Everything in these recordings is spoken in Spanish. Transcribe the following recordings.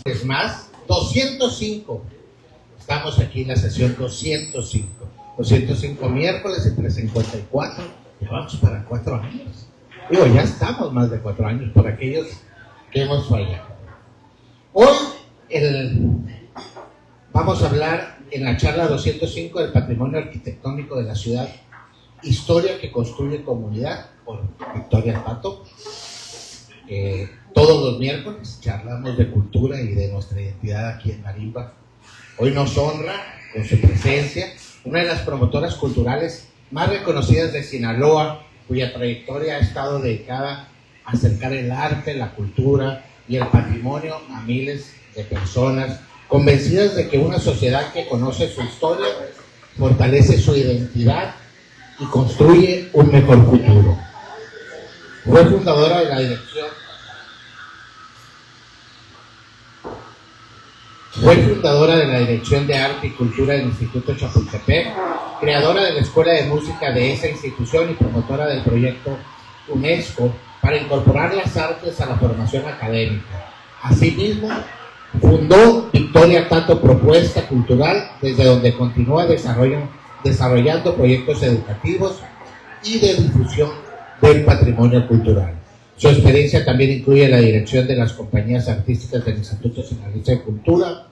Es más, 205. Estamos aquí en la sesión 205. 205 miércoles entre 54. Ya vamos para 4 años. Digo, ya estamos más de 4 años por aquellos que hemos fallado. Hoy vamos a hablar en la charla 205 del patrimonio arquitectónico de la ciudad, historia que construye comunidad, por Victoria Pato. Todos los miércoles charlamos de cultura y de nuestra identidad aquí en Marimba. Hoy nos honra con su presencia una de las promotoras culturales más reconocidas de Sinaloa, cuya trayectoria ha estado dedicada a acercar el arte, la cultura y el patrimonio a miles de personas, convencidas de que una sociedad que conoce su historia fortalece su identidad y construye un mejor futuro. Fue fundadora de la Dirección de Arte y Cultura del Instituto Chapultepec, creadora de la Escuela de Música de esa institución y promotora del proyecto UNESCO para incorporar las artes a la formación académica. Asimismo, fundó Victoria Tato Propuesta Cultural, desde donde continúa desarrollando proyectos educativos y de difusión del patrimonio cultural. Su experiencia también incluye la dirección de las compañías artísticas del Instituto Sinaloense de Cultura,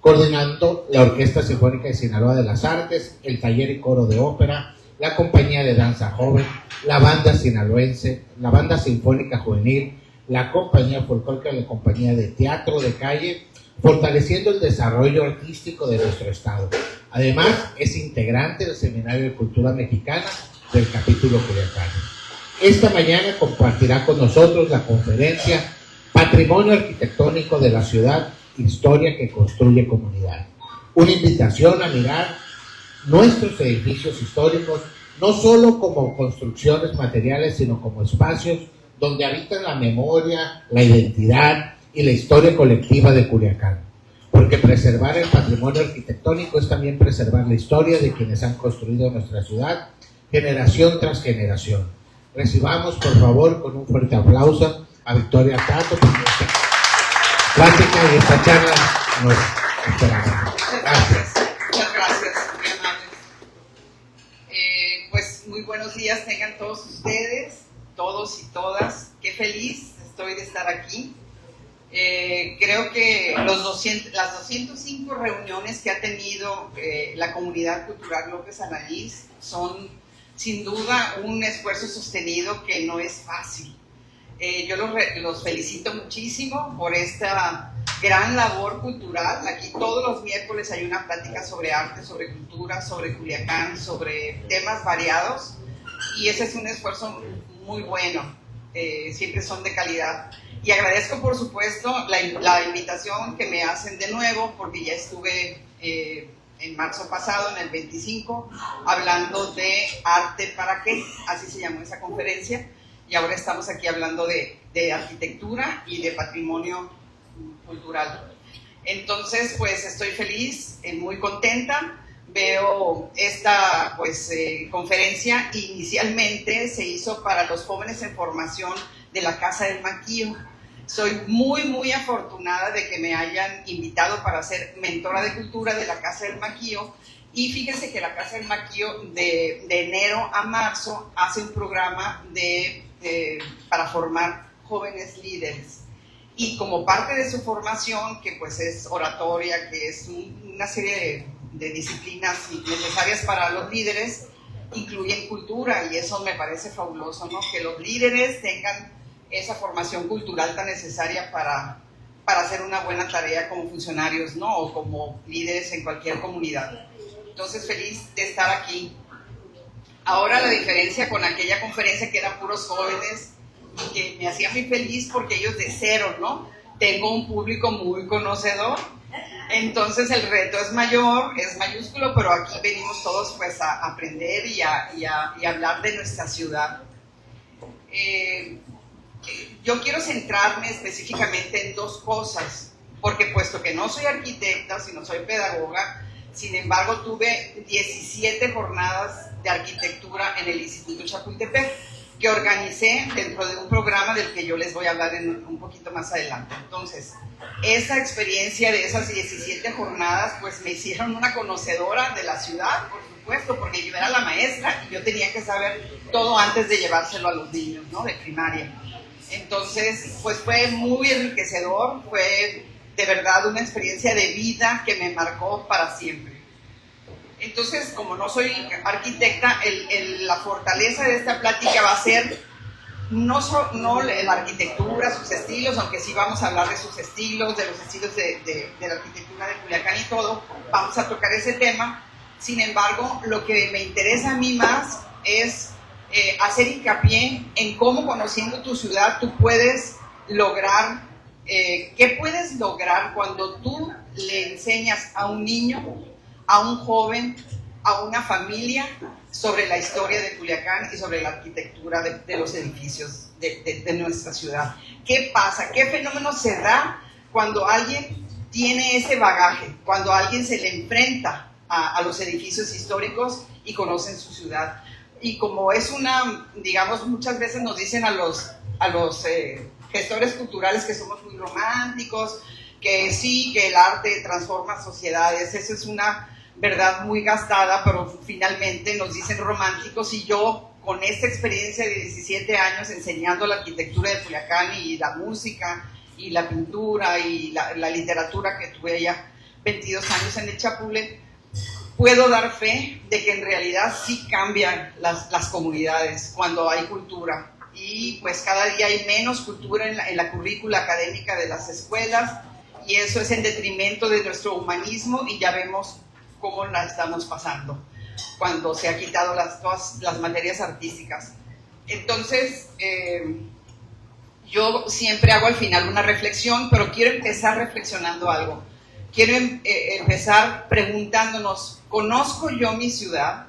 coordinando la Orquesta Sinfónica de Sinaloa de las Artes, el Taller y Coro de Ópera, la Compañía de Danza Joven, la Banda Sinaloense, la Banda Sinfónica Juvenil, la Compañía Folclórica y la Compañía de Teatro de Calle, fortaleciendo el desarrollo artístico de nuestro estado. Además, es integrante del Seminario de Cultura Mexicana del capítulo Culiacán. Esta mañana compartirá con nosotros la conferencia Patrimonio Arquitectónico de la Ciudad, historia que construye comunidad. Una invitación a mirar nuestros edificios históricos no solo como construcciones materiales, sino como espacios donde habitan la memoria, la identidad y la historia colectiva de Culiacán. Porque preservar el patrimonio arquitectónico es también preservar la historia de quienes han construido nuestra ciudad, generación tras generación. Recibamos, por favor, con un fuerte aplauso a Victoria Tato por nuestra plática y esta charla nos esperamos. Gracias. Muchas gracias, muy amables. Pues muy buenos días tengan todos ustedes, todos y todas. Qué feliz estoy de estar aquí. Creo que las 205 reuniones que ha tenido la comunidad cultural López Alanís son sin duda un esfuerzo sostenido que no es fácil. Yo los felicito muchísimo por esta gran labor cultural. Aquí todos los miércoles hay una plática sobre arte, sobre cultura, sobre Culiacán, sobre temas variados, y ese es un esfuerzo muy bueno. Siempre son de calidad. Y agradezco, por supuesto, la invitación que me hacen de nuevo, porque ya estuve en marzo pasado, en el 25, hablando de arte para qué, así se llamó esa conferencia, y ahora estamos aquí hablando de arquitectura y de patrimonio cultural. Entonces, pues estoy feliz, muy contenta. Veo esta conferencia inicialmente se hizo para los jóvenes en formación de la Casa del Maquillo. Soy muy afortunada de que me hayan invitado para ser mentora de cultura de la Casa del Maquillo, y fíjense que la Casa del Maquillo de enero a marzo hace un programa para formar jóvenes líderes, y como parte de su formación, que pues es oratoria, que es una serie de disciplinas necesarias para los líderes, incluyen cultura, y eso me parece fabuloso, ¿no? Que los líderes tengan esa formación cultural tan necesaria para hacer una buena tarea como funcionarios, ¿no? O como líderes en cualquier comunidad. Entonces, feliz de estar aquí. Ahora, la diferencia con aquella conferencia que eran puros jóvenes y que me hacía muy feliz porque ellos de cero, ¿no? Tengo un público muy conocedor. Entonces el reto es mayor, es mayúsculo, pero aquí venimos todos pues a aprender y a hablar de nuestra ciudad. Yo quiero centrarme específicamente en dos cosas, porque puesto que no soy arquitecta, sino soy pedagoga, sin embargo tuve 17 jornadas de arquitectura en el Instituto Chapultepec, que organicé dentro de un programa del que yo les voy a hablar un poquito más adelante. Entonces, esa experiencia de esas 17 jornadas, pues me hicieron una conocedora de la ciudad, por supuesto, porque yo era la maestra y yo tenía que saber todo antes de llevárselo a los niños, ¿no? De primaria. Entonces, pues fue muy enriquecedor, fue de verdad una experiencia de vida que me marcó para siempre. Entonces, como no soy arquitecta, la fortaleza de esta plática va a ser no la arquitectura, sus estilos, aunque sí vamos a hablar de sus estilos, de los estilos de la arquitectura de Culiacán y todo, vamos a tocar ese tema. Sin embargo, lo que me interesa a mí más es hacer hincapié en cómo, conociendo tu ciudad, tú puedes lograr, qué puedes lograr cuando tú le enseñas a un niño, a un joven, a una familia, sobre la historia de Culiacán y sobre la arquitectura de los edificios de nuestra ciudad. ¿Qué pasa? ¿Qué fenómeno se da cuando alguien tiene ese bagaje? Cuando alguien se le enfrenta a los edificios históricos y conocen su ciudad. Y como es digamos, muchas veces nos dicen a los gestores culturales que somos muy románticos, que sí, que el arte transforma sociedades. Eso es una verdad muy gastada, pero finalmente nos dicen románticos, y yo, con esta experiencia de 17 años enseñando la arquitectura de Culiacán y la música y la pintura y la literatura, que tuve ya 22 años en el Chapule, puedo dar fe de que en realidad sí cambian las comunidades cuando hay cultura. Y pues cada día hay menos cultura en la currícula académica de las escuelas, y eso es en detrimento de nuestro humanismo, y ya vemos cómo la estamos pasando cuando se ha quitado todas las materias artísticas. Entonces, yo siempre hago al final una reflexión, pero quiero empezar reflexionando algo. Quiero empezar preguntándonos, ¿conozco yo mi ciudad?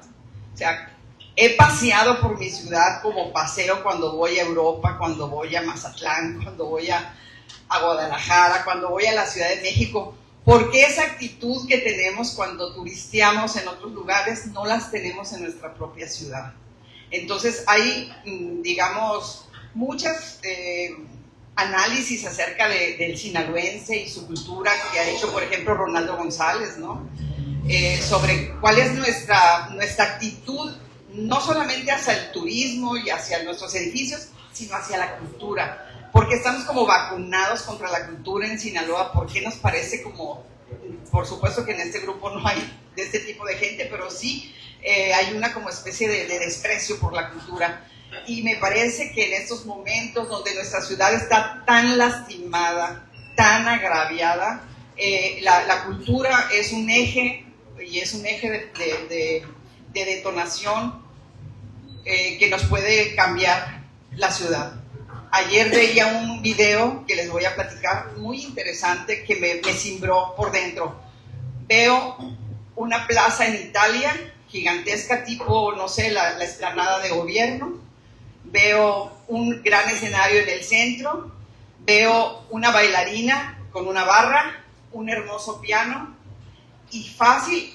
O sea, he paseado por mi ciudad como paseo cuando voy a Europa, cuando voy a Mazatlán, cuando voy a Guadalajara, cuando voy a la Ciudad de México. ¿Por qué esa actitud que tenemos cuando turisteamos en otros lugares no las tenemos en nuestra propia ciudad? Entonces hay, digamos, muchas análisis acerca del sinaloense y su cultura que ha hecho, por ejemplo, Ronaldo González, ¿no? Sobre cuál es nuestra actitud, no solamente hacia el turismo y hacia nuestros edificios, sino hacia la cultura. Porque estamos como vacunados contra la cultura en Sinaloa. Porque nos parece como, por supuesto que en este grupo no hay de este tipo de gente, pero sí hay una como especie de desprecio por la cultura. Y me parece que en estos momentos donde nuestra ciudad está tan lastimada, tan agraviada, la cultura es un eje, y es un eje de detonación que nos puede cambiar la ciudad. Ayer veía un video que les voy a platicar muy interesante que me cimbró por dentro. Veo una plaza en Italia, gigantesca, tipo, no sé, la explanada de gobierno. Veo un gran escenario en el centro. Veo una bailarina con una barra, un hermoso piano y fácil,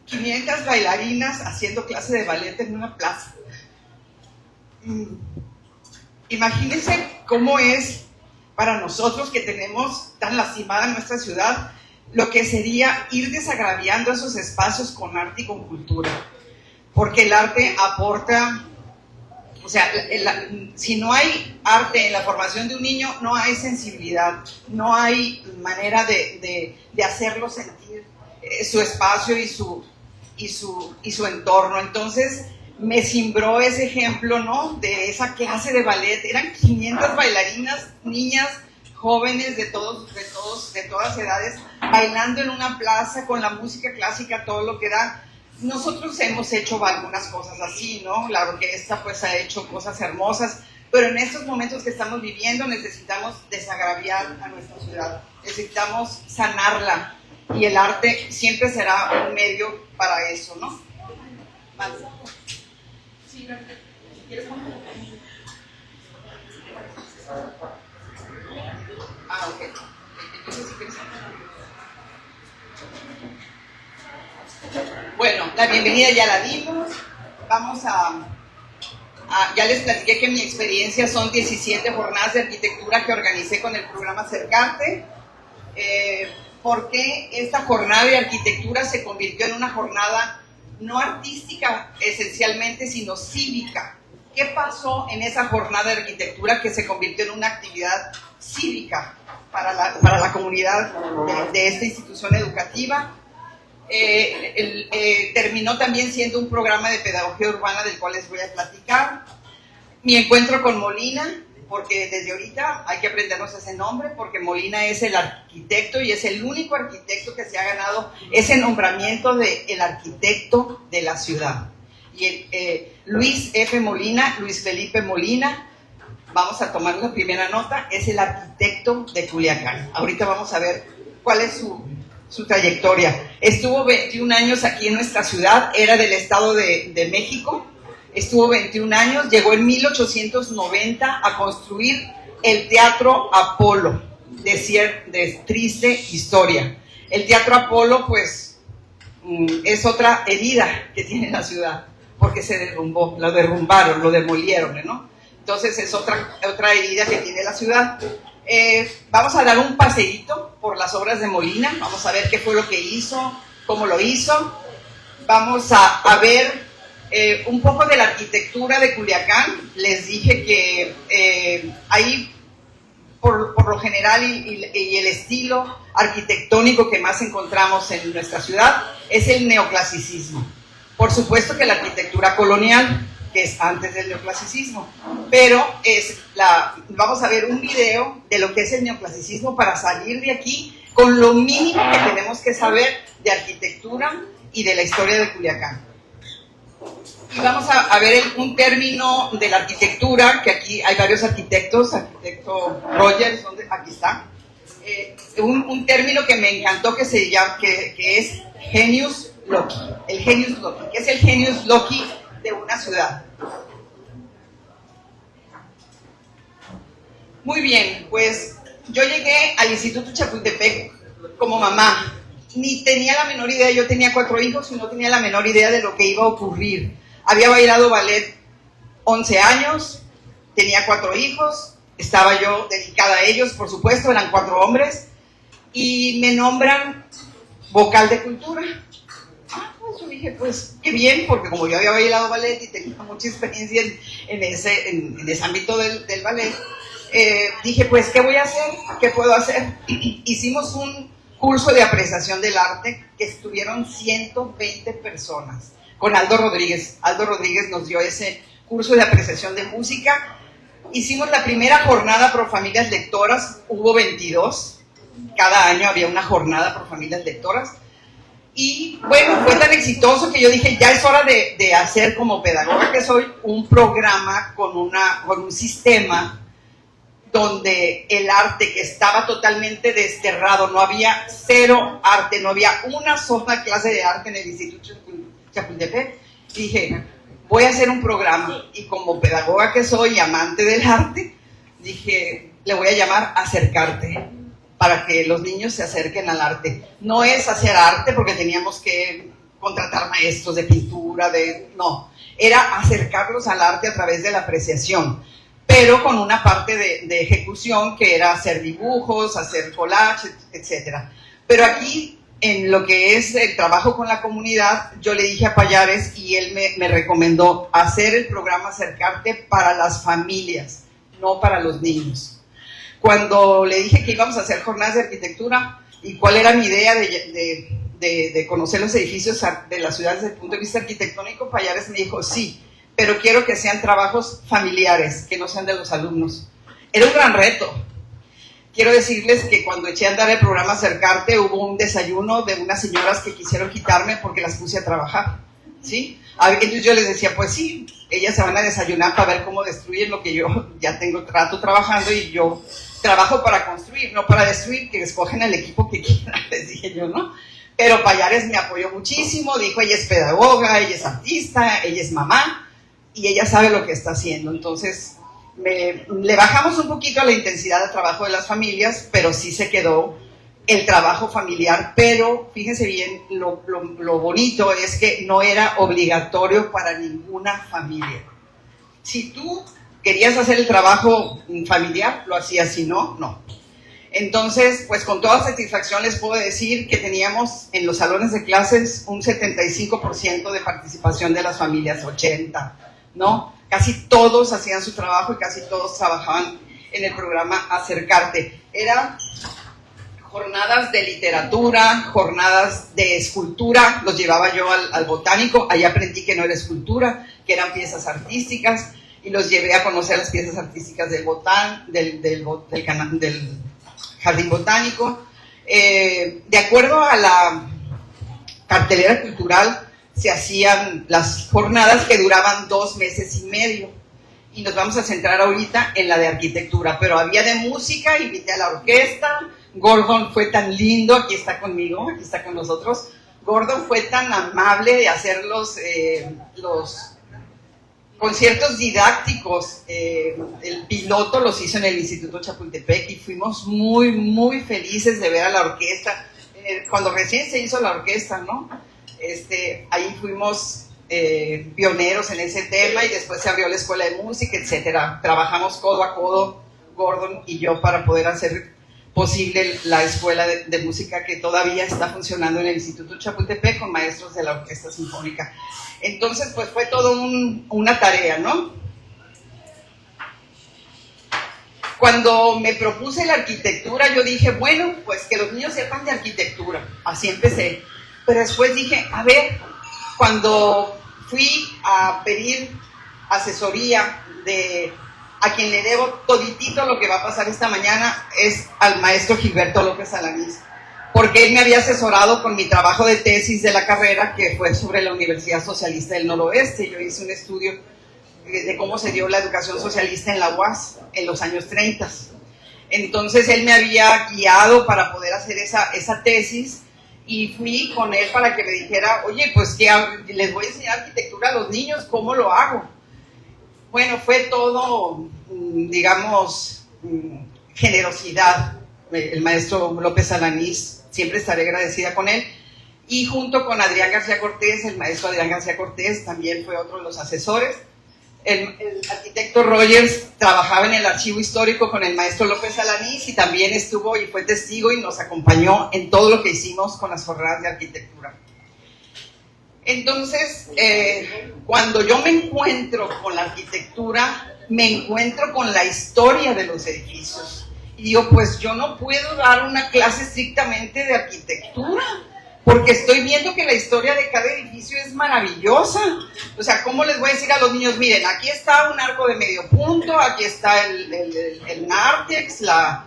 500 bailarinas haciendo clase de ballet en una plaza. Imagínense cómo es para nosotros, que tenemos tan lastimada nuestra ciudad, lo que sería ir desagraviando esos espacios con arte y con cultura. Porque el arte aporta, o sea, si no hay arte en la formación de un niño, no hay sensibilidad, no hay manera de hacerlo sentir su espacio y su entorno. Entonces me cimbró ese ejemplo, ¿no? De esa clase de ballet. Eran 500 bailarinas, niñas, jóvenes de todas edades, bailando en una plaza con la música clásica, todo lo que da. Nosotros hemos hecho algunas cosas así, ¿no? La orquesta pues ha hecho cosas hermosas, pero en estos momentos que estamos viviendo necesitamos desagraviar a nuestra ciudad, necesitamos sanarla, y el arte siempre será un medio para eso, ¿no? ¿Vale? Sí, si quieres poner. Ok. Entonces, si quieres. Bueno, La bienvenida ya la dimos. Vamos ya les platiqué que mi experiencia son 17 jornadas de arquitectura que organicé con el programa Acercarte. ¿Por qué esta jornada de arquitectura se convirtió en una jornada no artística esencialmente, sino cívica? ¿Qué pasó en esa jornada de arquitectura que se convirtió en una actividad cívica para la comunidad de esta institución educativa? Terminó también siendo un programa de pedagogía urbana del cual les voy a platicar. Mi encuentro con Molina, porque desde ahorita hay que aprendernos ese nombre, porque Molina es el arquitecto y es el único arquitecto que se ha ganado ese nombramiento de el arquitecto de la ciudad. Y Luis F. Molina, Luis Felipe Molina, vamos a tomar la primera nota, es el arquitecto de Culiacán. Ahorita vamos a ver cuál es su trayectoria. Estuvo 21 años aquí en nuestra ciudad, era del Estado de México, estuvo 21 años, llegó en 1890 a construir el Teatro Apolo, de triste historia. El Teatro Apolo, pues, es otra herida que tiene la ciudad, porque se derrumbó, lo derrumbaron, lo demolieron, ¿no? Entonces es otra herida que tiene la ciudad. Vamos a dar un paseíto por las obras de Molina, vamos a ver qué fue lo que hizo, cómo lo hizo. Vamos a ver un poco de la arquitectura de Culiacán. Les dije que ahí, por lo general, y el estilo arquitectónico que más encontramos en nuestra ciudad es el neoclasicismo. Por supuesto que la arquitectura colonial, que es antes del neoclasicismo, pero vamos a ver un video de lo que es el neoclasicismo para salir de aquí con lo mínimo que tenemos que saber de arquitectura y de la historia de Culiacán. Y vamos a ver un término de la arquitectura, que aquí hay varios arquitectos, arquitecto Rogers, aquí está, un término que me encantó que es genius loci, el genius loci. ¿Qué es el genius loci de una ciudad? Muy bien, pues yo llegué al Instituto Chapultepec como mamá. Ni tenía la menor idea, yo tenía 4 hijos y no tenía la menor idea de lo que iba a ocurrir. Había bailado ballet 11 años, tenía 4 hijos, estaba yo dedicada a ellos, por supuesto, eran 4 hombres, y me nombran vocal de cultura. Pues yo dije, pues qué bien, porque como yo había bailado ballet y tenía mucha experiencia en ese ámbito del ballet, dije, pues ¿qué voy a hacer? ¿Qué puedo hacer? Hicimos un curso de apreciación del arte que estuvieron 120 personas con Aldo Rodríguez. Aldo Rodríguez nos dio ese curso de apreciación de música. Hicimos la primera jornada por familias lectoras, hubo 22, cada año había una jornada por familias lectoras. Y bueno, fue tan exitoso que yo dije, ya es hora de hacer, como pedagoga que soy, un programa con un sistema donde el arte, que estaba totalmente desterrado, no había cero arte, no había una sola clase de arte en el Instituto Chapultepec, dije, voy a hacer un programa. Y como pedagoga que soy, amante del arte, dije, le voy a llamar Acercarte, para que los niños se acerquen al arte. No es hacer arte porque teníamos que contratar maestros de pintura, no, era acercarlos al arte a través de la apreciación, pero con una parte de ejecución que era hacer dibujos, hacer collage, etc. Pero aquí, en lo que es el trabajo con la comunidad, yo le dije a Pallares, y él me recomendó hacer el programa Acercarte para las familias, no para los niños. Cuando le dije que íbamos a hacer jornadas de arquitectura y cuál era mi idea de conocer los edificios de las ciudades desde el punto de vista arquitectónico, Pallares me dijo, sí, pero quiero que sean trabajos familiares, que no sean de los alumnos. Era un gran reto. Quiero decirles que cuando eché a andar el programa Acercarte, hubo un desayuno de unas señoras que quisieron quitarme porque las puse a trabajar, ¿sí? Entonces yo les decía, pues sí, ellas se van a desayunar para ver cómo destruyen lo que yo ya tengo rato trabajando, y yo trabajo para construir, no para destruir, que escogen el equipo que quieran, les dije yo, ¿no? Pero Pallares me apoyó muchísimo, dijo, ella es pedagoga, ella es artista, ella es mamá, y ella sabe lo que está haciendo. Entonces le bajamos un poquito a la intensidad del trabajo de las familias, pero sí se quedó el trabajo familiar, pero fíjense bien, lo bonito es que no era obligatorio para ninguna familia. Si tú querías hacer el trabajo familiar, lo hacías, si no, no. Entonces, pues con toda satisfacción les puedo decir que teníamos en los salones de clases un 75% de participación de las familias, 80%, ¿no? Casi todos hacían su trabajo y casi todos trabajaban en el programa Acercarte. Eran jornadas de literatura, jornadas de escultura, los llevaba yo al botánico, ahí aprendí que no era escultura, que eran piezas artísticas, y los llevé a conocer las piezas artísticas del Jardín Botánico. De acuerdo a la cartelera cultural, se hacían las jornadas que duraban 2 meses y medio, y nos vamos a centrar ahorita en la de arquitectura, pero había de música, invité a la orquesta. Gordon fue tan lindo, aquí está conmigo, aquí está con nosotros. Gordon fue tan amable de hacer los conciertos didácticos. El piloto los hizo en el Instituto Chapultepec y fuimos muy, muy felices de ver a la orquesta. Cuando recién se hizo la orquesta, ¿no? Ahí fuimos pioneros en ese tema, y después se abrió la escuela de música, etcétera. Trabajamos codo a codo, Gordon y yo, para poder hacer posible la escuela de música que todavía está funcionando en el Instituto Chapultepec con maestros de la Orquesta Sinfónica. Entonces, pues fue todo una tarea, ¿no? Cuando me propuse la arquitectura, yo dije, bueno, pues que los niños sepan de arquitectura. Así empecé. Pero después dije, a ver, cuando fui a pedir asesoría a quien le debo toditito lo que va a pasar esta mañana es al maestro Gilberto López Alanís, porque él me había asesorado con mi trabajo de tesis de la carrera, que fue sobre la Universidad Socialista del Noroeste. Yo hice un estudio de cómo se dio la educación socialista en la UAS en los años 30. Entonces él me había guiado para poder hacer esa tesis, y fui con él para que me dijera, oye, pues que les voy a enseñar arquitectura a los niños, ¿cómo lo hago? Bueno, fue todo, digamos, generosidad. El maestro López Alanís, siempre estaré agradecida con él. Y junto con Adrián García Cortés, el maestro Adrián García Cortés también fue otro de los asesores. El arquitecto Rogers trabajaba en el archivo histórico con el maestro López Alanís, y también estuvo y fue testigo y nos acompañó en todo lo que hicimos con las jornadas de arquitectura. Entonces, cuando yo me encuentro con la arquitectura, me encuentro con la historia de los edificios. Y digo, pues yo no puedo dar una clase estrictamente de arquitectura, porque estoy viendo que la historia de cada edificio es maravillosa. O sea, ¿cómo les voy a decir a los niños? Miren, aquí está un arco de medio punto, aquí está el nártex, la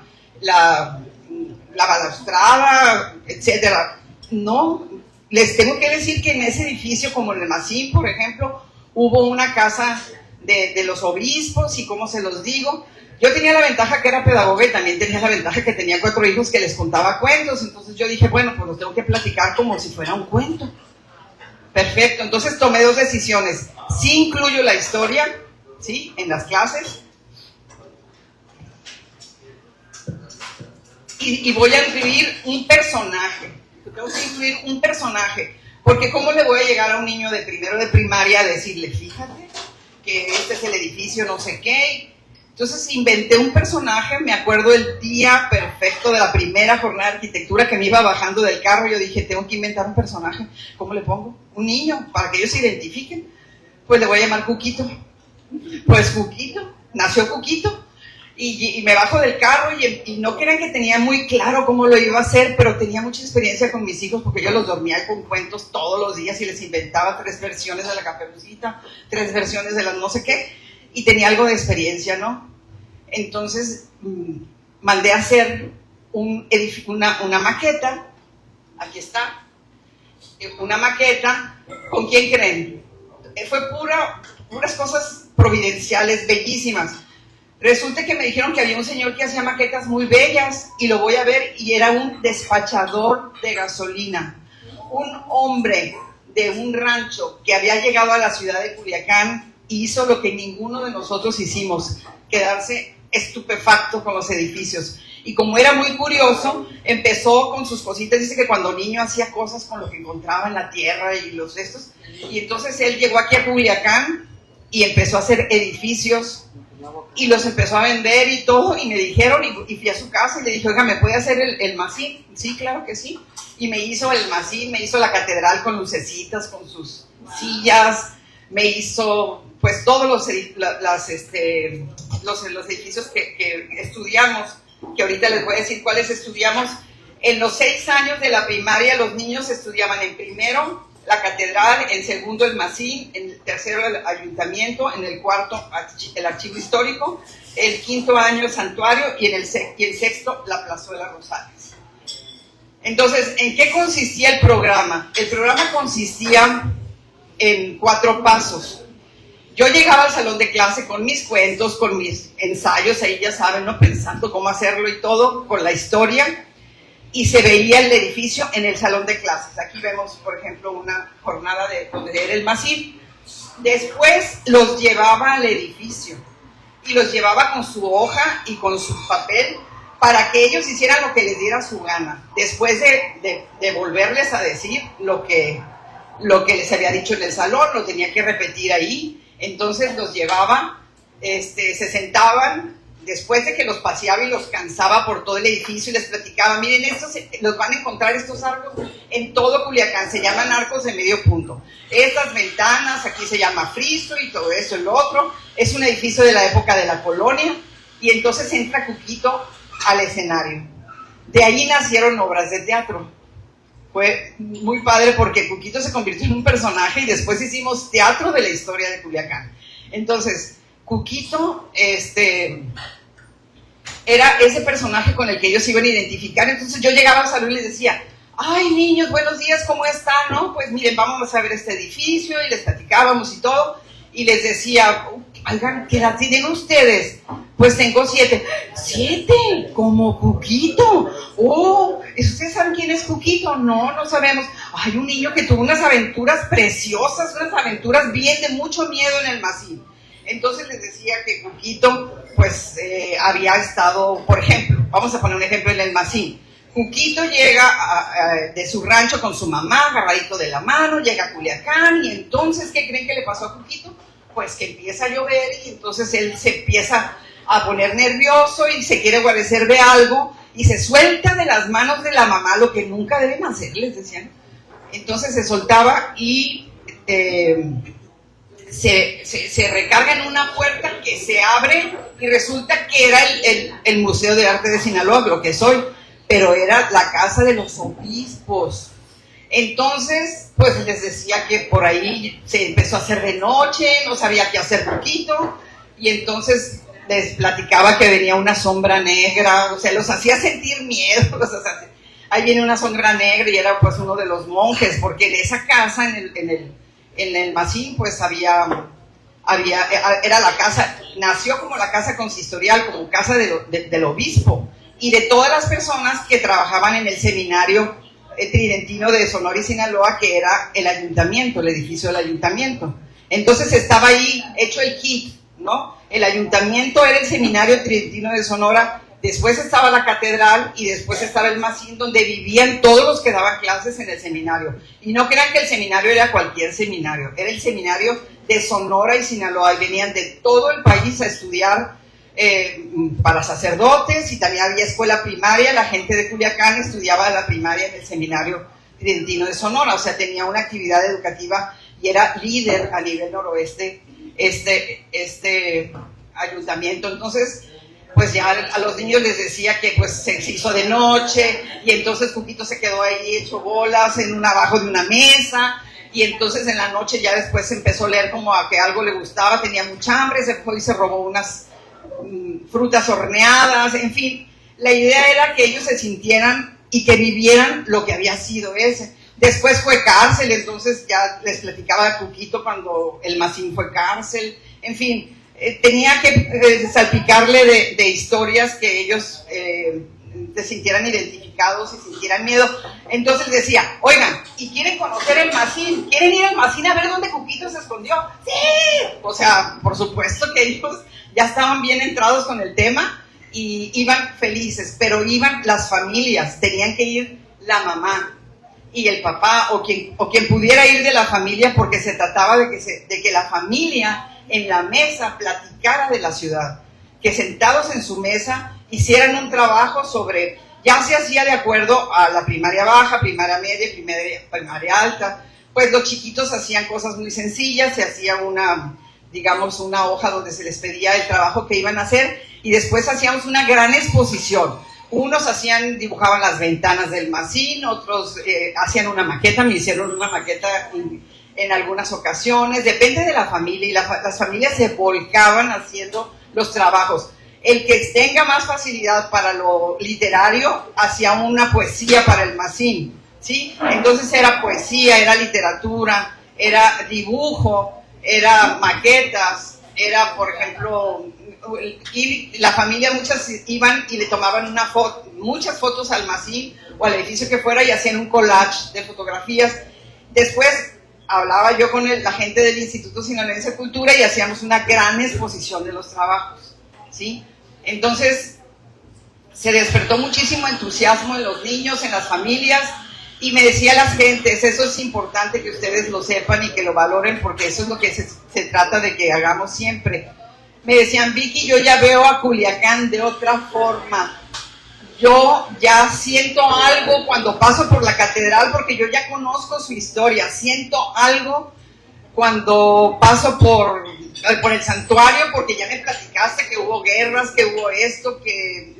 balaustrada, etcétera. No, les tengo que decir que en ese edificio, como en el Macín, por ejemplo, hubo una casa de los obispos, y cómo se los digo, yo tenía la ventaja que era pedagoga, y también tenía la ventaja que tenía 4 hijos que les contaba cuentos. Entonces yo dije, bueno, pues los tengo que platicar como si fuera un cuento. Perfecto, entonces tomé 2 decisiones. Sí incluyo la historia, ¿sí?, en las clases, y voy a incluir un personaje. Tengo que incluir un personaje, porque ¿cómo le voy a llegar a un niño de primero de primaria a decirle, fíjate que este es el edificio no sé qué? Entonces inventé un personaje. Me acuerdo el día perfecto de la primera jornada de arquitectura, que me iba bajando del carro. Yo dije, tengo que inventar un personaje. ¿Cómo le pongo? Un niño, para que ellos se identifiquen. Pues le voy a llamar Cuquito. Pues Cuquito, nació Cuquito. Y me bajo del carro, y no crean que tenía muy claro cómo lo iba a hacer, pero tenía mucha experiencia con mis hijos, porque yo los dormía con cuentos todos los días y les inventaba 3 versiones de la Caperucita, 3 versiones de las no sé qué, y tenía algo de experiencia, ¿no? Entonces mandé a hacer una maqueta. Aquí está, una maqueta. ¿Con quién creen? Fue puras cosas providenciales, bellísimas. Resulta que me dijeron que había un señor que hacía maquetas muy bellas, y lo voy a ver, y era un despachador de gasolina, un hombre de un rancho que había llegado a la ciudad de Culiacán, y hizo lo que ninguno de nosotros hicimos, quedarse estupefacto con los edificios. Y como era muy curioso, empezó con sus cositas. Dice que cuando niño hacía cosas con lo que encontraba en la tierra y los estos. Y entonces él llegó aquí a Culiacán y empezó a hacer edificios y los empezó a vender y todo. Y me dijeron, y fui a su casa y le dije, oiga, ¿me puede hacer el Macín? Sí, claro que sí. Y me hizo el Macín, me hizo la catedral con lucecitas, con sus sillas, me hizo pues todos los edificios que estudiamos, que ahorita les voy a decir cuáles estudiamos. En los 6 años de la primaria los niños estudiaban en primero la catedral, en segundo el Macín, en el tercero el ayuntamiento, en el cuarto el archivo histórico, el quinto año el santuario y el sexto la plazuela Rosales. Entonces, ¿en qué consistía el programa? El programa consistía en 4 pasos. Yo llegaba al salón de clase con mis cuentos, con mis ensayos, ahí ya saben, ¿no? Pensando cómo hacerlo y todo, con la historia, y se veía el edificio en el salón de clases. Aquí vemos, por ejemplo, una jornada donde era el Macín. Después los llevaba al edificio, y los llevaba con su hoja y con su papel, para que ellos hicieran lo que les diera su gana, después de volverles a decir lo que les había dicho en el salón, lo tenía que repetir ahí. Entonces los llevaba, se sentaban, después de que los paseaba y los cansaba por todo el edificio y les platicaba, miren, los van a encontrar estos arcos en todo Culiacán, se llaman arcos de medio punto. Estas ventanas, aquí se llama friso y todo eso, el otro, es un edificio de la época de la colonia, y entonces entra Cuquito al escenario. De ahí nacieron obras de teatro. Fue muy padre porque Cuquito se convirtió en un personaje y después hicimos teatro de la historia de Culiacán. Entonces, Cuquito era ese personaje con el que ellos se iban a identificar. Entonces yo llegaba al salón y les decía, ay niños, buenos días, ¿cómo están? ¿No? Pues miren, vamos a ver este edificio, y les platicábamos y todo, y les decía, oigan, ¿qué edad tienen ustedes? Pues tengo 7. ¿7? ¿Como Cuquito? Oh, ¿ustedes saben quién es Cuquito? No, no sabemos. Hay un niño que tuvo unas aventuras preciosas, unas aventuras bien de mucho miedo en el Macín. Entonces les decía que Cuquito, pues, había estado, por ejemplo, vamos a poner un ejemplo en el Macín. Cuquito llega de su rancho con su mamá, agarradito de la mano, llega a Culiacán, y entonces, ¿qué creen que le pasó a Cuquito? Pues que empieza a llover, y entonces él se empieza a poner nervioso y se quiere guarecer de algo, y se suelta de las manos de la mamá, lo que nunca deben hacer, les decían. Entonces se soltaba y se recarga en una puerta que se abre, y resulta que era el Museo de Arte de Sinaloa, lo que es hoy, pero era la casa de los obispos. Entonces, pues les decía que por ahí se empezó a hacer de noche, no sabía qué hacer Cuquito, y entonces les platicaba que venía una sombra negra, o sea, los hacía sentir miedo, ahí viene una sombra negra, y era pues uno de los monjes, porque en esa casa, en el Macín, pues era la casa, nació como la casa consistorial, como casa del obispo, y de todas las personas que trabajaban en el seminario tridentino de Sonora y Sinaloa, que era el ayuntamiento, el edificio del ayuntamiento. Entonces estaba ahí hecho el kit, ¿no? El ayuntamiento era el seminario tridentino de Sonora, después estaba la catedral, y después estaba el Macín, donde vivían todos los que daban clases en el seminario. Y no crean que el seminario era cualquier seminario, era el seminario de Sonora y Sinaloa, y venían de todo el país a estudiar para sacerdotes, y también había escuela primaria. La gente de Culiacán estudiaba la primaria en el seminario tridentino de Sonora, o sea, tenía una actividad educativa y era líder a nivel noroeste este ayuntamiento. Entonces, pues ya a los niños les decía que pues se hizo de noche, y entonces Cuquito se quedó ahí hecho bolas abajo de una mesa, y entonces en la noche ya después se empezó a leer como a que algo le gustaba, tenía mucha hambre, se fue y se robó unas frutas horneadas, en fin. La idea era que ellos se sintieran y que vivieran lo que había sido ese. Después fue cárcel, entonces ya les platicaba de Cuquito cuando el Macín fue cárcel, en fin, tenía que salpicarle de historias que ellos se sintieran identificados y sintieran miedo. Entonces decía, oigan, ¿y quieren conocer el Macín? ¿Quieren ir al Macín a ver dónde Cuquito se escondió? ¡Sí! O sea, por supuesto que ellos ya estaban bien entrados con el tema, y iban felices, pero iban las familias, tenían que ir la mamá y el papá o quien pudiera ir de la familia, porque se trataba de que la familia en la mesa platicara de la ciudad, que sentados en su mesa hicieran un trabajo sobre, ya se hacía de acuerdo a la primaria baja, primaria media, primaria alta, pues los chiquitos hacían cosas muy sencillas, se hacía digamos, una hoja donde se les pedía el trabajo que iban a hacer, y después hacíamos una gran exposición. Unos dibujaban las ventanas del Macín, otros hacían una maqueta, me hicieron una maqueta en algunas ocasiones, depende de la familia, y las familias se volcaban haciendo los trabajos. El que tenga más facilidad para lo literario, hacía una poesía para el Macín, ¿sí? Entonces era poesía, era literatura, era dibujo, era maquetas, era, por ejemplo, y la familia muchas iban y le tomaban muchas fotos al Macín o al edificio que fuera y hacían un collage de fotografías. Después hablaba yo con la gente del Instituto Sinaloense de Cultura y hacíamos una gran exposición de los trabajos, ¿sí? Entonces se despertó muchísimo entusiasmo en los niños, en las familias, y me decía las gentes, eso es importante que ustedes lo sepan y que lo valoren, porque eso es lo que se trata de que hagamos siempre. Me decían, Vicky, yo ya veo a Culiacán de otra forma. Yo ya siento algo cuando paso por la catedral, porque yo ya conozco su historia. Siento algo cuando paso por el santuario, porque ya me platicaste que hubo guerras, que hubo esto, que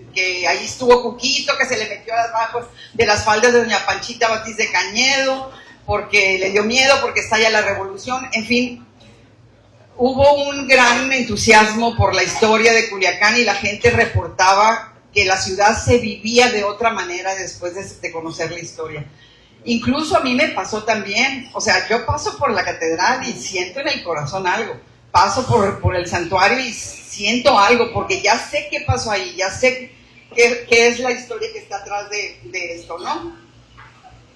ahí estuvo Cuquito, que se le metió abajo de las faldas de doña Panchita Batiz de Cañedo, porque le dio miedo, porque estalla la revolución, en fin. Hubo un gran entusiasmo por la historia de Culiacán y la gente reportaba que la ciudad se vivía de otra manera después de conocer la historia. Incluso a mí me pasó también, o sea, yo paso por la catedral y siento en el corazón algo, paso por el santuario y siento algo, porque ya sé qué pasó ahí, ya sé qué es la historia que está atrás de esto, ¿no?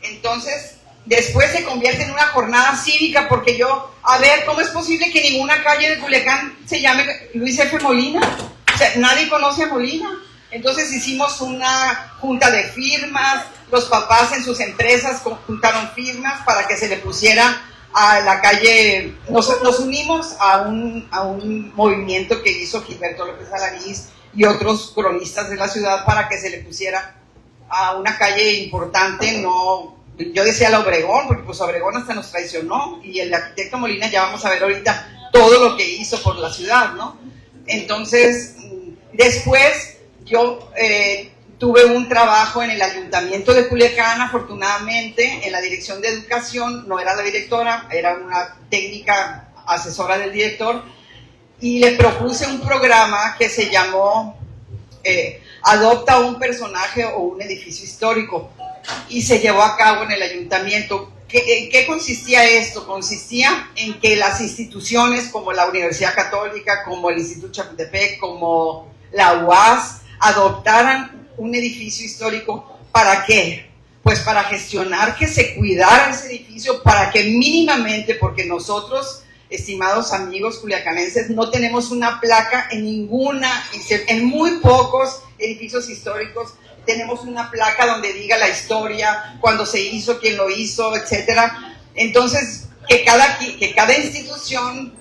Entonces, después se convierte en una jornada cívica, porque a ver, ¿cómo es posible que ninguna calle de Culiacán se llame Luis F. Molina? O sea, nadie conoce a Molina. Entonces hicimos una junta de firmas, los papás en sus empresas juntaron firmas para que se le pusiera a la calle, nos unimos a un movimiento que hizo Gilberto López Alanís y otros cronistas de la ciudad para que se le pusiera a una calle importante, no, yo decía la Obregón, porque pues Obregón hasta nos traicionó, y el arquitecto Molina, ya vamos a ver ahorita todo lo que hizo por la ciudad, ¿no? Entonces, después yo tuve un trabajo en el Ayuntamiento de Culiacán, afortunadamente, en la Dirección de Educación, no era la directora, era una técnica asesora del director, y le propuse un programa que se llamó Adopta un personaje o un edificio histórico, y se llevó a cabo en el ayuntamiento. ¿En qué consistía esto? Consistía en que las instituciones como la Universidad Católica, como el Instituto Chapultepec, como la UAS, adoptaran un edificio histórico. ¿Para qué? Pues para gestionar que se cuidara ese edificio, para que mínimamente, porque nosotros, estimados amigos culiacanenses, no tenemos una placa en muy pocos edificios históricos tenemos una placa donde diga la historia, cuándo se hizo, quién lo hizo, etcétera. Entonces, que cada institución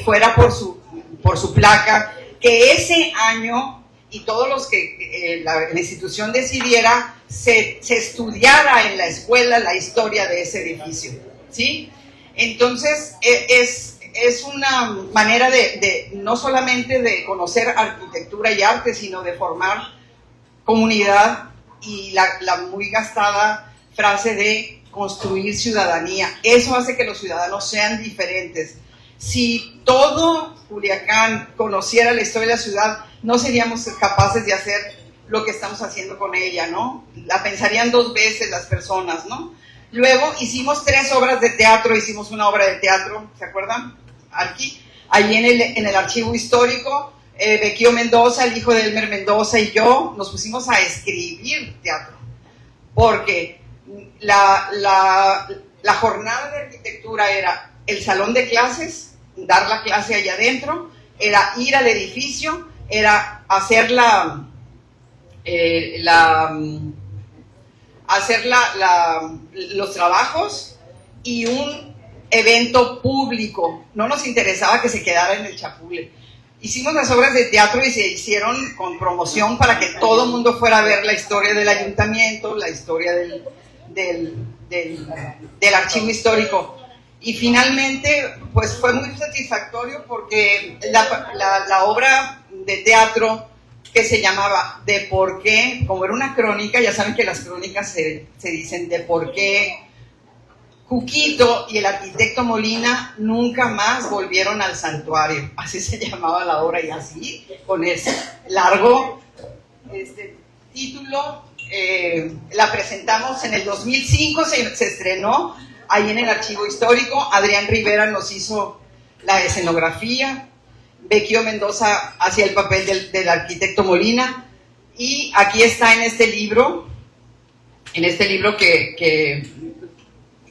fuera por su placa, que ese año y todos los que la institución decidiera, se estudiara en la escuela la historia de ese edificio, ¿sí? Entonces, es una manera de no solamente de conocer arquitectura y arte, sino de formar comunidad, y la muy gastada frase de construir ciudadanía. Eso hace que los ciudadanos sean diferentes. Si todo Culiacán conociera la historia de la ciudad, no seríamos capaces de hacer lo que estamos haciendo con ella, ¿no? La pensarían dos veces las personas, ¿no? Luego hicimos 3 obras de teatro, hicimos una obra de teatro, ¿se acuerdan? Aquí, ahí en el archivo histórico, Bequio Mendoza, el hijo de Elmer Mendoza, y yo nos pusimos a escribir teatro, porque la jornada de arquitectura era el salón de clases, dar la clase allá adentro, era ir al edificio, era hacer hacer los trabajos y un evento público. No nos interesaba que se quedara en el Chapule. Hicimos las obras de teatro y se hicieron con promoción para que todo el mundo fuera a ver la historia del ayuntamiento, la historia del archivo histórico. Y finalmente, pues fue muy satisfactorio porque la obra de teatro que se llamaba De por qué, como era una crónica, ya saben que las crónicas se dicen de por qué Cuquito y el arquitecto Molina nunca más volvieron al santuario. Así se llamaba la obra, y así, con ese largo título, la presentamos en el 2005, se estrenó ahí en el Archivo Histórico. Adrián Rivera nos hizo la escenografía, Vecchio Mendoza hacía el papel del arquitecto Molina, y aquí está en este libro que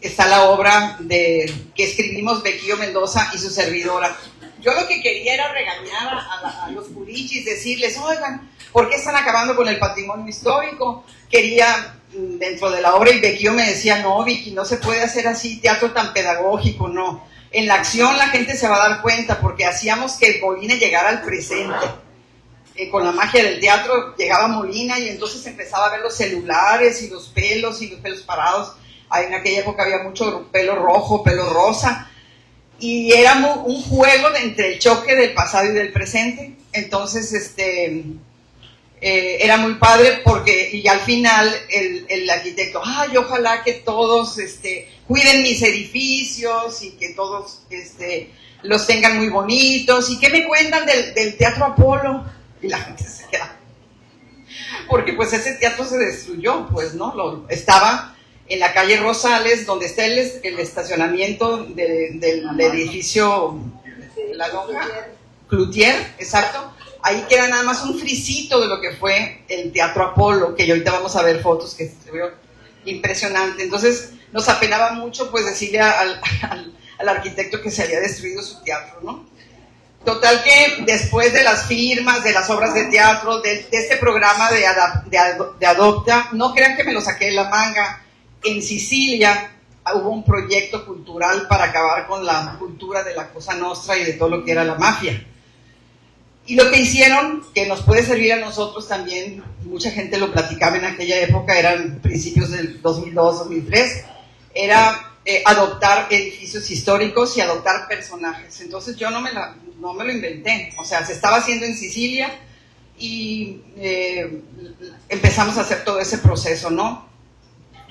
está la obra que escribimos Vecchio Mendoza y su servidora. Yo lo que quería era regañar a los culichis, decirles, oigan, ¿por qué están acabando con el patrimonio histórico? Quería dentro de la obra, y Vecchio me decía, no, Vicky, no se puede hacer así teatro tan pedagógico, no. En la acción la gente se va a dar cuenta, porque hacíamos que Molina llegara al presente. Con la magia del teatro llegaba Molina y entonces empezaba a ver los celulares y los pelos parados. En aquella época había mucho pelo rojo, pelo rosa, y era un juego entre el choque del pasado y del presente. Entonces era muy padre, porque y al final el arquitecto, ay, ojalá que todos cuiden mis edificios y que todos los tengan muy bonitos. ¿Y qué me cuentan del Teatro Apolo? Y la gente se queda, porque pues ese teatro se destruyó, pues, ¿no? Estaba en la calle Rosales, donde está el estacionamiento del edificio La Lonja, Cloutier, exacto. Ahí queda nada más un frisito de lo que fue el Teatro Apolo, que ahorita vamos a ver fotos, que se vio impresionante. Entonces nos apenaba mucho, pues, decirle al arquitecto que se había destruido su teatro, ¿no? Total que después de las firmas, de las obras de teatro, de este programa de Adopta, no crean que me lo saqué de la manga. En Sicilia hubo un proyecto cultural para acabar con la cultura de la Cosa Nostra y de todo lo que era la mafia. Y lo que hicieron, que nos puede servir a nosotros también, mucha gente lo platicaba en aquella época, eran principios del 2002-2003, era adoptar edificios históricos y adoptar personajes. Entonces yo no me lo inventé, o sea, se estaba haciendo en Sicilia y empezamos a hacer todo ese proceso, ¿no?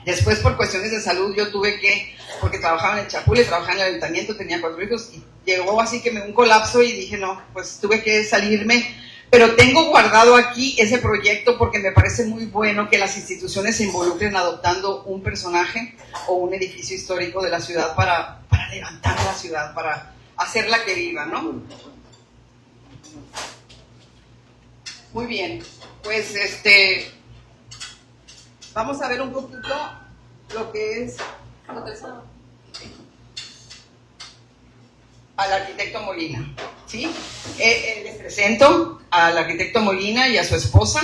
Después, por cuestiones de salud, yo tuve que, porque trabajaba en el Chapule, trabajaba en el ayuntamiento, tenía 4 hijos, y llegó así que un colapso y dije, no, pues tuve que salirme. Pero tengo guardado aquí ese proyecto porque me parece muy bueno que las instituciones se involucren adoptando un personaje o un edificio histórico de la ciudad para levantar la ciudad, para hacerla que viva, ¿no? Muy bien, pues vamos a ver un poquito lo que es al arquitecto Molina, ¿sí? Les presento al arquitecto Molina y a su esposa.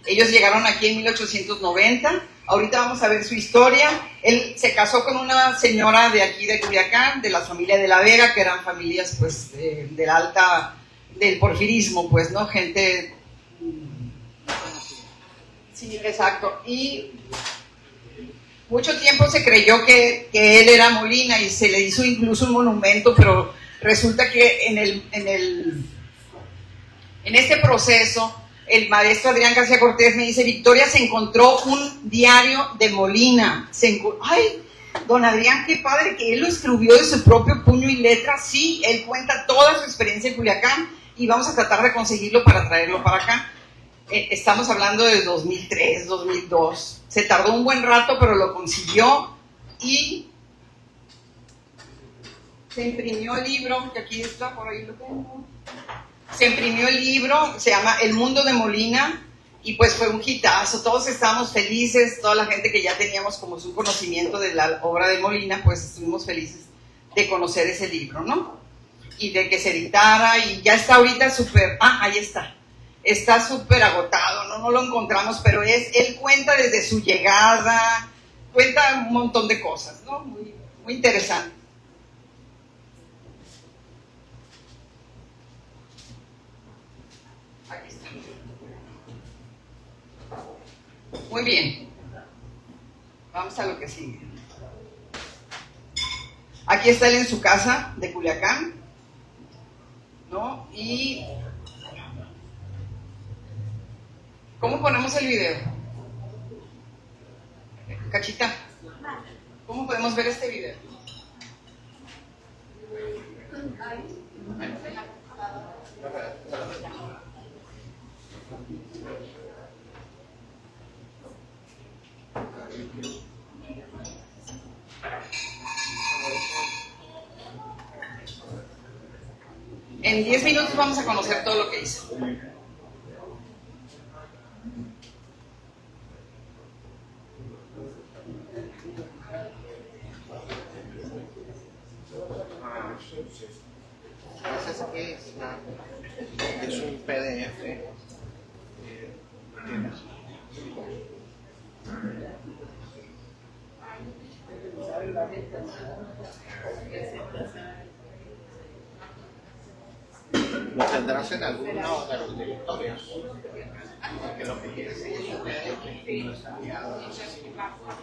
Ellos llegaron aquí en 1890. Ahorita vamos a ver su historia. Él se casó con una señora de aquí de Culiacán, de la familia de la Vega, que eran familias, pues, del porfirismo, pues, ¿no? Gente... Sí, exacto. Y mucho tiempo se creyó que él era Molina y se le hizo incluso un monumento, pero resulta que en este proceso el maestro Adrián García Cortés me dice, Victoria, se encontró un diario de Molina. ¡Ay, don Adrián, qué padre que él lo escribió de su propio puño y letra! Sí, él cuenta toda su experiencia en Culiacán y vamos a tratar de conseguirlo para traerlo para acá. Estamos hablando de 2003, 2002. Se tardó un buen rato, pero lo consiguió y se imprimió el libro, que aquí está, por ahí lo tengo. Se imprimió el libro, se llama El Mundo de Molina, y pues fue un hitazo. Todos estábamos felices, toda la gente que ya teníamos como su conocimiento de la obra de Molina, pues estuvimos felices de conocer ese libro, ¿no? Y de que se editara, y ya está ahorita súper... ahí está. está súper agotado, no lo encontramos, pero él cuenta desde su llegada, cuenta un montón de cosas, ¿no? Muy, muy interesante. Aquí está. Muy bien. Vamos a lo que sigue. Aquí está él en su casa de Culiacán, ¿no? Y ¿cómo ponemos el video? Cachita, ¿cómo podemos ver este video? En 10 minutos vamos a conocer todo lo que hizo. Es un PDF. Lo tendrás en alguno de los directorios. Porque lo que quieres es un PDF y no está enviado. No sé si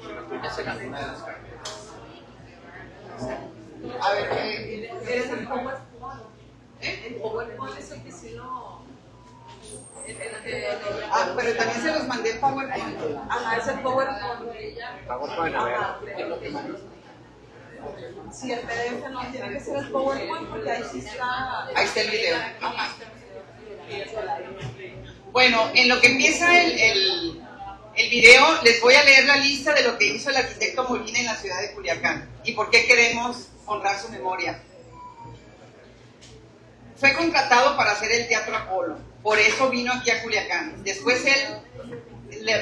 lo tienes en alguna de las carpetas. A ver, ¿eres el PowerPoint? El PowerPoint es el que sí lo... pero también se los mandé el PowerPoint. Ajá, es el PowerPoint. PowerPoint, a ver. Si el PDF no tiene que ser el PowerPoint, porque ahí sí está... Ahí está el video. Ajá. Bueno, en lo que empieza el video, les voy a leer la lista de lo que hizo el arquitecto Molina en la ciudad de Culiacán y por qué queremos honrar su memoria. Fue contratado para hacer el Teatro Apolo, por eso vino aquí a Culiacán. Después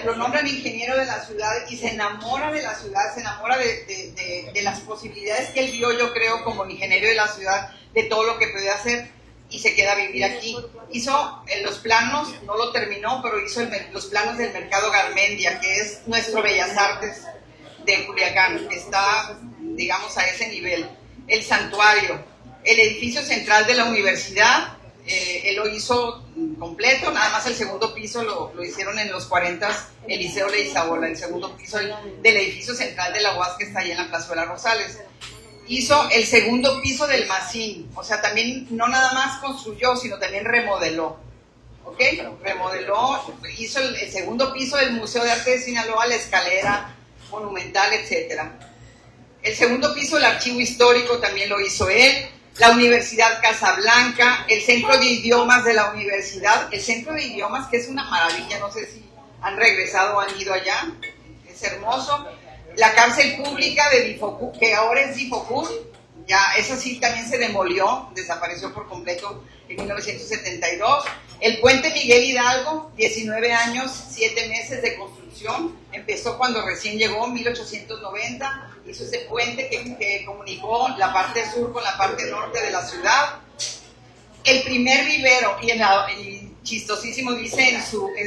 lo nombran ingeniero de la ciudad y se enamora de la ciudad, se enamora de las posibilidades que él vio, yo creo, como ingeniero de la ciudad, de todo lo que podía hacer, y se queda a vivir aquí. Hizo los planos, no lo terminó, pero hizo los planos del Mercado Garmendia, que es nuestro Bellas Artes de Culiacán, que está, digamos, a ese nivel. El santuario, el edificio central de la universidad, él lo hizo completo, nada más el segundo piso lo hicieron en los 40, el Liceo Leizaola, el segundo piso del edificio central de la UAS que está ahí en la Plazuela Rosales. Hizo el segundo piso del Macín, o sea, también no nada más construyó, sino también remodeló, ¿ok? Remodeló, hizo el segundo piso del Museo de Arte de Sinaloa, la escalera monumental, etcétera. El segundo piso del Archivo Histórico también lo hizo él. La Universidad Casablanca, el Centro de Idiomas de la Universidad, el Centro de Idiomas, que es una maravilla, no sé si han regresado o han ido allá, es hermoso. La cárcel pública de Difocur, que ahora es Difocur, ya esa sí también se demolió, desapareció por completo en 1972. El puente Miguel Hidalgo, 19 años, 7 meses de construcción, empezó cuando recién llegó, 1890, hizo ese puente que comunicó la parte sur con la parte norte de la ciudad. El primer vivero, y chistosísimo dice en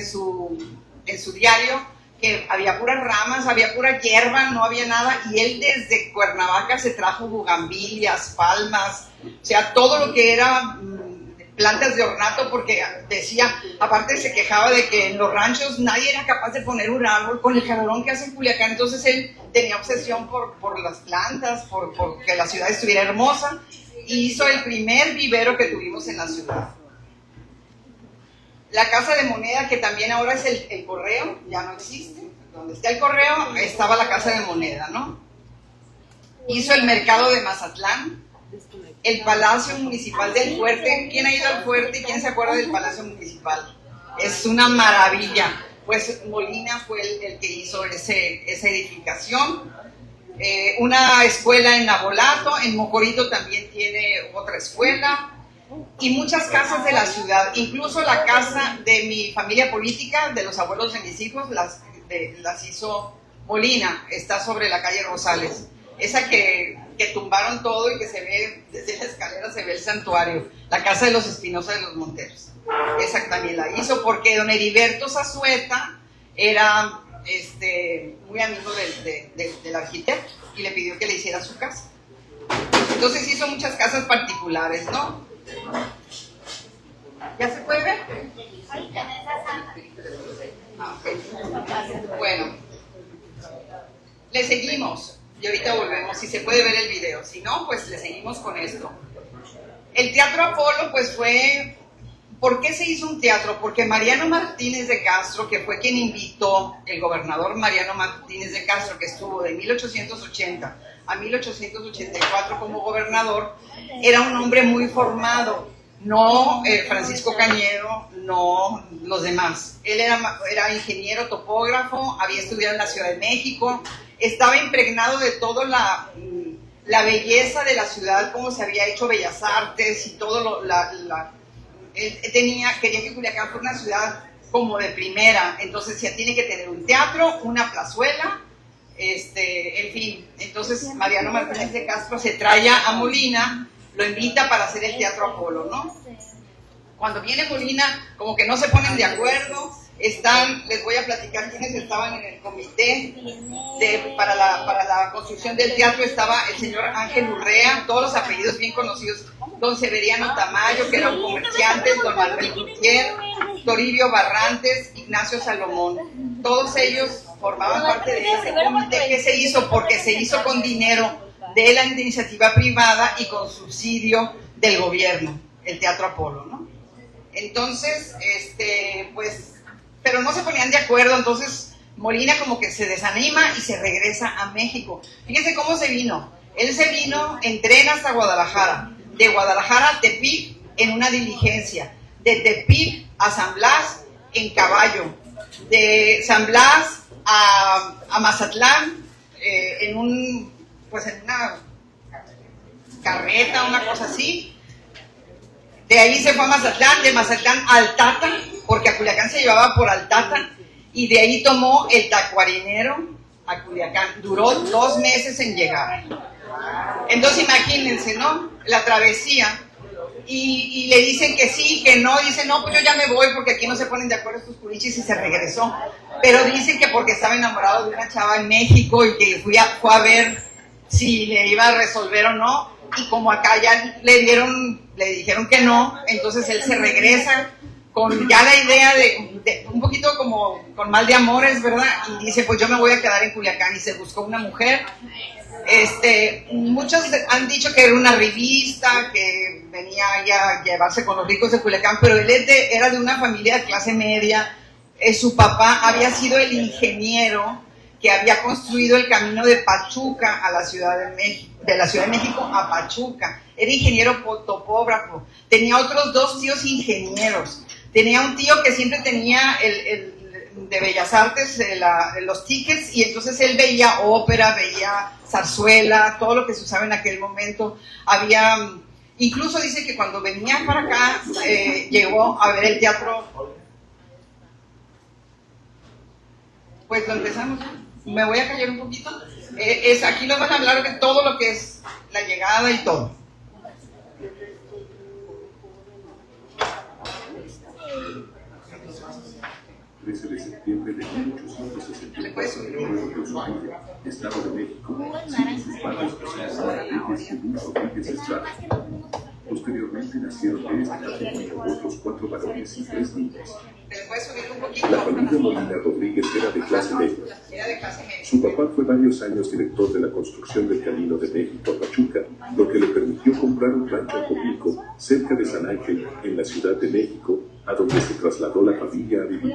su diario, que había puras ramas, había pura hierba, no había nada, y él desde Cuernavaca se trajo bugambilias, palmas, o sea, todo lo que era plantas de ornato, porque decía, aparte se quejaba de que en los ranchos nadie era capaz de poner un árbol con el calorón que hace en Culiacán, entonces él tenía obsesión por las plantas, por que la ciudad estuviera hermosa, y hizo el primer vivero que tuvimos en la ciudad. La Casa de Moneda, que también ahora es el correo, ya no existe. Donde está el correo, estaba la Casa de Moneda, ¿no? Hizo el mercado de Mazatlán, el Palacio Municipal del Fuerte. ¿Quién ha ido al Fuerte y quién se acuerda del Palacio Municipal? Es una maravilla. Pues Molina fue el que hizo esa edificación. Una escuela en Nabolato, en Mocorito también tiene otra escuela. Y muchas casas de la ciudad, incluso la casa de mi familia política, de los abuelos de mis hijos, las hizo Molina, está sobre la calle Rosales. esa que tumbaron todo y que se ve, desde la escalera se ve el santuario, la casa de los Espinosa de los Monteros. Esa también la hizo porque don Heriberto Zazueta era muy amigo del arquitecto y le pidió que le hiciera su casa. Entonces hizo muchas casas particulares, ¿no? ¿Ya se puede ver? Ah, okay. Bueno, le seguimos y ahorita volvemos, si se puede ver el video, si no, pues le seguimos con esto. El Teatro Apolo, pues fue... ¿Por qué se hizo un teatro? Porque Mariano Martínez de Castro, que fue quien invitó, el gobernador Mariano Martínez de Castro, que estuvo de 1880 a 1884 como gobernador, era un hombre muy formado, no Francisco Cañedo, no los demás. Él era ingeniero topógrafo, había estudiado en la Ciudad de México, estaba impregnado de toda la belleza de la ciudad, cómo se había hecho Bellas Artes y todo quería que Culiacán fuera una ciudad como de primera, entonces ya tiene que tener un teatro, una plazuela, en fin. Entonces Mariano Martínez de Castro se trae a Molina, lo invita para hacer el Teatro Apolo, ¿no? Cuando viene Molina, como que no se ponen de acuerdo, les voy a platicar quiénes estaban en el comité para la construcción del teatro. Estaba el señor Ángel Urrea, todos los apellidos bien conocidos, don Severiano Tamayo, que era un comerciante, don Manuel Gutiérrez, Toribio Barrantes, Ignacio Salomón, todos ellos formaban parte de ese comité que se hizo porque se hizo con dinero de la iniciativa privada y con subsidio del gobierno, el Teatro Apolo, ¿no? Entonces, pues, pero no se ponían de acuerdo, entonces Molina como que se desanima y se regresa a México. Fíjense cómo se vino. Él se vino en tren hasta Guadalajara, de Guadalajara a Tepic en una diligencia, de Tepic a San Blas en caballo, de San Blas a Mazatlán en una carreta, una cosa así. De ahí se fue a Mazatlán, de Mazatlán a Altata, porque a Culiacán se llevaba por Altata, y de ahí tomó el tacuarinero a Culiacán. Duró 2 meses en llegar. Entonces imagínense, ¿no? La travesía. Y le dicen que sí, que no. Dicen, no, pues yo ya me voy porque aquí no se ponen de acuerdo estos culichis, y se regresó. Pero dicen que porque estaba enamorado de una chava en México y que fue a ver si le iba a resolver o no. Y como acá ya le dijeron que no, entonces él se regresa con ya la idea de un poquito como con mal de amores, ¿verdad? Y dice, pues yo me voy a quedar en Culiacán, y se buscó una mujer. Muchos han dicho que era una revista, que venía a llevarse con los ricos de Culiacán, pero él era de una familia de clase media. Su papá había sido el ingeniero que había construido el camino de Pachuca a la Ciudad de México, de la Ciudad de México a Pachuca. Era ingeniero topógrafo. Tenía otros 2 tíos ingenieros. Tenía un tío que siempre tenía de Bellas Artes los tickets, y entonces él veía ópera, veía zarzuela, todo lo que se usaba en aquel momento. Incluso dice que cuando venía para acá llegó a ver el teatro. Pues lo empezamos. Me voy a callar un poquito. Aquí nos van a hablar de todo lo que es la llegada y todo. 13 de septiembre de 1864, Estado de México, sin sus padres José Rodríguez y Luis Rodríguez Estrada. Posteriormente nacieron de este matrimonio otros 4 varones y 3 niños. La familia Molina Rodríguez era de clase media. Su papá fue varios años director de la construcción del Camino de México a Pachuca, lo que le permitió comprar un rancho en Copico, cerca de San Ángel, en la Ciudad de México, a donde se trasladó la familia a vivir.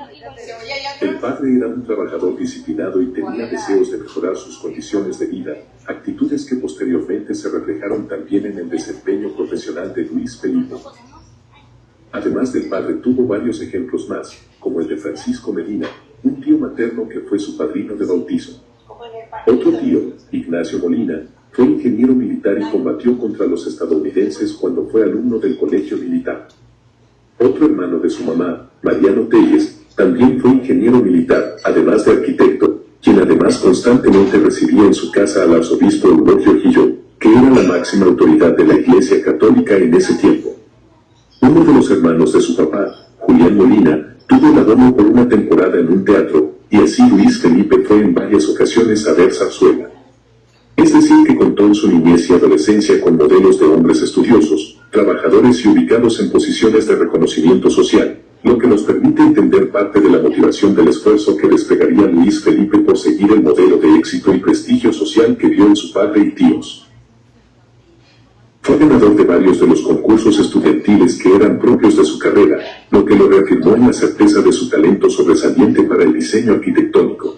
El padre era un trabajador disciplinado y tenía deseos de mejorar sus condiciones de vida, actitudes que posteriormente se reflejaron también en el desempeño profesional de Luis Felipe. Además del padre, tuvo varios ejemplos más, como el de Francisco Medina, un tío materno que fue su padrino de bautizo. Otro tío, Ignacio Molina, fue ingeniero militar y combatió contra los estadounidenses cuando fue alumno del colegio militar. Otro hermano de su mamá, Mariano Telles, también fue ingeniero militar, además de arquitecto, quien Además, constantemente recibía en su casa al arzobispo Eulogio Gilló, que era la máxima autoridad de la Iglesia Católica en ese tiempo. Uno de los hermanos de su papá, Julián Molina, tuvo la doma por una temporada en un teatro, y así Luis Felipe fue en varias ocasiones a ver zarzuela. Es decir, que contó en su niñez y adolescencia con modelos de hombres estudiosos, trabajadores y ubicados en posiciones de reconocimiento social, lo que nos permite entender parte de la motivación del esfuerzo que desplegaría Luis Felipe por seguir el modelo de éxito y prestigio social que vio en su padre y tíos. Fue ganador de varios de los concursos estudiantiles que eran propios de su carrera, lo que lo reafirmó en la certeza de su talento sobresaliente para el diseño arquitectónico.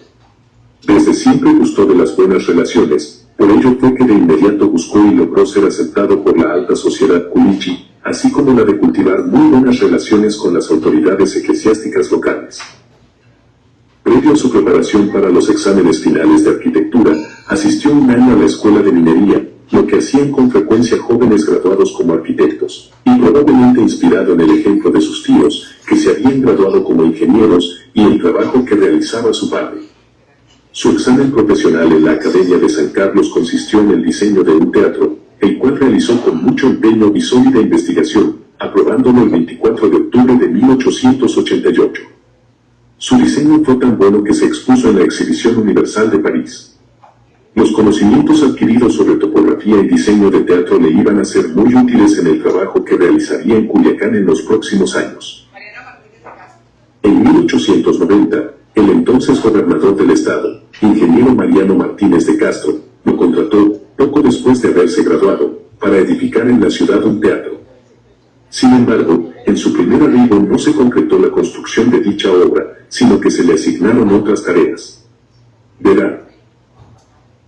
Desde siempre gustó de las buenas relaciones, por ello fue que de inmediato buscó y logró ser aceptado por la alta sociedad culichi, así como la de cultivar muy buenas relaciones con las autoridades eclesiásticas locales. Previo a su preparación para los exámenes finales de arquitectura, asistió un año a la escuela de minería, lo que hacían con frecuencia jóvenes graduados como arquitectos, y probablemente inspirado en el ejemplo de sus tíos, que se habían graduado como ingenieros, y el trabajo que realizaba su padre. Su examen profesional en la Academia de San Carlos consistió en el diseño de un teatro, el cual realizó con mucho empeño y sólida investigación, aprobándolo el 24 de octubre de 1888. Su diseño fue tan bueno que se expuso en la Exhibición Universal de París. Los conocimientos adquiridos sobre topografía y diseño de teatro le iban a ser muy útiles en el trabajo que realizaría en Culiacán en los próximos años. En 1890, el entonces gobernador del estado, ingeniero Mariano Martínez de Castro, lo contrató, poco después de haberse graduado, para edificar en la ciudad un teatro. Sin embargo, en su primer arribo no se concretó la construcción de dicha obra, sino que se le asignaron otras tareas. Verá.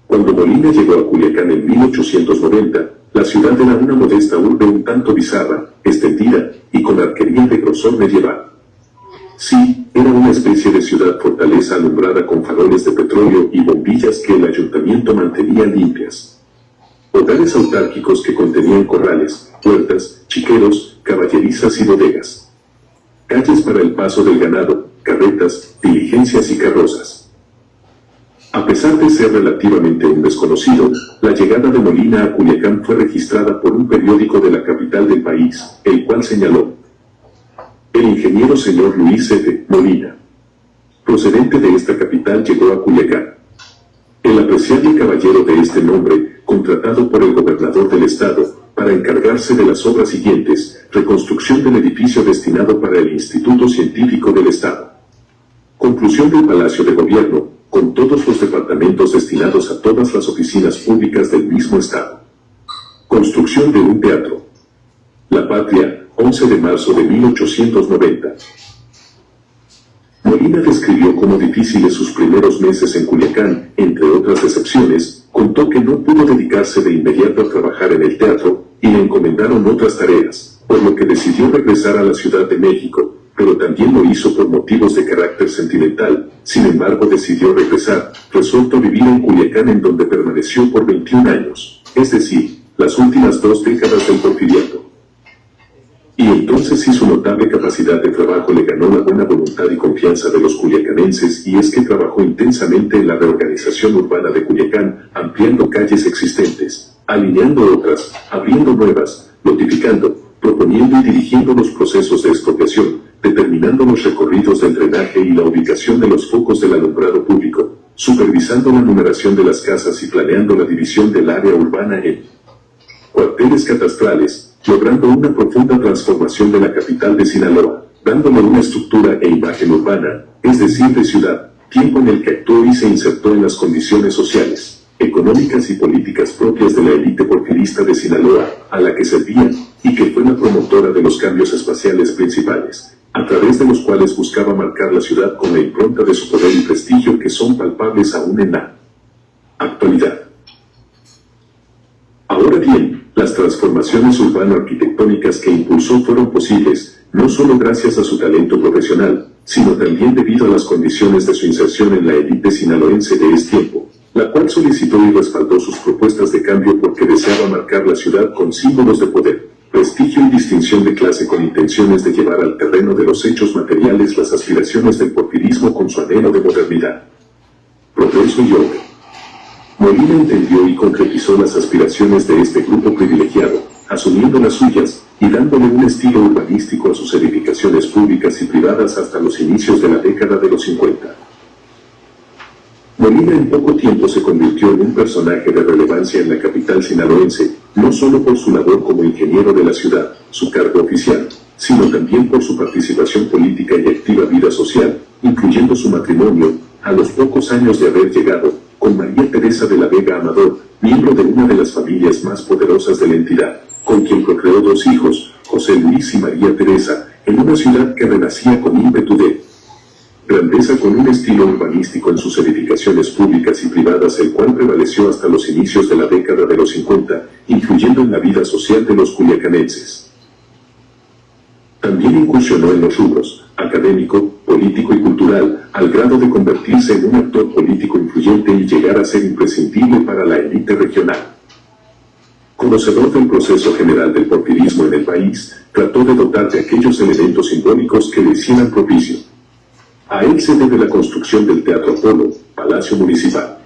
Cuando Molina llegó a Culiacán en 1890, la ciudad era una modesta urbe un tanto bizarra, extendida, y con arquería de grosor medieval. Sí, era una especie de ciudad fortaleza alumbrada con faroles de petróleo y bombillas que el ayuntamiento mantenía limpias. Hogares autárquicos que contenían corrales, puertas, chiqueros, caballerizas y bodegas. Calles para el paso del ganado, carretas, diligencias y carrozas. A pesar de ser relativamente un desconocido, la llegada de Molina a Culiacán fue registrada por un periódico de la capital del país, el cual señaló: el ingeniero señor Luis F. Molina, procedente de esta capital, llegó a Culiacán. El apreciable caballero de este nombre, contratado por el gobernador del estado, para encargarse de las obras siguientes: reconstrucción del edificio destinado para el Instituto Científico del Estado, conclusión del Palacio de Gobierno, con todos los departamentos destinados a todas las oficinas públicas del mismo estado, construcción de un teatro. La Patria, 11 de marzo de 1890. Molina describió como difíciles sus primeros meses en Culiacán, entre otras decepciones. Contó que no pudo dedicarse de inmediato a trabajar en el teatro, y le encomendaron otras tareas, por lo que decidió regresar a la Ciudad de México, pero también lo hizo por motivos de carácter sentimental. Sin embargo, decidió regresar, resuelto a vivir en Culiacán, en donde permaneció por 21 años, es decir, las últimas 2 décadas del porfiriato. Y entonces sí, su notable capacidad de trabajo le ganó la buena voluntad y confianza de los culiacanenses, y es que trabajó intensamente en la reorganización urbana de Culiacán, ampliando calles existentes, alineando otras, abriendo nuevas, notificando, proponiendo y dirigiendo los procesos de expropiación, determinando los recorridos del drenaje y la ubicación de los focos del alumbrado público, supervisando la numeración de las casas y planeando la división del área urbana en cuarteles catastrales, logrando una profunda transformación de la capital de Sinaloa, dándole una estructura e imagen urbana, es decir, de ciudad, tiempo en el que actuó y se insertó en las condiciones sociales, económicas y políticas propias de la élite porfirista de Sinaloa, a la que servía, y que fue la promotora de los cambios espaciales principales, a través de los cuales buscaba marcar la ciudad con la impronta de su poder y prestigio, que son palpables aún en la actualidad. Ahora bien, las transformaciones urbano-arquitectónicas que impulsó fueron posibles, no solo gracias a su talento profesional, sino también debido a las condiciones de su inserción en la élite sinaloense de ese tiempo, la cual solicitó y respaldó sus propuestas de cambio porque deseaba marcar la ciudad con símbolos de poder, prestigio y distinción de clase, con intenciones de llevar al terreno de los hechos materiales las aspiraciones del porfirismo con su anhelo de modernidad. progreso y orden. Molina entendió y concretizó las aspiraciones de este grupo privilegiado, asumiendo las suyas, y dándole un estilo urbanístico a sus edificaciones públicas y privadas hasta los inicios de la década de los 50. Molina en poco tiempo se convirtió en un personaje de relevancia en la capital sinaloense, no solo por su labor como ingeniero de la ciudad, su cargo oficial, sino también por su participación política y activa vida social, incluyendo su matrimonio, a los pocos años de haber llegado, con María Teresa de la Vega Amador, miembro de una de las familias más poderosas de la entidad, con quien procreó 2 hijos, José Luis y María Teresa, en una ciudad que renacía con ímpetu de grandeza, con un estilo urbanístico en sus edificaciones públicas y privadas, el cual prevaleció hasta los inicios de la década de los 50, influyendo en la vida social de los culiacanenses. También incursionó en los rubros académico, político y cultural, al grado de convertirse en un actor político influyente y llegar a ser imprescindible para la élite regional. Conocedor del proceso general del porfirismo en el país, trató de dotar de aquellos elementos simbólicos que le hicieran propicio. A él se debe la construcción del Teatro Apolo, Palacio Municipal,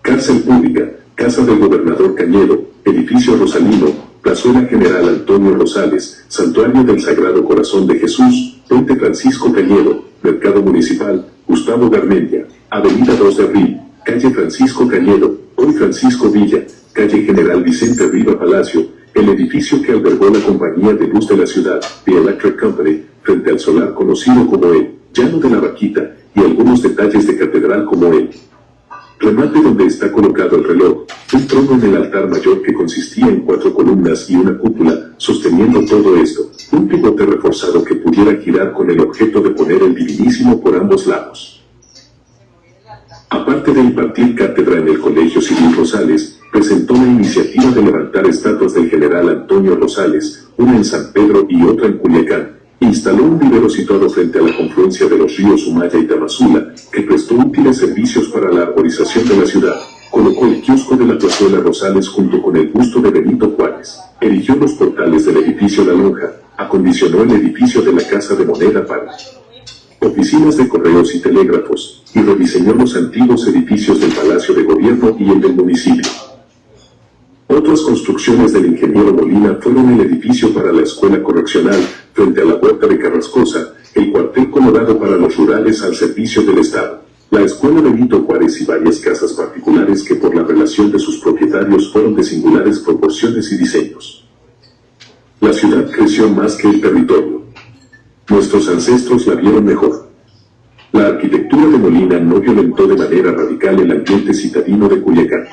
Cárcel Pública, Casa del Gobernador Cañedo, Edificio Rosalino, Plazuela General Antonio Rosales, Santuario del Sagrado Corazón de Jesús, Puente Francisco Cañedo, Mercado Municipal, Gustavo Garmendia, Avenida 2 de Abril, Calle Francisco Cañedo, hoy Francisco Villa, Calle General Vicente Riva Palacio, el edificio que albergó la compañía de luz de la ciudad, The Electric Company, frente al solar conocido como el Llano de la Vaquita, y algunos detalles de catedral como el remate donde está colocado el reloj, un trono en el altar mayor que consistía en 4 columnas y una cúpula, sosteniendo todo esto, un pivote reforzado que pudiera girar con el objeto de poner el divinísimo por ambos lados. Aparte de impartir cátedra en el Colegio Civil Rosales, presentó la iniciativa de levantar estatuas del general Antonio Rosales, una en San Pedro y otra en Culiacán. Instaló un vivero situado frente a la confluencia de los ríos Humaya y Tamazula, que prestó útiles servicios para la arborización de la ciudad. Colocó el kiosco de la Plazuela Rosales junto con el busto de Benito Juárez. Erigió los portales del edificio La Lonja. Acondicionó el edificio de la Casa de Moneda para oficinas de correos y telégrafos, y rediseñó los antiguos edificios del Palacio de Gobierno y el del municipio. Otras construcciones del ingeniero Molina fueron el edificio para la Escuela Correccional, frente a la Huerta de Carrascosa, el cuartel colorado para los rurales al servicio del Estado, la Escuela Benito Juárez y varias casas particulares que por la relación de sus propietarios fueron de singulares proporciones y diseños. La ciudad creció más que el territorio. Nuestros ancestros la vieron mejor. La arquitectura de Molina no violentó de manera radical el ambiente citadino de Culiacán.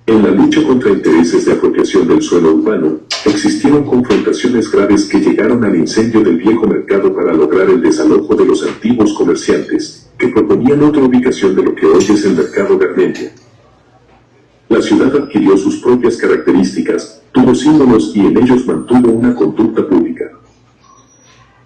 En la lucha contra intereses de apropiación del suelo urbano, existieron confrontaciones graves que llegaron al incendio del viejo mercado para lograr el desalojo de los antiguos comerciantes, que proponían otra ubicación de lo que hoy es el Mercado Garmendia. La ciudad adquirió sus propias características, tuvo símbolos y en ellos mantuvo una conducta pública.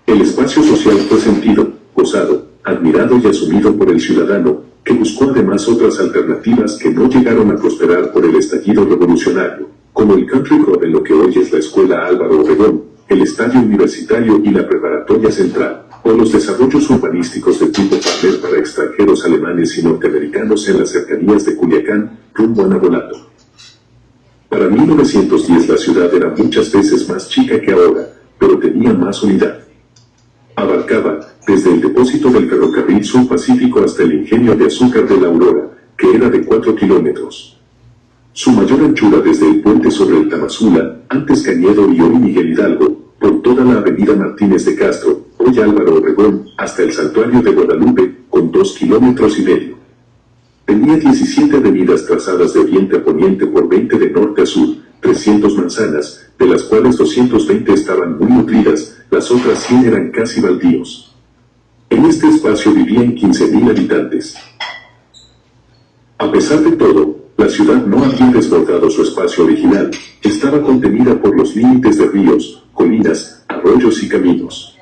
El espacio social fue sentido, gozado, admirado y asumido por el ciudadano, que buscó además otras alternativas que no llegaron a prosperar por el estallido revolucionario, como el Country Club en lo que hoy es la Escuela Álvaro Obregón, el Estadio Universitario y la Preparatoria Central, o los desarrollos urbanísticos de tipo Palmer para extranjeros alemanes y norteamericanos en las cercanías de Culiacán, rumbo a Navolato. Para 1910 la ciudad era muchas veces más chica que ahora, pero tenía más unidad. Abarcaba, desde el depósito del ferrocarril Sur Pacífico hasta el ingenio de azúcar de la Aurora, que era de 4 kilómetros. Su mayor anchura desde el puente sobre el Tamazula, antes Cañedo y hoy Miguel Hidalgo, por toda la avenida Martínez de Castro, hoy Álvaro Obregón, hasta el santuario de Guadalupe, con 2,5 kilómetros. Tenía 17 avenidas trazadas de oriente a poniente por 20 de norte a sur, 300 manzanas, de las cuales 220 estaban muy nutridas, las otras 100 eran casi baldíos. En este espacio vivían 15,000 habitantes. A pesar de todo, la ciudad no había desbordado su espacio original, estaba contenida por los límites de ríos, colinas, arroyos y caminos.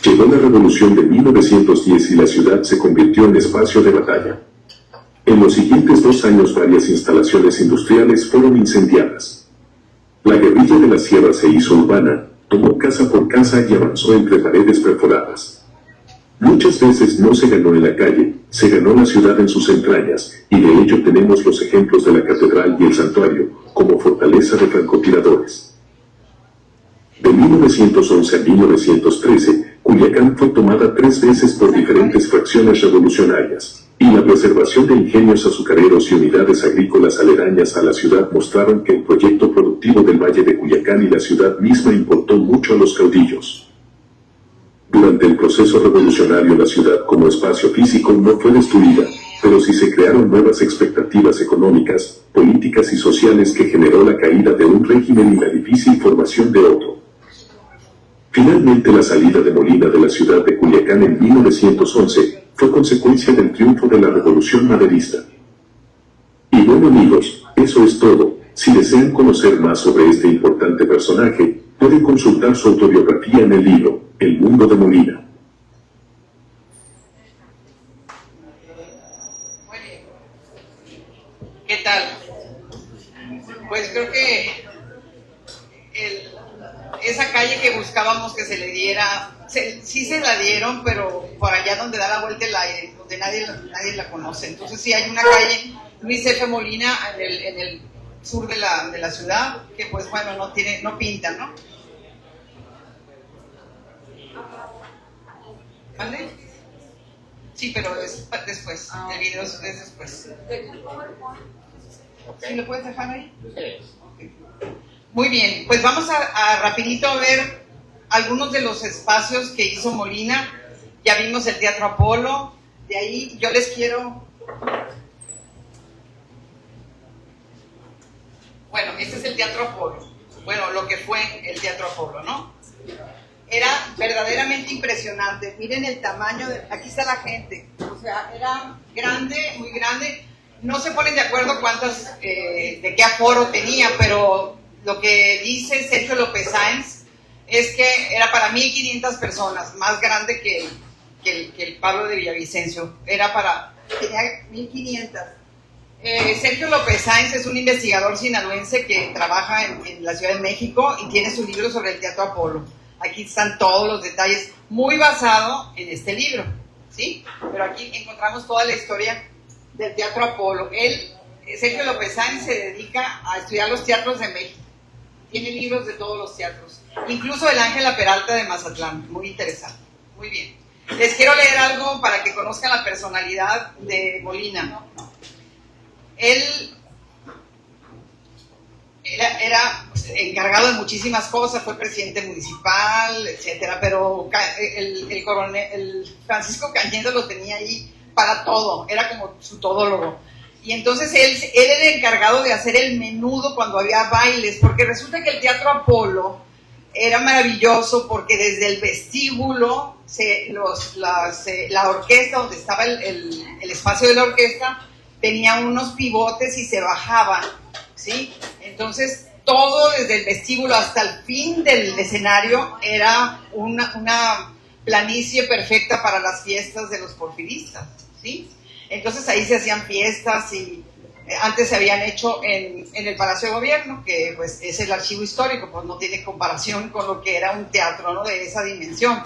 Llegó la revolución de 1910 y la ciudad se convirtió en espacio de batalla. En los siguientes 2 años varias instalaciones industriales fueron incendiadas. La guerrilla de la sierra se hizo urbana, tomó casa por casa y avanzó entre paredes perforadas. Muchas veces no se ganó en la calle, se ganó la ciudad en sus entrañas, y de ello tenemos los ejemplos de la catedral y el santuario, como fortaleza de francotiradores. De 1911 a 1913, Culiacán fue tomada 3 veces por diferentes fracciones revolucionarias, y la preservación de ingenios azucareros y unidades agrícolas aledañas a la ciudad mostraron que el proyecto productivo del Valle de Culiacán y la ciudad misma importó mucho a los caudillos. Durante el proceso revolucionario la ciudad como espacio físico no fue destruida, pero sí se crearon nuevas expectativas económicas, políticas y sociales que generó la caída de un régimen y la difícil formación de otro. Finalmente la salida de Molina de la ciudad de Culiacán en 1911 fue consecuencia del triunfo de la Revolución Maderista. Y bueno amigos, eso es todo. Si desean conocer más sobre este importante personaje, pueden consultar su autobiografía en el libro El Mundo de Molina. Muy bien. ¿Qué tal? Pues creo que esa calle que buscábamos que se le diera, sí se la dieron, pero por allá donde da la vuelta el aire, donde nadie la conoce. Entonces sí hay una calle, Luis F. Molina, en el sur de la ciudad, que pues bueno, no pinta, ¿no? ¿Vale? Sí, pero es después, el video es después. ¿Sí lo puedes dejar ahí? Okay. Muy bien, pues vamos a rapidito a ver algunos de los espacios que hizo Molina. Ya vimos el Teatro Apolo, de ahí yo les quiero... Bueno, este es el Teatro Apolo, bueno, lo que fue el Teatro Apolo, ¿no? Era verdaderamente impresionante. Miren el tamaño, aquí está la gente, o sea, era grande, muy grande. No se ponen de acuerdo de qué aforo tenía, pero lo que dice Sergio López Sáenz es que era para 1,500 personas, más grande que el Pablo de Villavicencio. Tenía 1,500. Sergio López Sáenz es un investigador sinaloense que trabaja en la Ciudad de México y tiene su libro sobre el Teatro Apolo. Aquí están todos los detalles, muy basado en este libro, ¿sí? Pero aquí encontramos toda la historia del Teatro Apolo. Sergio López Sáenz se dedica a estudiar los teatros de México. Tiene libros de todos los teatros, incluso el Ángela Peralta de Mazatlán, muy interesante. Muy bien. Les quiero leer algo para que conozcan la personalidad de Molina. Él era encargado de muchísimas cosas, fue presidente municipal, etcétera, pero el coronel Francisco Cañedo lo tenía ahí para todo, era como su todólogo. Y entonces él era el encargado de hacer el menudo cuando había bailes, porque resulta que el Teatro Apolo era maravilloso porque desde el vestíbulo, la orquesta, donde estaba el espacio de la orquesta, tenía unos pivotes y se bajaba, ¿sí? Entonces, todo desde el vestíbulo hasta el fin del escenario era una planicie perfecta para las fiestas de los porfiristas, ¿sí? Entonces ahí se hacían fiestas y antes se habían hecho en el Palacio de Gobierno, que pues es el archivo histórico, pues no tiene comparación con lo que era un teatro, ¿no? De esa dimensión.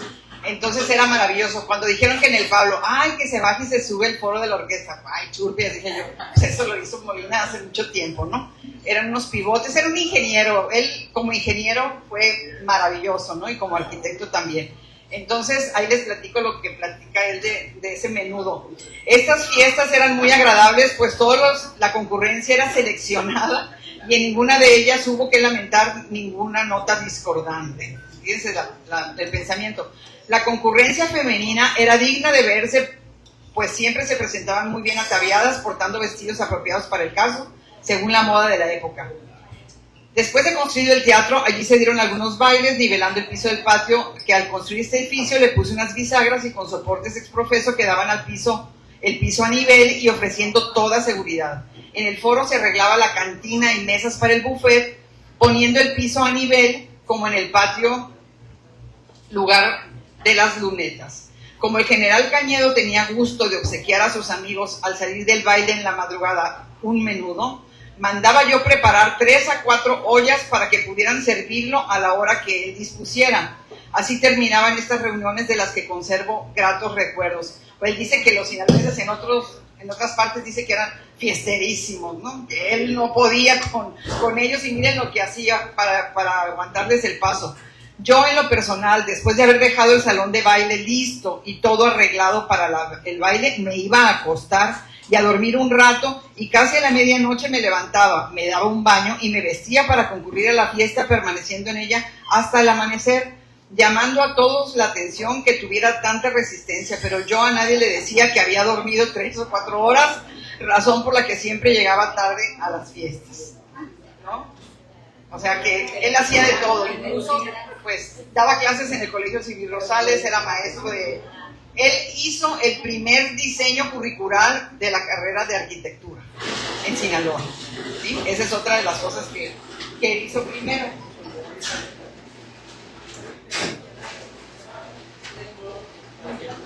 Entonces era maravilloso. Cuando dijeron que en el Pablo, ay, que se baje y se sube el foro de la orquesta, ay, churpias, dije yo, pues eso lo hizo Molina hace mucho tiempo, ¿no? Eran unos pivotes, era un ingeniero, él como ingeniero fue maravilloso, ¿no? Y como arquitecto también. Entonces ahí les platico lo que platica él de ese menudo. Estas fiestas eran muy agradables, pues la concurrencia era seleccionada y en ninguna de ellas hubo que lamentar ninguna nota discordante. Fíjense el pensamiento. La concurrencia femenina era digna de verse, pues siempre se presentaban muy bien ataviadas, portando vestidos apropiados para el caso, según la moda de la época. Después de construido el teatro, allí se dieron algunos bailes, nivelando el piso del patio, que al construir este edificio le puse unas bisagras y con soportes exprofeso que daban el piso a nivel y ofreciendo toda seguridad. En el foro se arreglaba la cantina y mesas para el buffet, poniendo el piso a nivel, como en el patio, lugar de las lunetas. Como el general Cañedo tenía gusto de obsequiar a sus amigos al salir del baile en la madrugada un menudo, mandaba yo preparar 3 a 4 ollas para que pudieran servirlo a la hora que él dispusiera. Así terminaban estas reuniones de las que conservo gratos recuerdos. Pues él dice que los sinaloenses en otras partes dice que eran fiesterísimos, ¿no? Que él no podía con ellos y miren lo que hacía para aguantarles el paso. Yo en lo personal, después de haber dejado el salón de baile listo y todo arreglado para el baile, me iba a acostar y a dormir un rato y casi a la medianoche me levantaba, me daba un baño y me vestía para concurrir a la fiesta, permaneciendo en ella hasta el amanecer, llamando a todos la atención que tuviera tanta resistencia, pero yo a nadie le decía que había dormido 3 o 4 horas, razón por la que siempre llegaba tarde a las fiestas, ¿no? O sea que él hacía de todo, incluso pues daba clases en el Colegio Civil Rosales, era maestro de... Él hizo el primer diseño curricular de la carrera de arquitectura en Sinaloa, ¿sí? Esa es otra de las cosas que él hizo primero.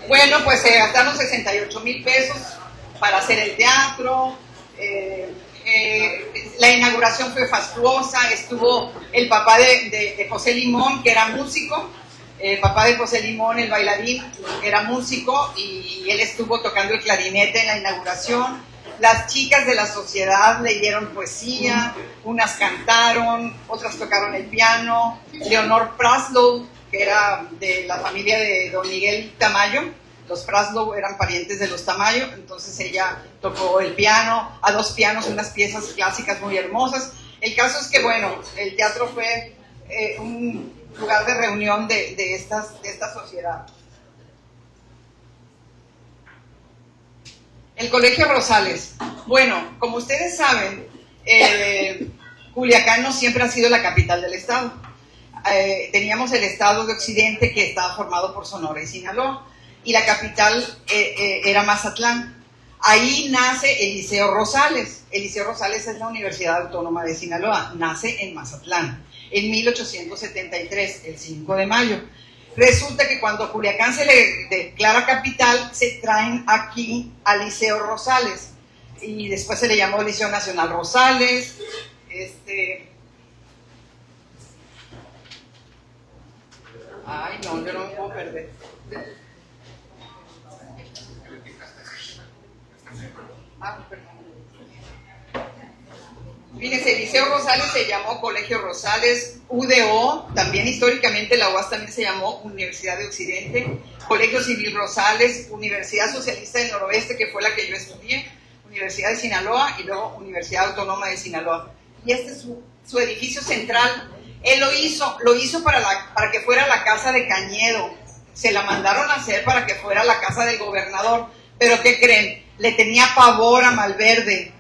Bueno, pues se gastaron 68,000 pesos para hacer el teatro. La inauguración fue fastuosa. Estuvo el papá de José Limón, que era músico. El papá de José Limón, el bailarín, era músico y él estuvo tocando el clarinete en la inauguración. Las chicas de la sociedad leyeron poesía, unas cantaron, otras tocaron el piano. Leonor Praslow, que era de la familia de don Miguel Tamayo, los Praslow eran parientes de los Tamayo, entonces ella tocó el piano, a 2 pianos, unas piezas clásicas muy hermosas. El caso es que, bueno, el teatro fue un lugar de reunión de esta sociedad. El Colegio Rosales. Bueno, como ustedes saben, Culiacán no siempre ha sido la capital del estado. Teníamos el estado de Occidente, que estaba formado por Sonora y Sinaloa, y la capital era Mazatlán. Ahí nace el Liceo Rosales. El Liceo Rosales es la Universidad Autónoma de Sinaloa, nace en Mazatlán, en 1873, el 5 de mayo. Resulta que cuando Culiacán se le declara capital, se traen aquí al Liceo Rosales, y después se le llamó Liceo Nacional Rosales. Ay, no, yo no me puedo perder. Perdón. Fíjense, el Liceo Rosales se llamó Colegio Rosales, UDO, también históricamente la UAS también se llamó Universidad de Occidente, Colegio Civil Rosales, Universidad Socialista del Noroeste, que fue la que yo estudié, Universidad de Sinaloa y luego Universidad Autónoma de Sinaloa. Y este es su edificio central. Él lo hizo para que fuera la casa de Cañedo. Se la mandaron a hacer para que fuera la casa del gobernador. Pero ¿qué creen? Le tenía pavor a Malverde,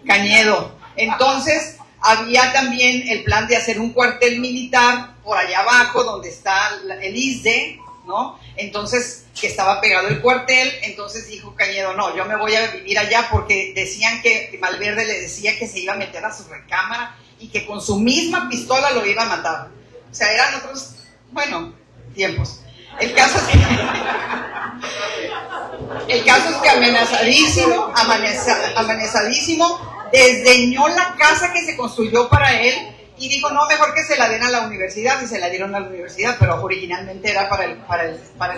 Cañedo. Entonces había también el plan de hacer un cuartel militar por allá abajo donde está el ISDE, ¿no? Entonces, que estaba pegado el cuartel. Entonces dijo Cañedo, no, yo me voy a vivir allá, porque decían que Malverde le decía que se iba a meter a su recámara y que con su misma pistola lo iba a matar. O sea, eran otros, bueno, tiempos. El caso es que amenazadísimo, desdeñó la casa que se construyó para él y dijo, no, mejor que se la den a la universidad, y se la dieron a la universidad, pero originalmente era para el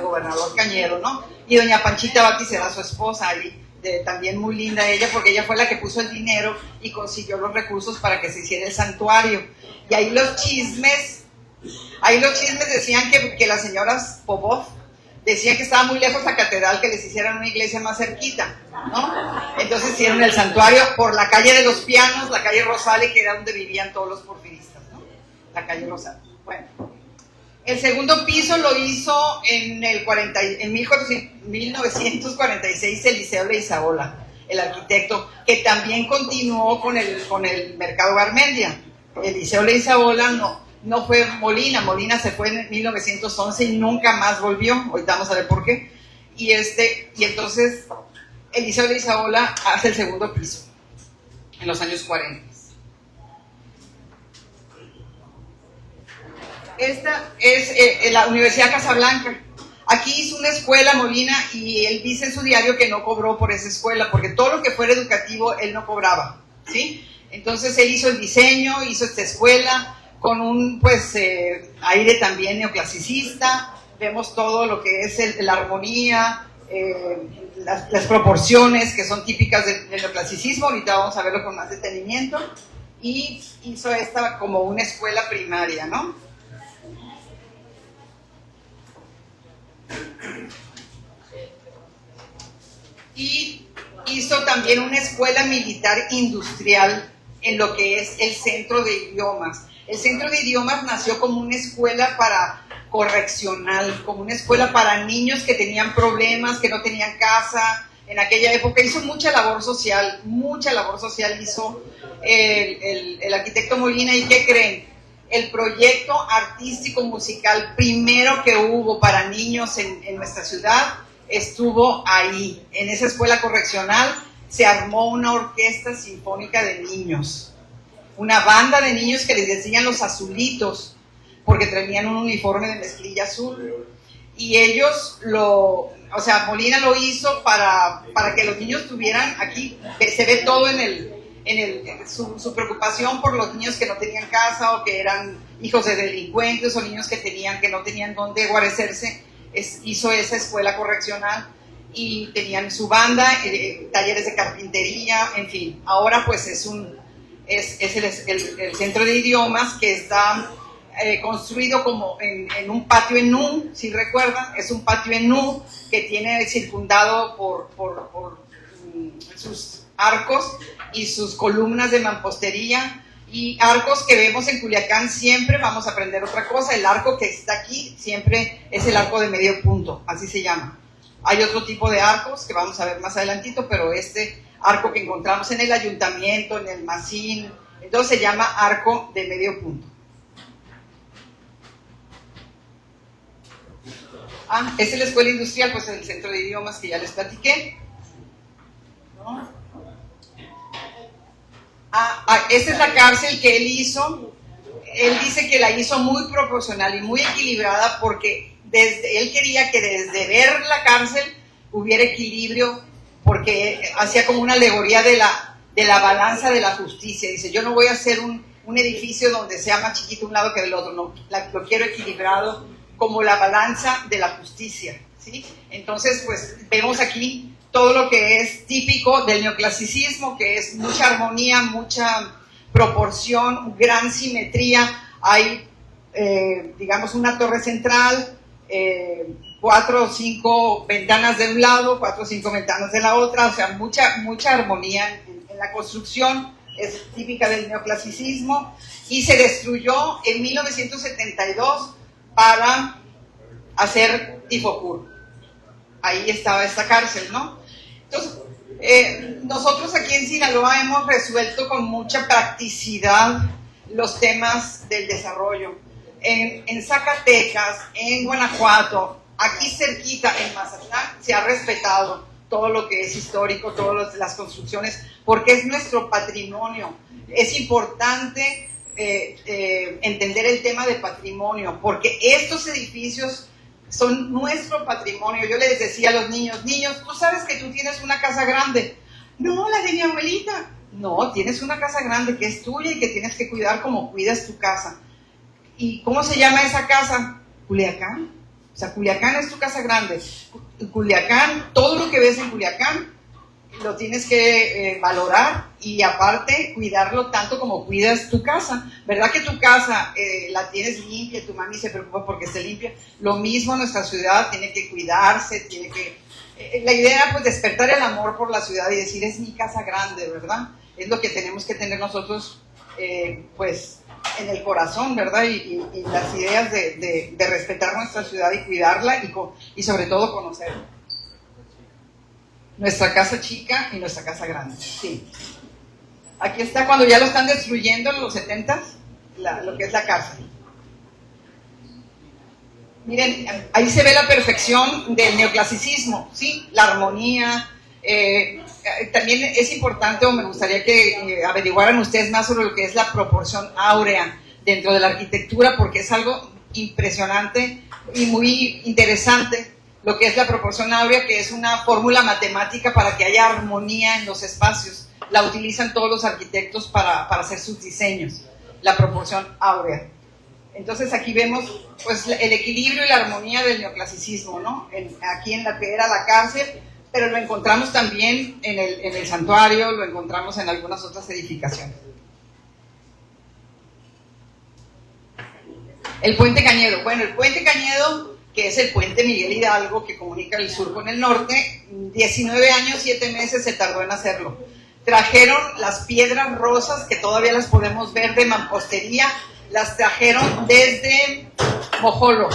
gobernador Cañedo, ¿no? Y doña Panchita Batis era su esposa, y también muy linda ella, porque ella fue la que puso el dinero y consiguió los recursos para que se hiciera el santuario. Y ahí los chismes decían que las señoras Popov decían que estaba muy lejos la catedral, que les hicieran una iglesia más cerquita, ¿no? Entonces hicieron el santuario por la calle de los Pianos, la calle Rosales, que era donde vivían todos los porfiristas, ¿no? La calle Rosales. Bueno, el segundo piso lo hizo en 1946 el Liceo de Izaola, el arquitecto, que también continuó con el Mercado Garmendia. El Liceo de Izaola no fue Molina se fue en 1911 y nunca más volvió. Ahorita vamos a ver por qué. Y entonces el Liceo de Izaola hace el segundo piso en los años 40. Esta es la Universidad Casablanca. Aquí hizo una escuela Molina, y él dice en su diario que no cobró por esa escuela, porque todo lo que fuera educativo él no cobraba, ¿sí? Entonces él hizo el diseño, hizo esta escuela, con un pues aire también neoclasicista. Vemos todo lo que es la armonía, las proporciones que son típicas del neoclasicismo. Ahorita vamos a verlo con más detenimiento. Y hizo esta como una escuela primaria, ¿no? Y hizo también una escuela militar industrial en lo que es el Centro de Idiomas. El Centro de Idiomas nació como una escuela correccional, como una escuela para niños que tenían problemas, que no tenían casa. En aquella época hizo mucha labor social hizo el arquitecto Molina. ¿Y qué creen? El proyecto artístico musical primero que hubo para niños en nuestra ciudad estuvo ahí, en esa escuela correccional. Se armó una orquesta sinfónica de niños, una banda de niños que les decían los azulitos, porque traían un uniforme de mezclilla azul. Y ellos Molina lo hizo para que los niños tuvieran, aquí se ve todo su preocupación por los niños que no tenían casa o que eran hijos de delincuentes o niños que no tenían dónde guarecerse. Hizo esa escuela correccional y tenían su banda, talleres de carpintería, en fin. Ahora pues es el Centro de Idiomas, que está construido como en un patio en U, si recuerdan. Es un patio en U que tiene circundado por sus arcos y sus columnas de mampostería, y arcos que vemos en Culiacán siempre. Vamos a aprender otra cosa: el arco que está aquí siempre es el arco de medio punto, así se llama. Hay otro tipo de arcos que vamos a ver más adelantito, pero este arco que encontramos en el ayuntamiento, en el Macín, entonces se llama arco de medio punto. Esta es la escuela industrial, pues el Centro de Idiomas que ya les platiqué, ¿no? Esta es la cárcel que él hizo. Él dice que la hizo muy proporcional y muy equilibrada, porque él quería que desde ver la cárcel hubiera equilibrio, porque hacía como una alegoría de la balanza de la justicia. Dice, yo no voy a hacer un edificio donde sea más chiquito un lado que el otro, no, lo quiero equilibrado, como la balanza de la justicia, ¿sí? Entonces, pues vemos aquí todo lo que es típico del neoclasicismo, que es mucha armonía, mucha proporción, gran simetría. Hay, digamos, una torre central, 4 o 5 ventanas de un lado, 4 o 5 ventanas de la otra, o sea, mucha armonía en la construcción. Es típica del neoclasicismo, y se destruyó en 1972 para hacer Tifocur. Ahí estaba esta cárcel, ¿no? Entonces, nosotros aquí en Sinaloa hemos resuelto con mucha practicidad los temas del desarrollo. En Zacatecas, en Guanajuato, aquí cerquita, en Mazatlán, se ha respetado todo lo que es histórico, todas las construcciones, porque es nuestro patrimonio. Es importante entender el tema de patrimonio, porque estos edificios son nuestro patrimonio. Yo les decía a los niños, ¿tú sabes que tú tienes una casa grande? No, la de mi abuelita. No, tienes una casa grande que es tuya y que tienes que cuidar como cuidas tu casa. ¿Y cómo se llama esa casa? Culiacán. O sea, Culiacán es tu casa grande. Culiacán, todo lo que ves en Culiacán lo tienes que valorar, y aparte cuidarlo tanto como cuidas tu casa. ¿Verdad que tu casa la tienes limpia? Tu mami se preocupa porque esté limpia. Lo mismo nuestra ciudad tiene que cuidarse, tiene que... la idea era pues despertar el amor por la ciudad y decir, es mi casa grande, ¿verdad? Es lo que tenemos que tener nosotros pues en el corazón, ¿verdad? Y las ideas de respetar nuestra ciudad y cuidarla, y sobre todo conocerla. Nuestra casa chica y nuestra casa grande, sí. Aquí está cuando ya lo están destruyendo en los 70s, lo que es la cárcel. Miren, ahí se ve la perfección del neoclasicismo, ¿sí? La armonía. También es importante, o me gustaría que averiguaran ustedes más sobre lo que es la proporción áurea dentro de la arquitectura, porque es algo impresionante y muy interesante. Lo que es la proporción áurea, que es una fórmula matemática para que haya armonía en los espacios. La utilizan todos los arquitectos para hacer sus diseños, la proporción áurea. Entonces aquí vemos pues el equilibrio y la armonía del neoclasicismo, ¿no? Aquí en la que era la cárcel, pero lo encontramos también en el santuario, lo encontramos en algunas otras edificaciones. El Puente Cañedo. Bueno, el Puente Cañedo, que es el puente Miguel Hidalgo que comunica el sur con el norte, 19 años, 7 meses se tardó en hacerlo. Trajeron las piedras rosas, que todavía las podemos ver de mampostería, las trajeron desde Mojolo.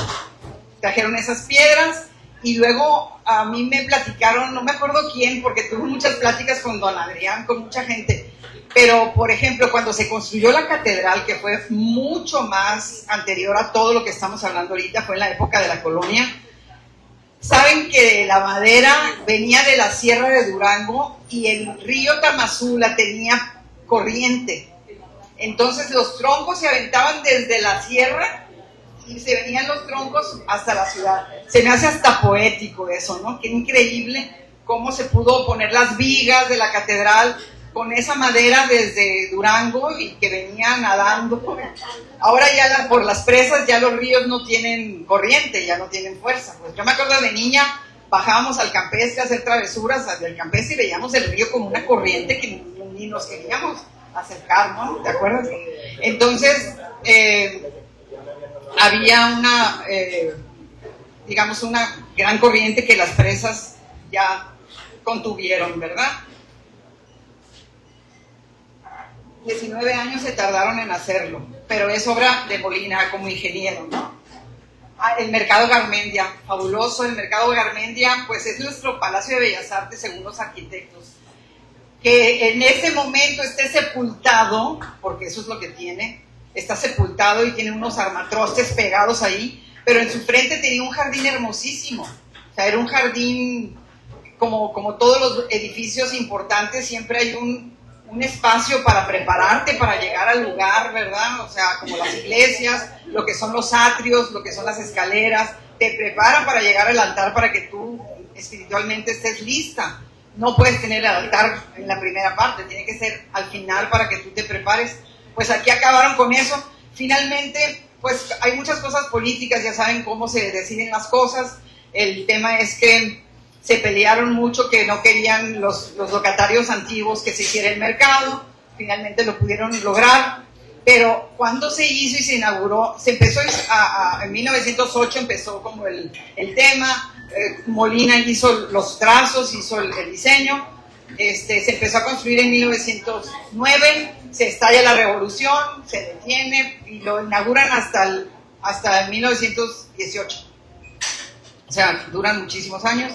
Trajeron esas piedras y luego a mí me platicaron, no me acuerdo quién, porque tuve muchas pláticas con don Adrián, con mucha gente, pero por ejemplo, cuando se construyó la catedral, que fue mucho más anterior a todo lo que estamos hablando ahorita, fue en la época de la colonia, saben que la madera venía de la sierra de Durango y el río Tamazula tenía corriente. Entonces los troncos se aventaban desde la sierra y se venían los troncos hasta la ciudad. Se me hace hasta poético eso, ¿no? Qué increíble cómo se pudo poner las vigas de la catedral con esa madera desde Durango y que venía nadando. Ahora ya por las presas ya los ríos no tienen corriente, ya no tienen fuerza. Pues yo me acuerdo de niña, bajábamos al campestre a hacer travesuras del campestre y veíamos el río como una corriente que ni nos queríamos acercar, ¿no? ¿Te acuerdas? Entonces, había una, digamos, una gran corriente que las presas ya contuvieron, ¿verdad? 19 años se tardaron en hacerlo, pero es obra de Molina como ingeniero, ¿no? El Mercado Garmendia, fabuloso. El Mercado Garmendia, pues es nuestro Palacio de Bellas Artes según los arquitectos. Que en ese momento esté sepultado, porque eso es lo que tiene, está sepultado y tiene unos armatrostes pegados ahí, pero en su frente tenía un jardín hermosísimo. O sea, era un jardín, como todos los edificios importantes, siempre hay un espacio para prepararte para llegar al lugar, ¿verdad? O sea, como las iglesias, lo que son los atrios, lo que son las escaleras, te preparan para llegar al altar para que tú espiritualmente estés lista. No puedes tener el altar en la primera parte, tiene que ser al final para que tú te prepares. Pues aquí acabaron con eso. Finalmente, pues hay muchas cosas políticas, ya saben cómo se deciden las cosas. El tema es que se pelearon mucho, que no querían los locatarios antiguos que se hiciera el mercado. Finalmente lo pudieron lograr. Pero cuando se hizo y se inauguró, se empezó en 1908 empezó como el tema. Molina hizo los trazos, hizo el diseño, se empezó a construir en 1909, se estalla la revolución, se detiene y lo inauguran hasta 1918. O sea, duran muchísimos años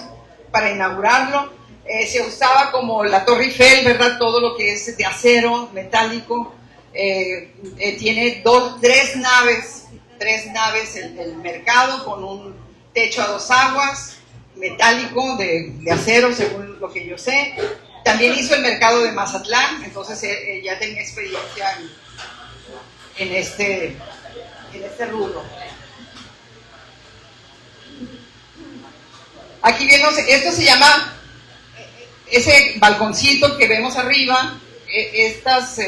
para inaugurarlo. Se usaba como la Torre Eiffel, ¿verdad? Todo lo que es de acero, metálico. Tiene tres naves el mercado con un techo a dos aguas, metálico, de acero, según lo que yo sé. También hizo el mercado de Mazatlán, entonces ya tenía experiencia en este rubro. Aquí vemos, esto se llama, ese balconcito que vemos arriba, estas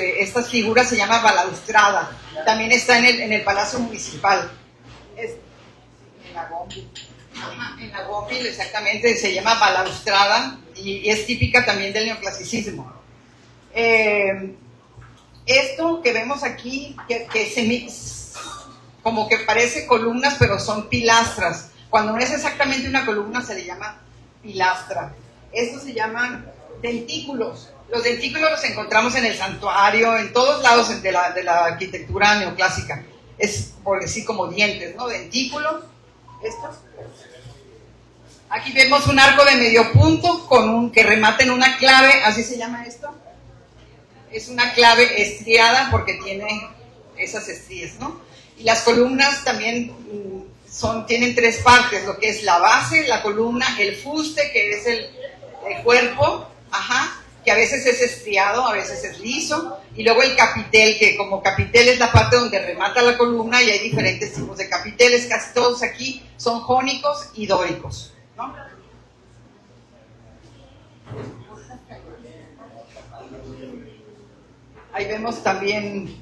figuras se llama balaustrada. También está en el Palacio Municipal. En la Gómez, exactamente, se llama balaustrada y es típica también del neoclasicismo. Esto que vemos aquí, como que parece columnas, pero son pilastras. Cuando no es exactamente una columna, se le llama pilastra. Estos se llaman dentículos. Los dentículos los encontramos en el santuario, en todos lados de la arquitectura neoclásica. Es por decir como dientes, ¿no? Dentículos. Estos. Aquí vemos un arco de medio punto que remata en una clave, así se llama esto. Es una clave estriada porque tiene esas estrías, ¿no? Y las columnas también tienen tres partes, lo que es la base, la columna, el fuste, que es el cuerpo, que a veces es estriado, a veces es liso, y luego el capitel, que como capitel es la parte donde remata la columna, y hay diferentes tipos de capiteles, casi todos aquí son jónicos y dóricos, ¿no? Ahí vemos también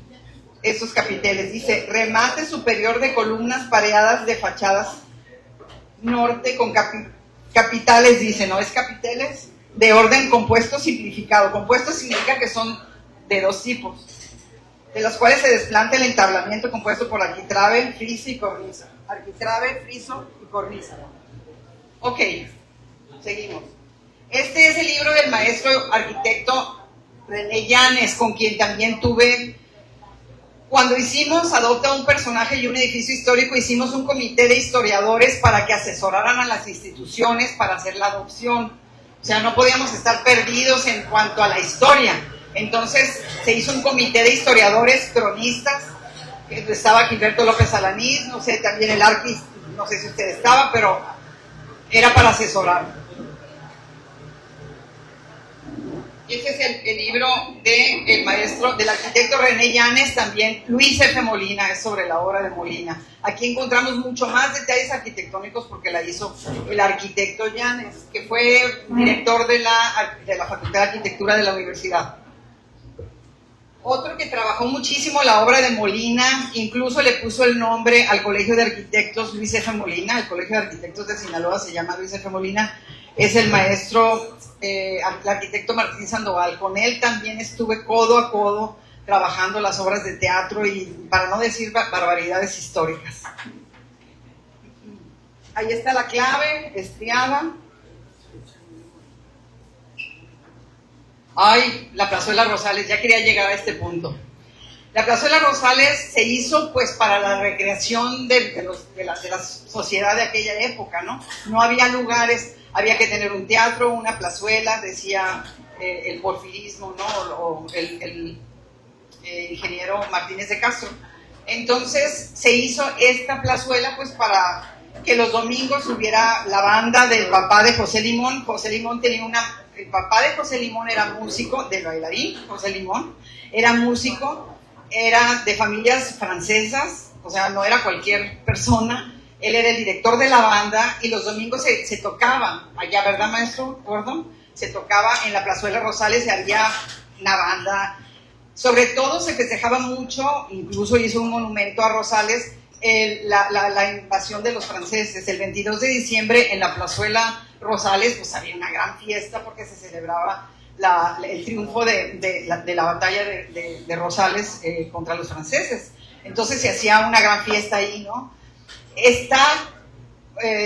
estos capiteles. Dice, remate superior de columnas pareadas de fachadas norte con capitales, dice, ¿no es capiteles? De orden compuesto simplificado. Compuesto significa que son de dos tipos, de los cuales se desplanta el entablamiento compuesto por arquitrabe, friso y cornisa. Arquitrabe, friso y cornisa. Ok, seguimos. Este es el libro del maestro arquitecto René Llanes, con quien también tuve, cuando hicimos Adopta un personaje y un edificio histórico, hicimos un comité de historiadores para que asesoraran a las instituciones para hacer la adopción. O sea, no podíamos estar perdidos en cuanto a la historia. Entonces se hizo un comité de historiadores, cronistas, estaba Gilberto López Alanís, no sé, también el Arquis, no sé si usted estaba, pero era para asesorar. Este es el libro del maestro, del arquitecto René Llanes, también Luis F. Molina, es sobre la obra de Molina. Aquí encontramos mucho más detalles arquitectónicos porque la hizo el arquitecto Llanes, que fue director de la Facultad de Arquitectura de la universidad. Otro que trabajó muchísimo la obra de Molina, incluso le puso el nombre al Colegio de Arquitectos Luis F. Molina, el Colegio de Arquitectos de Sinaloa se llama Luis F. Molina, es el maestro, el arquitecto Martín Sandoval. Con él también estuve codo a codo trabajando las obras de teatro y, para no decir barbaridades históricas. Ahí está la clave, estriada. Ay, la Plazuela Rosales, ya quería llegar a este punto. La Plazuela Rosales se hizo pues para la recreación de la sociedad de aquella época, ¿no? No había lugares, había que tener un teatro, una plazuela, decía el porfirismo, ¿no? O el ingeniero Martínez de Castro. Entonces se hizo esta plazuela pues para que los domingos hubiera la banda del papá de José Limón. José Limón tenía el papá de José Limón era músico, del bailarín, José Limón, era músico, era de familias francesas, o sea, no era cualquier persona. Él era el director de la banda y los domingos se tocaba allá, ¿verdad, maestro Gordon? Se tocaba en la Plazuela Rosales y había una banda. Sobre todo se festejaba mucho, incluso hizo un monumento a Rosales, la invasión de los franceses. El 22 de diciembre en la Plazuela Rosales pues había una gran fiesta porque se celebraba el triunfo de la batalla de Rosales contra los franceses. Entonces se hacía una gran fiesta ahí, ¿no? Está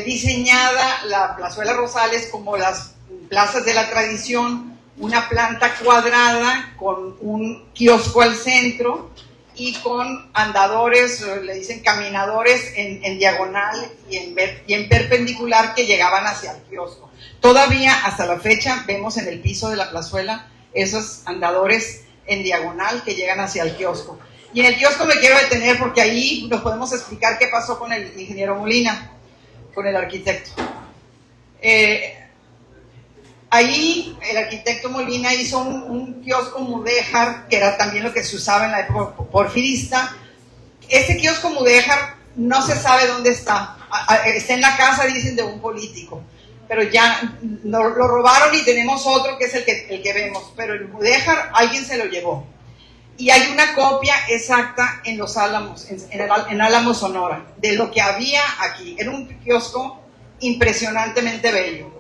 diseñada la Plazuela Rosales como las plazas de la tradición, una planta cuadrada con un kiosco al centro y con andadores, le dicen caminadores en diagonal y en perpendicular que llegaban hacia el kiosco. Todavía hasta la fecha vemos en el piso de la plazuela esos andadores en diagonal que llegan hacia el kiosco. Y en el kiosco me quiero detener porque ahí nos podemos explicar qué pasó con el ingeniero Molina, con el arquitecto. Ahí el arquitecto Molina hizo un kiosco mudéjar, que era también lo que se usaba en la época porfirista. Este kiosco mudéjar no se sabe dónde está. Está en la casa, dicen, de un político, pero ya lo robaron y tenemos otro que es el que vemos, pero el mudéjar alguien se lo llevó. Y hay una copia exacta en Los Álamos, en Álamos, Sonora, de lo que había aquí. Era un kiosco impresionantemente bello.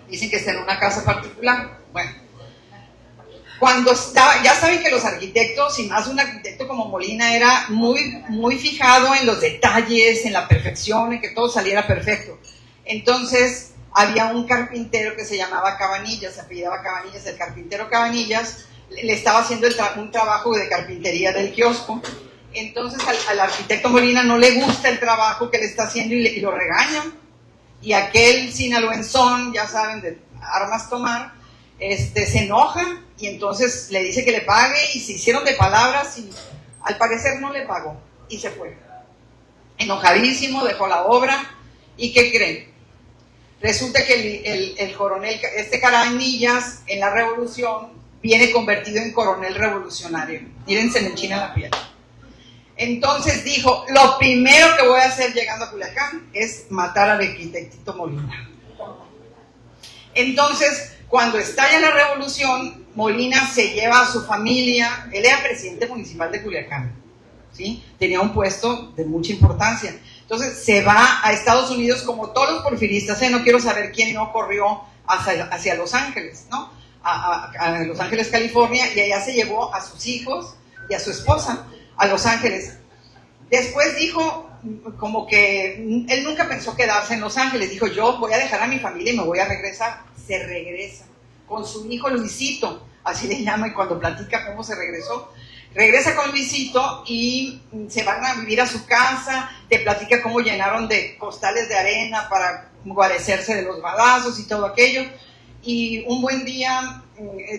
Dicen que está en una casa particular. Bueno, cuando estaba, ya saben que los arquitectos, y más un arquitecto como Molina, era muy, muy fijado en los detalles, en la perfección, en que todo saliera perfecto. Entonces, había un carpintero que se llamaba Cabanillas, se apellidaba Cabanillas. El carpintero Cabanillas le estaba haciendo un trabajo de carpintería del kiosco. Entonces, al arquitecto Molina no le gusta el trabajo que le está haciendo y lo regañan. Y aquel sinaloenzón, ya saben, de armas tomar, se enoja y entonces le dice que le pague y se hicieron de palabras y al parecer no le pagó y se fue. Enojadísimo, dejó la obra y ¿qué creen? Resulta que el coronel, Cabanillas, en la revolución viene convertido en coronel revolucionario. Mírense, en China la piel. Entonces dijo, lo primero que voy a hacer llegando a Culiacán es matar al arquitectito Molina. Entonces, cuando estalla la revolución, Molina se lleva a su familia, él era presidente municipal de Culiacán, ¿sí? Tenía un puesto de mucha importancia. Entonces se va a Estados Unidos como todos los porfiristas, no quiero saber quién no corrió hacia Los Ángeles, ¿no? A Los Ángeles, California, y allá se llevó a sus hijos y a su esposa a Los Ángeles. Después dijo, como que él nunca pensó quedarse en Los Ángeles, dijo, yo voy a dejar a mi familia y me voy a regresar. Se regresa con su hijo Luisito, así le llama, y cuando platica cómo se regresó, regresa con Luisito y se van a vivir a su casa, te platica cómo llenaron de costales de arena para guarecerse de los balazos y todo aquello. Y un buen día,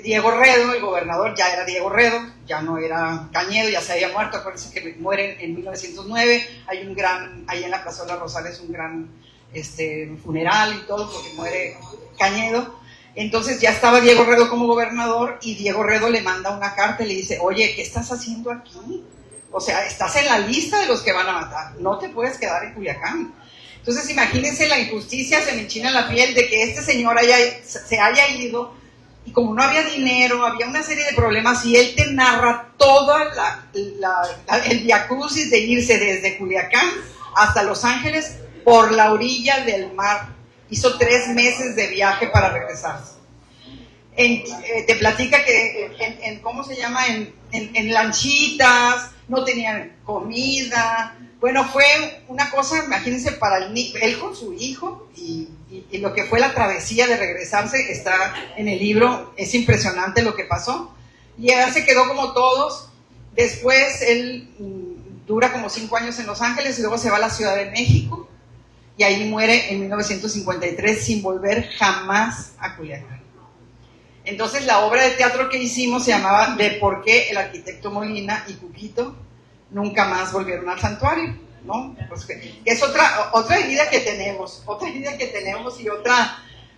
Diego Redo, el gobernador, ya era Diego Redo, ya no era Cañedo, ya se había muerto, acuérdense que muere en 1909, hay un gran, ahí en la Plazuela Rosales, un gran funeral y todo, porque muere Cañedo. Entonces ya estaba Diego Redo como gobernador y Diego Redo le manda una carta y le dice, oye, ¿qué estás haciendo aquí? O sea, estás en la lista de los que van a matar, no te puedes quedar en Culiacán. Entonces imagínense la injusticia, se me enchina la piel de que este señor se haya ido y como no había dinero, había una serie de problemas y él te narra toda el viacrucis de irse desde Culiacán hasta Los Ángeles por la orilla del mar. Hizo 3 meses de viaje para regresarse. Te platica que ¿cómo se llama? En lanchitas, no tenían comida. Bueno, fue una cosa, imagínense, para él con su hijo y lo que fue la travesía de regresarse está en el libro, es impresionante lo que pasó. Y ya se quedó como todos. Después él dura como 5 años en Los Ángeles y luego se va a la Ciudad de México y ahí muere en 1953 sin volver jamás a Culiacán. Entonces la obra de teatro que hicimos se llamaba De por qué el arquitecto Molina y Cuquito nunca más volvieron al santuario, ¿no? Pues que es otra herida que tenemos y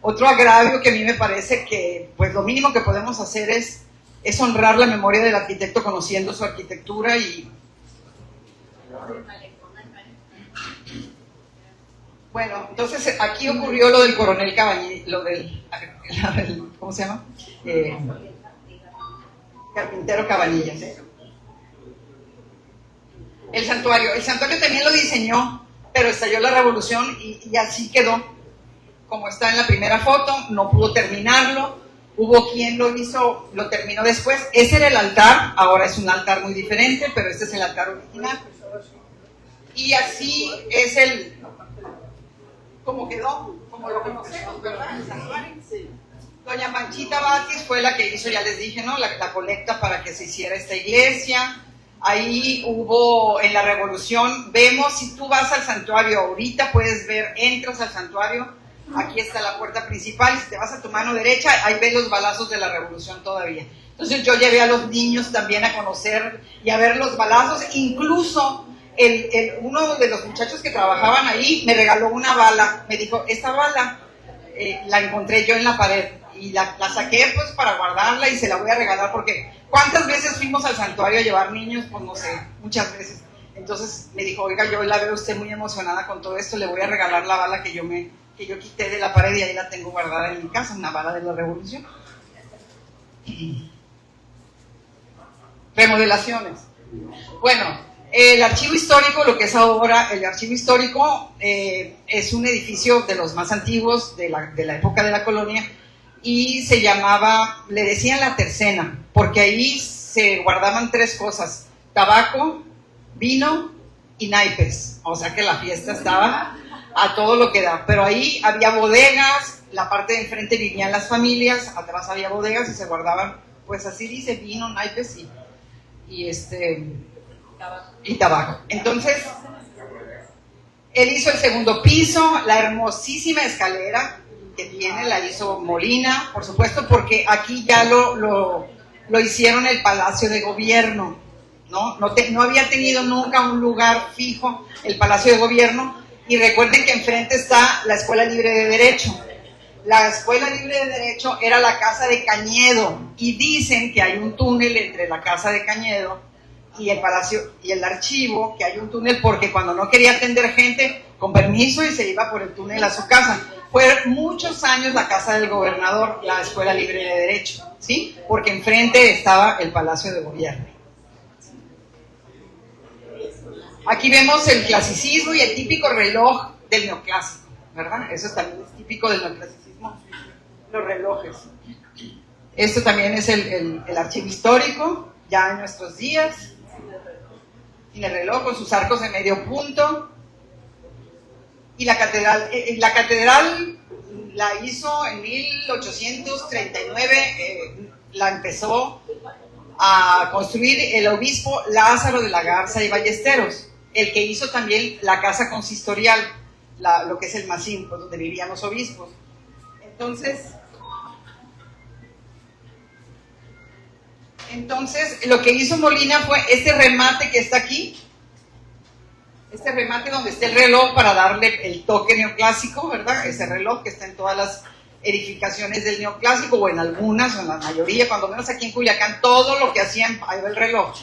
otro agravio que a mí me parece que pues lo mínimo que podemos hacer es honrar la memoria del arquitecto conociendo su arquitectura y... Bueno, entonces aquí ocurrió lo del coronel Cabañillas, ¿cómo se llama? Carpintero Cabanillas. El santuario también lo diseñó, pero estalló la revolución y así quedó, como está en la primera foto, no pudo terminarlo, hubo quien lo hizo, lo terminó después, ese era el altar, ahora es un altar muy diferente, pero este es el altar original. Y así es como quedó, como lo conocemos, ¿verdad? El santuario. Doña Panchita Batis fue la que hizo, ya les dije, ¿no? La colecta para que se hiciera esta iglesia. Ahí hubo, en la revolución, vemos, si tú vas al santuario ahorita, puedes ver, entras al santuario, aquí está la puerta principal, y si te vas a tu mano derecha, ahí ves los balazos de la revolución todavía. Entonces yo llevé a los niños también a conocer y a ver los balazos, incluso uno de los muchachos que trabajaban ahí me regaló una bala, me dijo, esta bala la encontré yo en la pared, y la saqué pues para guardarla y se la voy a regalar porque ¿cuántas veces fuimos al santuario a llevar niños? Pues no sé, muchas veces. Entonces me dijo, oiga, yo la veo usted muy emocionada con todo esto, le voy a regalar la bala que yo quité de la pared y ahí la tengo guardada en mi casa, una bala de la revolución. Remodelaciones. Bueno, el archivo histórico, lo que es ahora el archivo histórico, es un edificio de los más antiguos de la época de la colonia, y se llamaba, le decían la tercena, porque ahí se guardaban 3 cosas, tabaco, vino y naipes, o sea que la fiesta estaba a todo lo que da, pero ahí había bodegas, la parte de enfrente vivían las familias, atrás había bodegas y se guardaban, pues así dice, vino, naipes y tabaco. Entonces, él hizo el segundo piso, la hermosísima escalera que tiene, la hizo Molina, por supuesto, porque aquí ya lo hicieron el Palacio de Gobierno, ¿no? No había tenido nunca un lugar fijo el Palacio de Gobierno, y recuerden que enfrente está la Escuela Libre de Derecho. La Escuela Libre de Derecho era la casa de Cañedo, y dicen que hay un túnel entre la casa de Cañedo y el Palacio y el archivo, que hay un túnel porque cuando no quería atender gente, con permiso, y se iba por el túnel a su casa. Fue muchos años la casa del gobernador, la Escuela Libre de Derecho, ¿sí? Porque enfrente estaba el Palacio de Gobierno. Aquí vemos el clasicismo y el típico reloj del neoclásico, ¿verdad? Eso también es típico del neoclasicismo, los relojes. Esto también es el archivo histórico, ya en nuestros días. Y el reloj con sus arcos de medio punto. Y la catedral la hizo en 1839, la empezó a construir el obispo Lázaro de la Garza y Ballesteros, el que hizo también la casa consistorial, lo que es el Macín, pues, donde vivían los obispos. Entonces, lo que hizo Molina fue este remate que está aquí, este remate donde está el reloj para darle el toque neoclásico, ¿verdad? Ese reloj que está en todas las edificaciones del neoclásico, o en algunas, o en la mayoría, cuando menos aquí en Culiacán, todo lo que hacían, ahí va el reloj.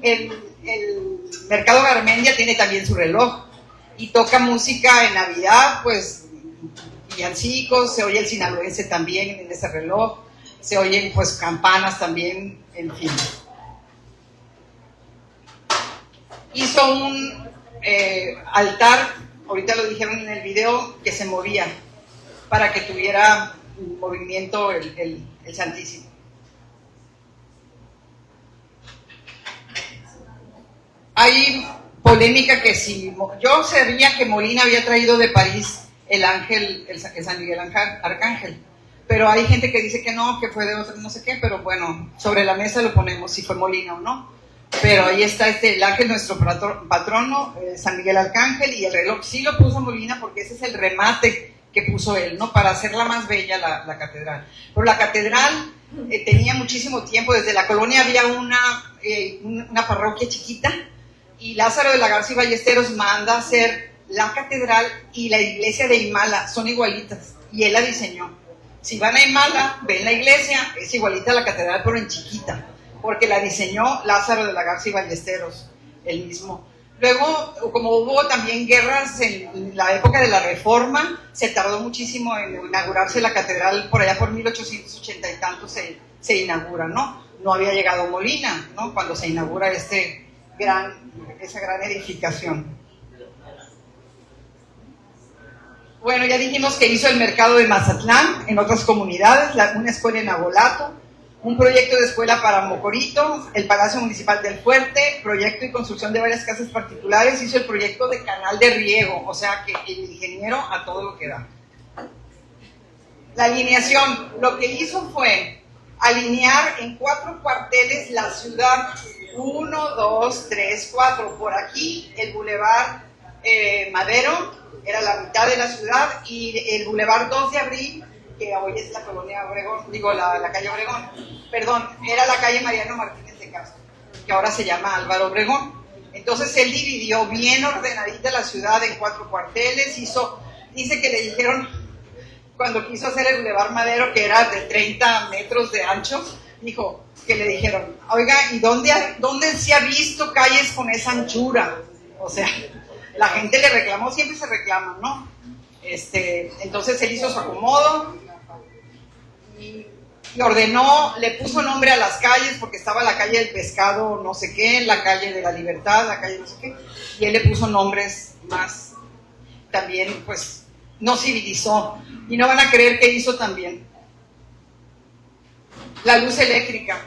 El Mercado Garmendia tiene también su reloj, y toca música en Navidad, pues, villancicos, se oye el sinaloense también en ese reloj, se oyen, pues, campanas también, en fin. Hizo un altar, ahorita lo dijeron en el video, que se movía para que tuviera movimiento el Santísimo. Hay polémica que si yo sabía que Molina había traído de París el ángel, el San Miguel Arcángel, pero hay gente que dice que no, que fue de otro no sé qué, pero bueno, sobre la mesa lo ponemos si fue Molina o no. Pero ahí está el ángel, nuestro patrono, San Miguel Arcángel, y el reloj sí lo puso Molina porque ese es el remate que puso él, ¿no? Para hacerla más bella la catedral. Pero la catedral tenía muchísimo tiempo, desde la colonia había una parroquia chiquita, y Lázaro de la Garza y Ballesteros manda hacer la catedral y la iglesia de Imala, son igualitas, y él la diseñó. Si van a Imala, ven la iglesia, es igualita a la catedral, pero en chiquita, porque la diseñó Lázaro de la Garza y Ballesteros, él mismo. Luego, como hubo también guerras en la época de la Reforma, se tardó muchísimo en inaugurarse la catedral, por allá por 1880 y tanto se inaugura, ¿no? No había llegado Molina, ¿no? Cuando se inaugura esa gran edificación. Bueno, ya dijimos que hizo el mercado de Mazatlán, en otras comunidades, una escuela en Abolato, un proyecto de escuela para Mocorito, el Palacio Municipal del Fuerte, proyecto y construcción de varias casas particulares, hizo el proyecto de canal de riego, o sea que el ingeniero a todo lo que da. La alineación, lo que hizo fue alinear en 4 cuarteles la ciudad, 1, 2, 3, 4, por aquí el Boulevard Madero, era la mitad de la ciudad, y el Boulevard 2 de Abril, que hoy es la colonia Obregón, la calle Obregón, perdón, era la calle Mariano Martínez de Castro, que ahora se llama Álvaro Obregón. Entonces él dividió bien ordenadita la ciudad en 4 cuarteles, dice que le dijeron, cuando quiso hacer el Boulevard Madero, que era de 30 metros de ancho, dijo que le dijeron, oiga, ¿y dónde se ha visto calles con esa anchura? O sea, la gente le reclamó, siempre se reclama, ¿no? Entonces él hizo su acomodo y ordenó, le puso nombre a las calles, porque estaba la calle del Pescado, no sé qué, la calle de la Libertad, la calle no sé qué, y él le puso nombres más, también pues no civilizó, y no van a creer que hizo también. La luz eléctrica,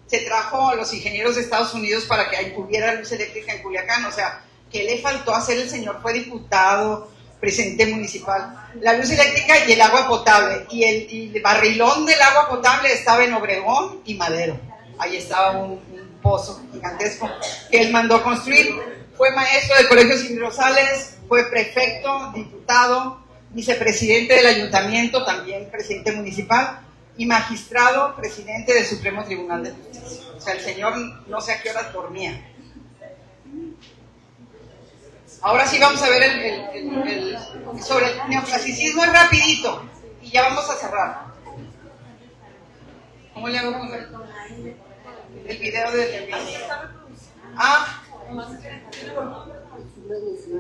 se trajo a los ingenieros de Estados Unidos para que hubiera luz eléctrica en Culiacán, o sea, ¿qué le faltó hacer? El señor fue diputado, presidente municipal. La luz eléctrica y el agua potable, y el barrilón del agua potable estaba en Obregón y Madero. Ahí estaba un pozo gigantesco que él mandó construir. Fue maestro de colegios Sin Rosales, fue prefecto, diputado, vicepresidente del ayuntamiento, también presidente municipal, y magistrado, presidente del Supremo Tribunal de Justicia. O sea, el señor no sé a qué horas dormía. Ahora sí vamos a ver sobre el neoclasicismo, es rapidito, y ya vamos a cerrar. ¿Cómo le hago con el video del video? Siglo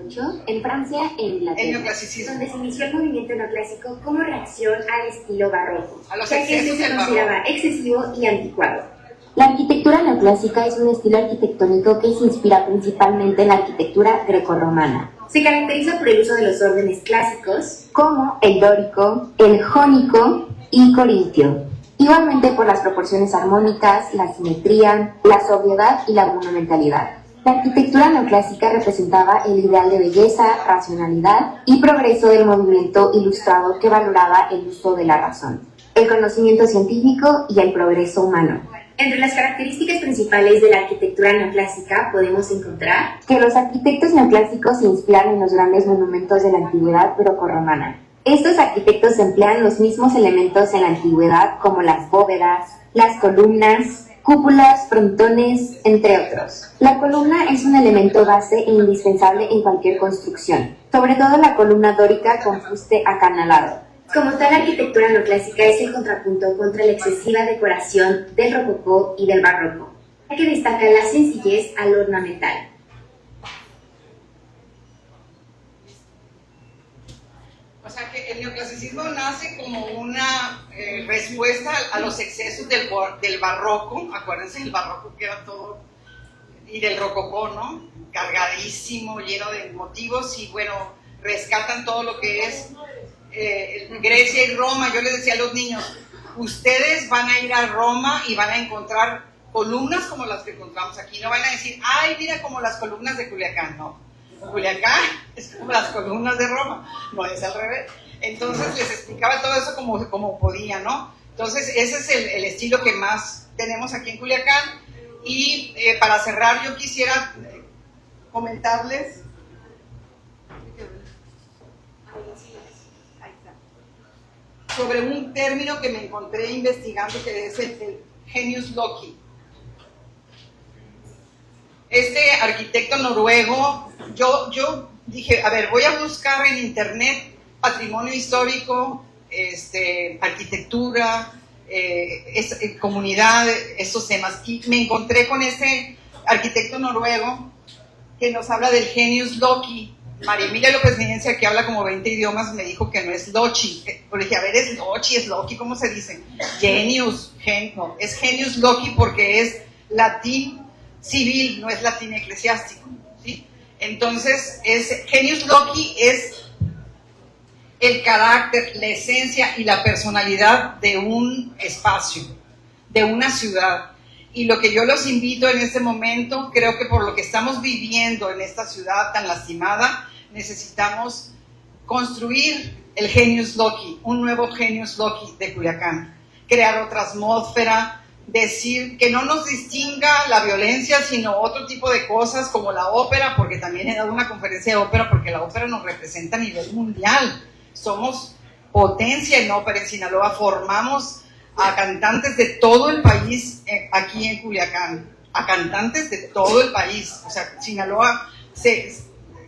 XVIII, en Francia e Inglaterra, el neoclasicismo, donde se inició el movimiento neoclásico como reacción al estilo barroco, a los ya que excesos se del consideraba barroco excesivo y anticuado. La arquitectura neoclásica es un estilo arquitectónico que se inspira principalmente en la arquitectura grecorromana. Se caracteriza por el uso de los órdenes clásicos, como el dórico, el jónico y corintio. Igualmente por las proporciones armónicas, la simetría, la sobriedad y la monumentalidad. La arquitectura neoclásica representaba el ideal de belleza, racionalidad y progreso del movimiento ilustrado que valoraba el uso de la razón, el conocimiento científico y el progreso humano. Entre las características principales de la arquitectura neoclásica podemos encontrar que los arquitectos neoclásicos se inspiran en los grandes monumentos de la antigüedad grecorromana. Estos arquitectos emplean los mismos elementos en la antigüedad como las bóvedas, las columnas, cúpulas, frontones, entre otros. La columna es un elemento base e indispensable en cualquier construcción, sobre todo la columna dórica con fuste acanalado. Como tal, la arquitectura neoclásica es el contrapunto contra la excesiva decoración del rococó y del barroco, ya que destaca la sencillez al ornamental. O sea que el neoclasicismo nace como una respuesta a los excesos del barroco. Acuérdense del barroco que era todo, y del rococó, ¿no? Cargadísimo, lleno de motivos, y bueno, rescatan todo lo que es Grecia y Roma. Yo les decía a los niños, ustedes van a ir a Roma y van a encontrar columnas como las que encontramos aquí. No van a decir, ay, mira como las columnas de Culiacán. No, Culiacán es como las columnas de Roma, no es al revés. Entonces les explicaba todo eso como podía, ¿no? Entonces ese es el estilo que más tenemos aquí en Culiacán. Y para cerrar, yo quisiera comentarles sobre un término que me encontré investigando, que es el genius loci. Este arquitecto noruego, yo dije, a ver, voy a buscar en internet patrimonio histórico, arquitectura, comunidad, estos temas, y me encontré con este arquitecto noruego que nos habla del genius loci. María Emilia López Nidencia, que habla como 20 idiomas, me dijo que no es loci. Pero dije, a ver, es loci, es loci, ¿cómo se dice? Genius, no, es genius loci porque es latín civil, no es latín eclesiástico, ¿sí? Entonces, genius loci es el carácter, la esencia y la personalidad de un espacio, de una ciudad. Y lo que yo los invito en este momento, creo que por lo que estamos viviendo en esta ciudad tan lastimada, necesitamos construir el genius loci, un nuevo genius loci de Culiacán, crear otra atmósfera, decir que no nos distinga la violencia, sino otro tipo de cosas como la ópera, porque también he dado una conferencia de ópera, porque la ópera nos representa a nivel mundial. Somos potencia en ópera en Sinaloa, formamos a cantantes de todo el país aquí en Culiacán, a cantantes de todo el país. O sea, Sinaloa,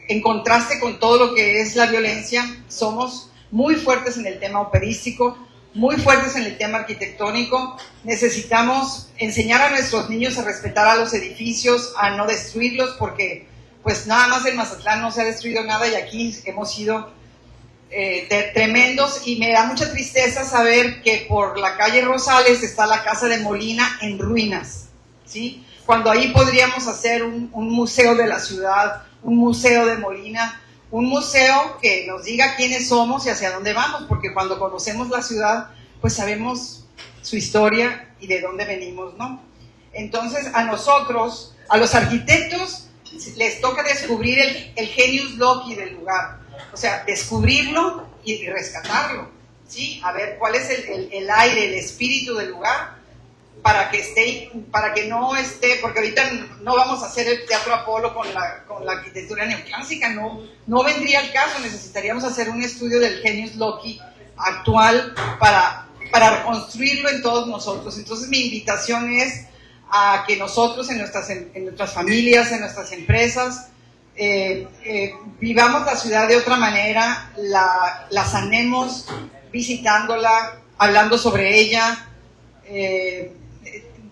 en contraste con todo lo que es la violencia, somos muy fuertes en el tema operístico, muy fuertes en el tema arquitectónico. Necesitamos enseñar a nuestros niños a respetar a los edificios, a no destruirlos, porque pues nada más en Mazatlán no se ha destruido nada y aquí hemos sido tremendos, y me da mucha tristeza saber que por la calle Rosales está la casa de Molina en ruinas, ¿sí? Cuando ahí podríamos hacer un museo de la ciudad, un museo de Molina, un museo que nos diga quiénes somos y hacia dónde vamos, porque cuando conocemos la ciudad, pues sabemos su historia y de dónde venimos, ¿no? Entonces a nosotros, a los arquitectos, les toca descubrir el genius loci del lugar. O sea, descubrirlo y rescatarlo, ¿sí? A ver cuál es el aire, el espíritu del lugar, para que no esté, porque ahorita no vamos a hacer el Teatro Apolo con la arquitectura neoclásica, no vendría al caso. Necesitaríamos hacer un estudio del genius loci actual para reconstruirlo en todos nosotros. Entonces mi invitación es a que nosotros en nuestras familias, en nuestras empresas, vivamos la ciudad de otra manera, la sanemos visitándola, hablando sobre ella.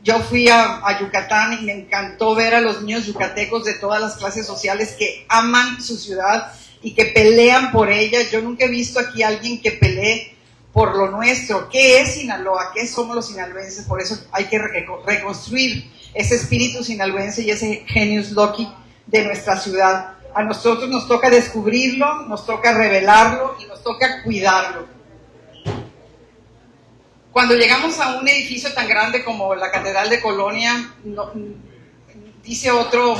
Yo fui a Yucatán y me encantó ver a los niños yucatecos de todas las clases sociales que aman su ciudad y que pelean por ella. Yo nunca he visto aquí a alguien que pelee por lo nuestro. ¿Qué es Sinaloa? ¿Qué somos los sinaloenses? Por eso hay que reconstruir ese espíritu sinaloense y ese genius loci de nuestra ciudad. A nosotros nos toca descubrirlo, nos toca revelarlo y nos toca cuidarlo. Cuando llegamos a un edificio tan grande como la Catedral de Colonia, dice otro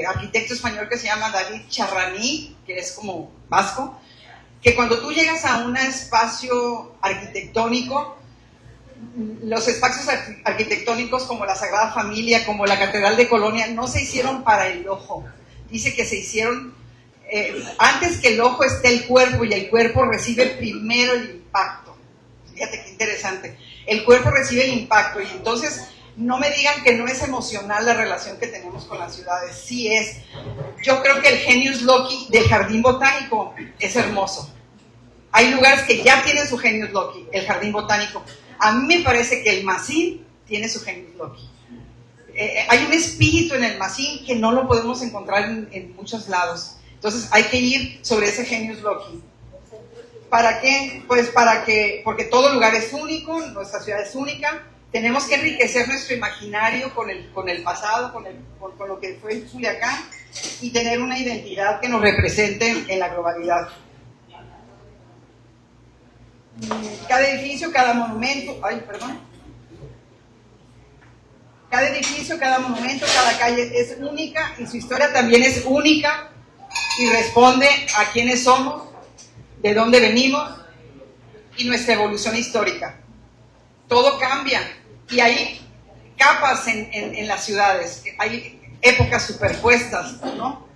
arquitecto español que se llama David Charraní, que es como vasco, que cuando tú llegas a un espacio arquitectónico, los espacios arquitectónicos como la Sagrada Familia, como la Catedral de Colonia, no se hicieron para el ojo. Dice que se hicieron, antes que el ojo esté el cuerpo, y el cuerpo recibe primero el impacto. Fíjate qué interesante. El cuerpo recibe el impacto, y entonces no me digan que no es emocional la relación que tenemos con las ciudades. Sí es. Yo creo que el genius loci del Jardín Botánico es hermoso. Hay lugares que ya tienen su genius loci, el Jardín Botánico. A mí me parece que el Macín tiene su genius loci. Hay un espíritu en el Macín que no lo podemos encontrar en muchos lados. Entonces hay que ir sobre ese genius loci. ¿Para qué? Pues porque todo lugar es único, nuestra ciudad es única. Tenemos que enriquecer nuestro imaginario con el pasado, con lo que fue Culiacán, y tener una identidad que nos represente en la globalidad. Cada edificio, cada monumento, cada edificio, cada monumento, cada calle es única, y su historia también es única y responde a quiénes somos, de dónde venimos y nuestra evolución histórica. Todo cambia y hay capas en las ciudades, hay épocas superpuestas, ¿no?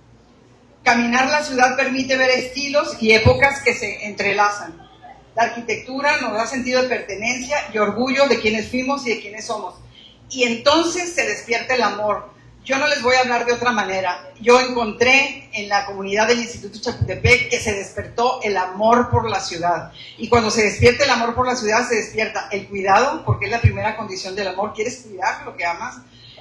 Caminar la ciudad permite ver estilos y épocas que se entrelazan. La arquitectura nos da sentido de pertenencia y orgullo de quienes fuimos y de quienes somos. Y entonces se despierta el amor. Yo no les voy a hablar de otra manera. Yo encontré en la comunidad del Instituto Chapultepec que se despertó el amor por la ciudad. Y cuando se despierta el amor por la ciudad, se despierta el cuidado, porque es la primera condición del amor. ¿Quieres cuidar lo que amas?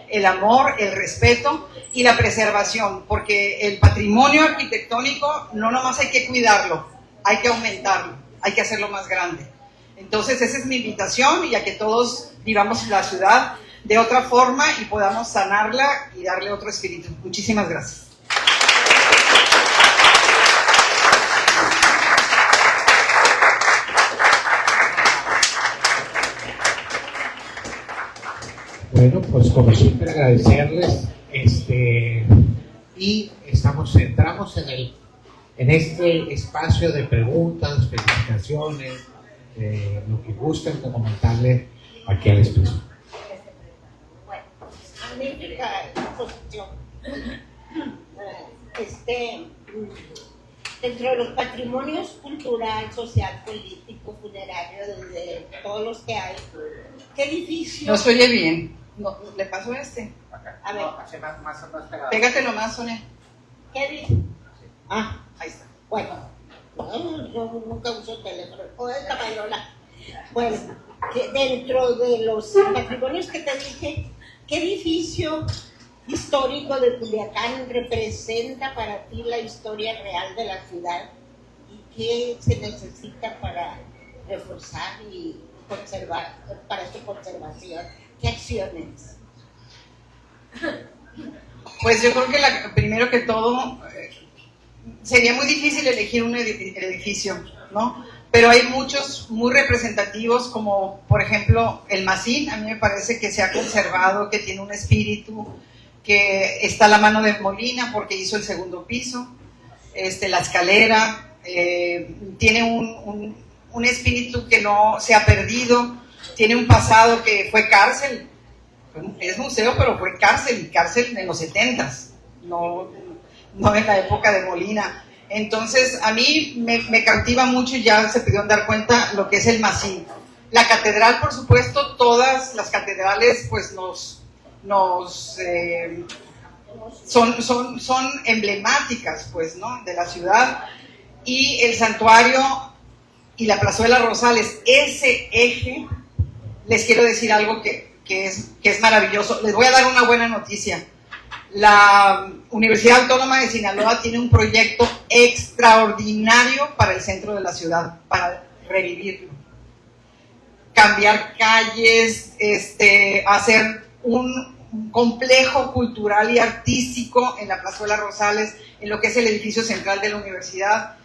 El amor, el respeto y la preservación, porque el patrimonio arquitectónico no nomás hay que cuidarlo, hay que aumentarlo, hay que hacerlo más grande. Entonces esa es mi invitación, y a que todos vivamos la ciudad de otra forma y podamos sanarla y darle otro espíritu. Muchísimas gracias. Bueno, pues como siempre agradecerles, y entramos en este espacio de preguntas, felicitaciones, lo que gusten comentarle aquí al expreso. Magnífica exposición. Dentro de los patrimonios cultural, social, político, funerario, de todos los que hay, ¿qué edificio? No se oye bien. No, ¿le pasó Acá. A ver. Más pegado. Pégatelo más, Sonia. ¿Qué edificio? Ah, Ahí está. bueno. No, yo nunca uso teléfono. O es caballola. Bueno, que dentro de los patrimonios que te dije, ¿qué edificio histórico de Culiacán representa para ti la historia real de la ciudad? ¿Y qué se necesita para reforzar y conservar, para su conservación? ¿Qué acciones? Pues yo creo que primero que todo sería muy difícil elegir un edificio, ¿no? Pero hay muchos muy representativos, como por ejemplo el Macín. A mí me parece que se ha conservado, que tiene un espíritu, que está a la mano de Molina porque hizo el segundo piso. La escalera tiene un espíritu que no se ha perdido, tiene un pasado que fue cárcel, es museo pero fue cárcel, y cárcel en los 70s, no en la época de Molina. Entonces a mí me cautiva mucho, y ya se pudieron dar cuenta lo que es el Macín. La catedral, por supuesto, todas las catedrales pues son emblemáticas, pues, ¿no?, de la ciudad. Y el santuario y la plazuela Rosales, ese eje, les quiero decir algo que es maravilloso. Les voy a dar una buena noticia. La Universidad Autónoma de Sinaloa tiene un proyecto extraordinario para el centro de la ciudad, para revivirlo. Cambiar calles, hacer un complejo cultural y artístico en la Plazuela Rosales, en lo que es el edificio central de la universidad.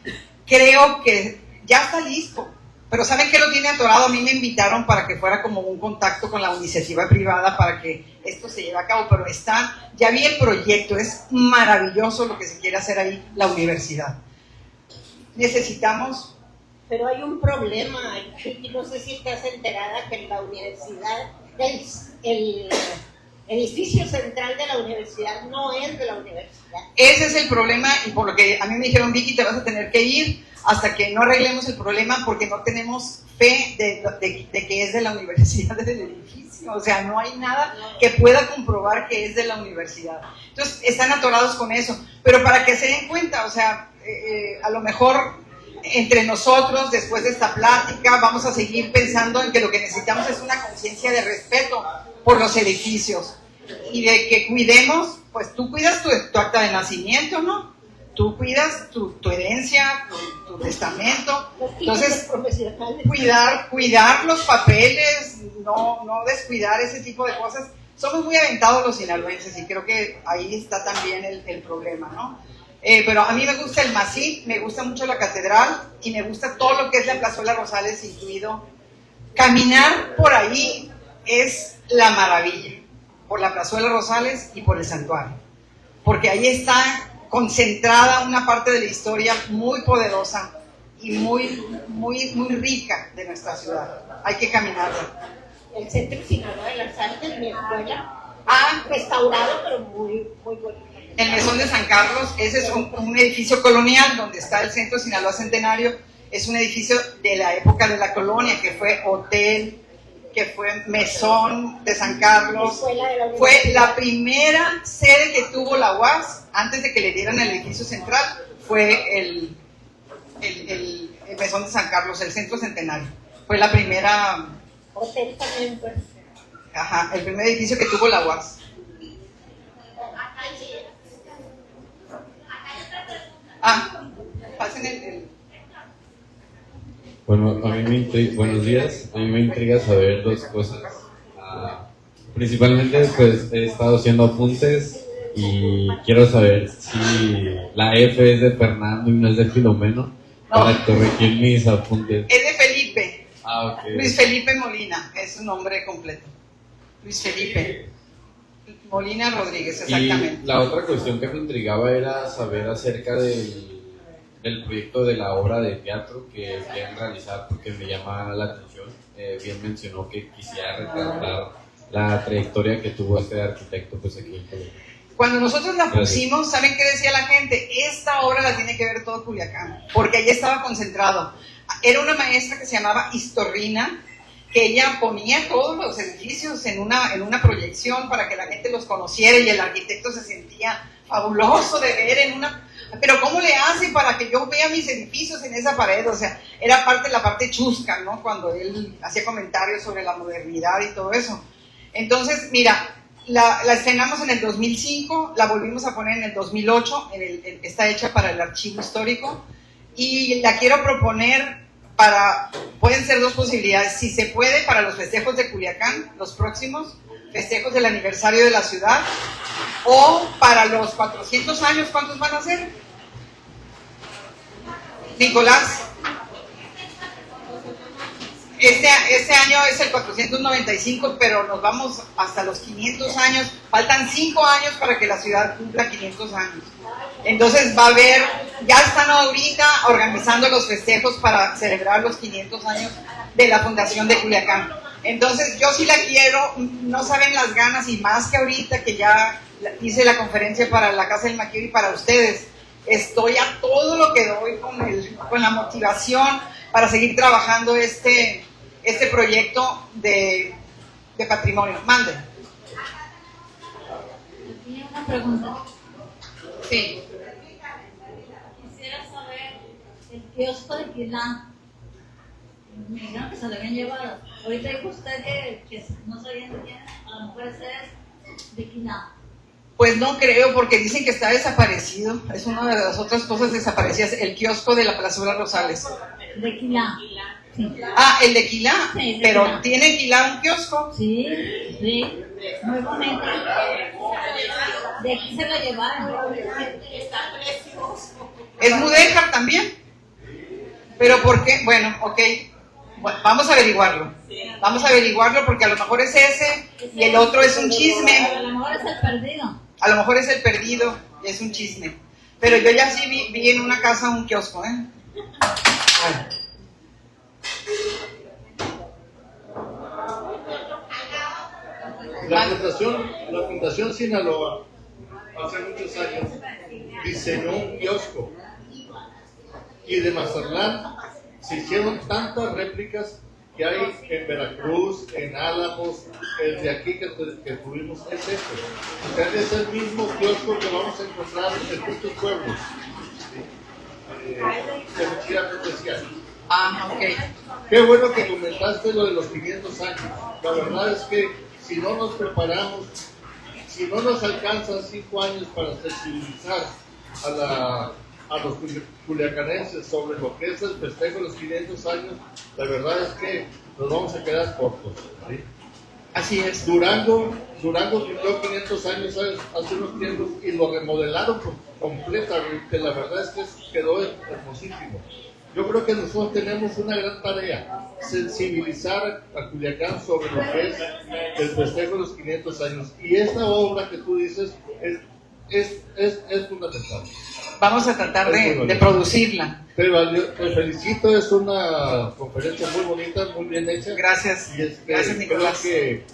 Creo que ya está listo, pero ¿saben qué lo tiene atorado? A mí me invitaron para que fuera como un contacto con la iniciativa privada para que esto se lleve a cabo, pero ya vi el proyecto, es maravilloso lo que se quiere hacer ahí, la universidad. Necesitamos... Pero hay un problema, y no sé si estás enterada que en la universidad, el edificio central de la universidad no es de la universidad. Ese es el problema, y por lo que a mí me dijeron, Vicky, te vas a tener que ir hasta que no arreglemos el problema, porque no tenemos fe de que es de la universidad del edificio. O sea, no hay nada que pueda comprobar que es de la universidad. Entonces, están atorados con eso. Pero para que se den cuenta, o sea, a lo mejor entre nosotros, después de esta plática, vamos a seguir pensando en que lo que necesitamos es una conciencia de respeto por los edificios y de que cuidemos, pues tú cuidas tu acta de nacimiento, ¿no? Tú cuidas tu herencia, tu testamento. Entonces, cuidar los papeles, no descuidar ese tipo de cosas. Somos muy aventados los sinaloenses y creo que ahí está también el problema, ¿no? Pero a mí me gusta el Masí, me gusta mucho la catedral y me gusta todo lo que es la Plazuela Rosales incluido. Caminar por ahí es la maravilla, por la Plazuela Rosales y por el santuario, porque ahí está concentrada una parte de la historia muy poderosa y muy rica de nuestra ciudad. Hay que caminarla. El Centro Sinaloa de las Artes, mi escuela, restaurado, pero muy bonito. El Mesón de San Carlos, ese es un edificio colonial donde está el Centro Sinaloa Centenario. Es un edificio de la época de la colonia, que fue hotel, que fue Mesón de San Carlos. Fue la primera sede que tuvo la UAS, antes de que le dieran el edificio central, fue el Mesón de San Carlos, el Centro Centenario. Fue la primera... Hotel también, pues. Ajá, el primer edificio que tuvo la UAS. Pasen el... Bueno, buenos días. A mí me intriga saber dos cosas. Principalmente, pues, he estado haciendo apuntes y quiero saber si la F es de Fernando y no es de Filomeno, para corregir mis apuntes. Es de Felipe. Okay. Luis Felipe Molina, es su nombre completo. Luis Felipe Molina Rodríguez, exactamente. Y la otra cuestión que me intrigaba era saber acerca del proyecto de la obra de teatro que quieren realizar, porque me llama la atención. Bien mencionó que quisiera retratar la trayectoria que tuvo este arquitecto, pues aquí en Culiacán. Cuando nosotros la pusimos, ¿saben qué decía la gente? Esta obra la tiene que ver todo Culiacán, porque allí estaba concentrado. Era una maestra que se llamaba Istorrina, que ella ponía todos los edificios en una proyección para que la gente los conociera y el arquitecto se sentía fabuloso de ver en una... Pero ¿cómo le hace para que yo vea mis edificios en esa pared? O sea, era la parte chusca, ¿no? Cuando él hacía comentarios sobre la modernidad y todo eso. Entonces, mira, la estrenamos en el 2005, la volvimos a poner en el 2008, está hecha para el archivo histórico, y la quiero proponer pueden ser dos posibilidades, si se puede, para los festejos de Culiacán, los próximos festejos del aniversario de la ciudad, o para los 400 años, ¿cuántos van a ser? Nicolás. Este año es el 495, pero nos vamos hasta los 500 años. Faltan 5 años para que la ciudad cumpla 500 años. Entonces va a haber, ya están ahorita organizando los festejos para celebrar los 500 años de la fundación de Culiacán. Entonces yo sí la quiero, no saben las ganas, y más que ahorita que ya hice la conferencia para la Casa del Maquis y para ustedes. Estoy a todo lo que doy con la motivación para seguir trabajando este proyecto de patrimonio. Mande. Tenía una pregunta. Sí. Quisiera saber el kiosco de Quilán. Me dijeron que se lo habían llevado. Ahorita dijo usted que no sabían de quién, a lo mejor ese es de Quilán. Pues no creo, porque dicen que está desaparecido. Es una de las otras cosas desaparecidas, el kiosco de la Plazuela Rosales. De Quilán. Ah, el de Quilá, Sí, de pero Quilá. ¿tiene Quilá un kiosco? Sí, sí, muy bonito. De aquí se lo llevaron. ¿Es Mudéjar también? ¿Pero por qué? Bueno, ok. Bueno, vamos a averiguarlo. Vamos a averiguarlo porque a lo mejor es ese y el otro es un chisme. A lo mejor es el perdido. A lo mejor es el perdido y es un chisme. Pero yo ya sí vi en una casa un kiosco, ¿eh? La Fundación Sinaloa, hace muchos años, diseñó un kiosco. Y de Mazatlán se hicieron tantas réplicas que hay en Veracruz, en Álamos, el de aquí que tuvimos es este. O sea, es el mismo kiosco que vamos a encontrar en muchos pueblos. Definitivamente especial. Ah, ok. Qué bueno que comentaste lo de los 500 años. La verdad es que si no nos preparamos, si no nos alcanzan 5 años para sensibilizar a los culiacanenses sobre lo que es el festejo de los 500 años, la verdad es que nos vamos a quedar cortos, ¿sí? Así es. Durango cumplió 500 años hace unos tiempos y lo remodelaron completamente. La verdad es que quedó hermosísimo. Yo creo que nosotros tenemos una gran tarea, sensibilizar a Culiacán sobre lo que es el festejo de los 500 años. Y esta obra que tú dices es fundamental. Vamos a tratar de producirla. Te felicito, es una conferencia muy bonita, muy bien hecha. Gracias. Y Gracias, Nicolás. Creo que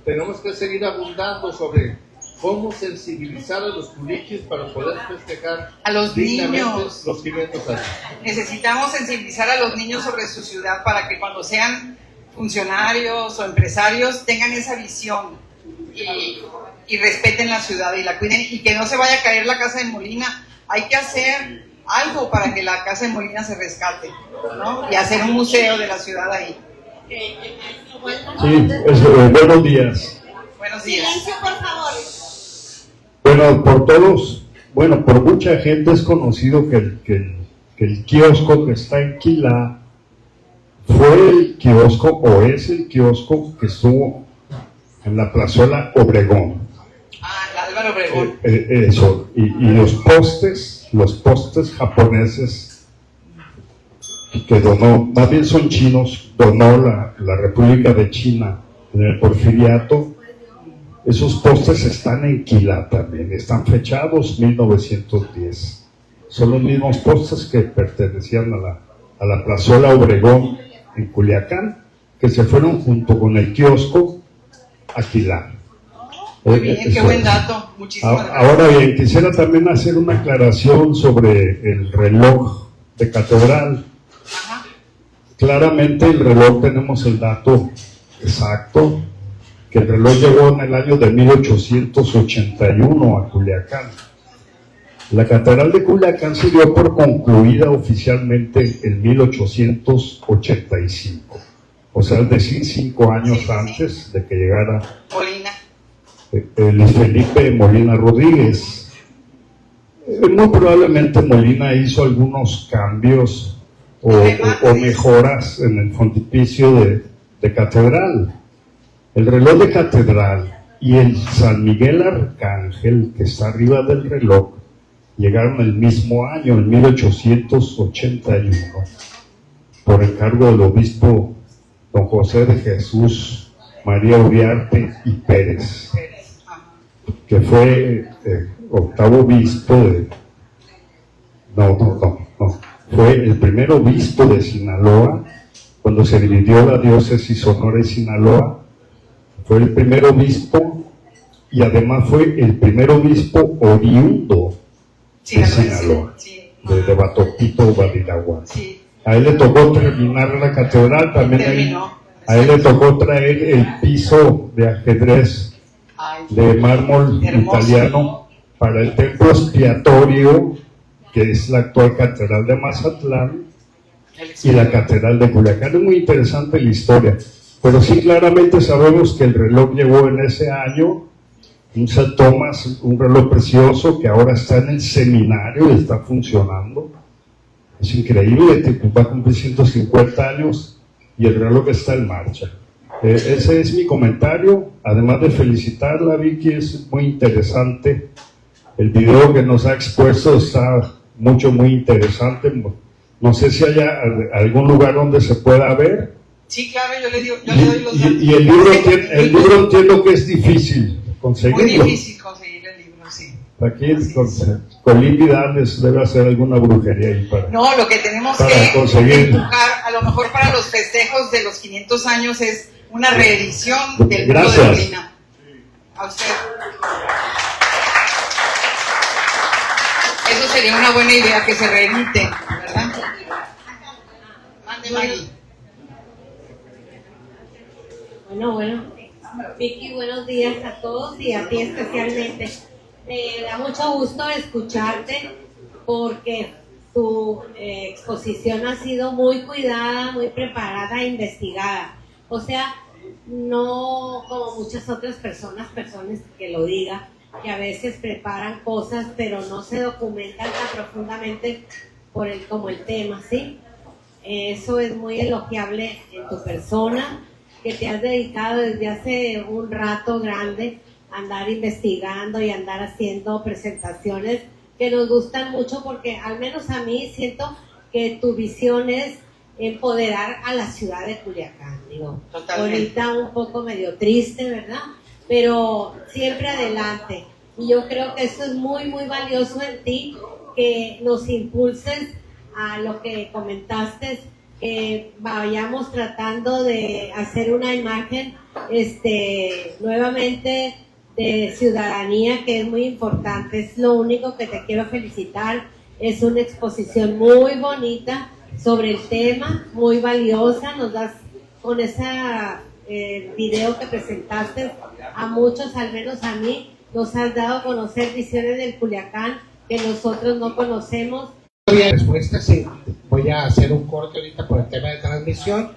tenemos que seguir abundando sobre cómo sensibilizar a los culichis para poder festejar a los niños los 500 años. Necesitamos sensibilizar a los niños sobre su ciudad para que cuando sean funcionarios o empresarios tengan esa visión y respeten la ciudad y la cuiden y que no se vaya a caer la casa de Molina. Hay que hacer algo para que la casa de Molina se rescate, ¿no? Y hacer un museo de la ciudad ahí. Sí, buenos días. Buenos días. Silencio, por favor. Bueno, por mucha gente es conocido que el kiosco que está en Quilá fue el kiosco o es el kiosco que estuvo en la plazuela Obregón. Álvaro Obregón. Eso, y los postes japoneses que donó, más bien son chinos, donó la República de China en el Porfiriato. Esos postes están en Quilá también, están fechados 1910. Son los mismos postes que pertenecían a la plazuela Obregón en Culiacán, que se fueron junto con el kiosco a Quilá. Muy bien, qué buen dato. Muchísimas gracias. Ahora bien, quisiera también hacer una aclaración sobre el reloj de catedral. Ajá. Claramente el reloj tenemos el dato exacto, que el reloj llegó en el año de 1881 a Culiacán. La catedral de Culiacán se dio por concluida oficialmente en 1885. O sea, es decir, 5 años antes de que llegara Molina. Luis Felipe Molina Rodríguez. Muy probablemente Molina hizo algunos cambios o mejoras en el frontispicio de catedral. El reloj de catedral y el San Miguel Arcángel, que está arriba del reloj, llegaron el mismo año, en 1881, por encargo del obispo don José de Jesús María Uriarte y Pérez, que fue octavo obispo fue el primer obispo de Sinaloa, cuando se dividió la diócesis Sonora y Sinaloa. Fue el primer obispo y además fue el primer obispo oriundo de Sinaloa, de Batopito, Badilagua. A él le tocó terminar la catedral, también a él le tocó traer el piso de ajedrez de mármol italiano para el templo expiatorio, que es la actual catedral de Mazatlán, y la catedral de Culiacán. Es muy interesante la historia, pero sí claramente sabemos que el reloj llegó en ese año, un St. Thomas, un reloj precioso que ahora está en el seminario y está funcionando. Es increíble, va a cumplir 150 años y el reloj está en marcha. Ese es mi comentario, además de felicitarla, Vicky, es muy interesante. El video que nos ha expuesto está muy interesante. No sé si haya algún lugar donde se pueda ver. Sí, claro, yo le doy los datos. Y el libro entiendo que es difícil conseguirlo. Muy difícil conseguir el libro, sí. Aquí con Libby Dales debe hacer alguna brujería ahí para... No, lo que tenemos para que conseguir. empujar, a lo mejor para los festejos de los 500 años, es una reedición del libro de Gracias. Molina. A usted. Eso sería una buena idea, que se reedite, ¿verdad? Mande, Maggie. Bueno, Vicky, buenos días a todos y a ti especialmente. Me da mucho gusto escucharte porque tu exposición ha sido muy cuidada, muy preparada e investigada. O sea, no como muchas otras personas que lo digan, que a veces preparan cosas pero no se documentan tan profundamente como el tema, ¿sí? Eso es muy elogiable en tu persona, que te has dedicado desde hace un rato grande a andar investigando y andar haciendo presentaciones que nos gustan mucho, porque al menos a mí siento que tu visión es empoderar a la ciudad de Culiacán. Digo, ahorita un poco medio triste, ¿verdad? Pero siempre adelante. Y yo creo que eso es muy valioso en ti, que nos impulses a lo que comentaste, que vayamos tratando de hacer una imagen nuevamente de ciudadanía, que es muy importante. Es lo único que te quiero felicitar. Es una exposición muy bonita sobre el tema, muy valiosa. Nos das con ese video que presentaste a muchos, al menos a mí, nos has dado a conocer visiones del Culiacán que nosotros no conocemos. Respuesta, sí. Voy a hacer un corte ahorita por el tema de transmisión.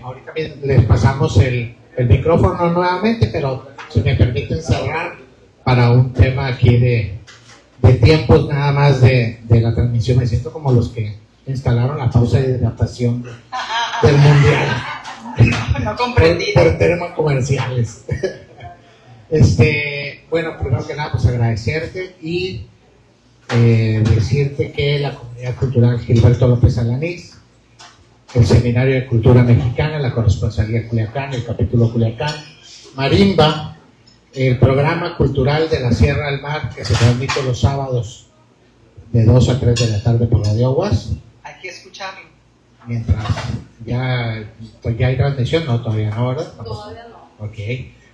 Ahorita les pasamos el micrófono nuevamente, pero si me permiten cerrar para un tema aquí de tiempos nada más de la transmisión. Me siento como los que instalaron la pausa de hidratación del mundial. No comprendí. Por temas comerciales. Bueno, primero que nada, pues agradecerte y decirte que la Comunidad Cultural Gilberto López Alanís, el Seminario de Cultura Mexicana, la Corresponsalía Culiacán, el Capítulo Culiacán, Marimba, el Programa Cultural de la Sierra al Mar, que se transmite los sábados de 2 a 3 de la tarde por Radio Aguas. Hay que escucharlo. Mientras ya hay transmisión, no, todavía no, ¿verdad? Todavía no. Ok.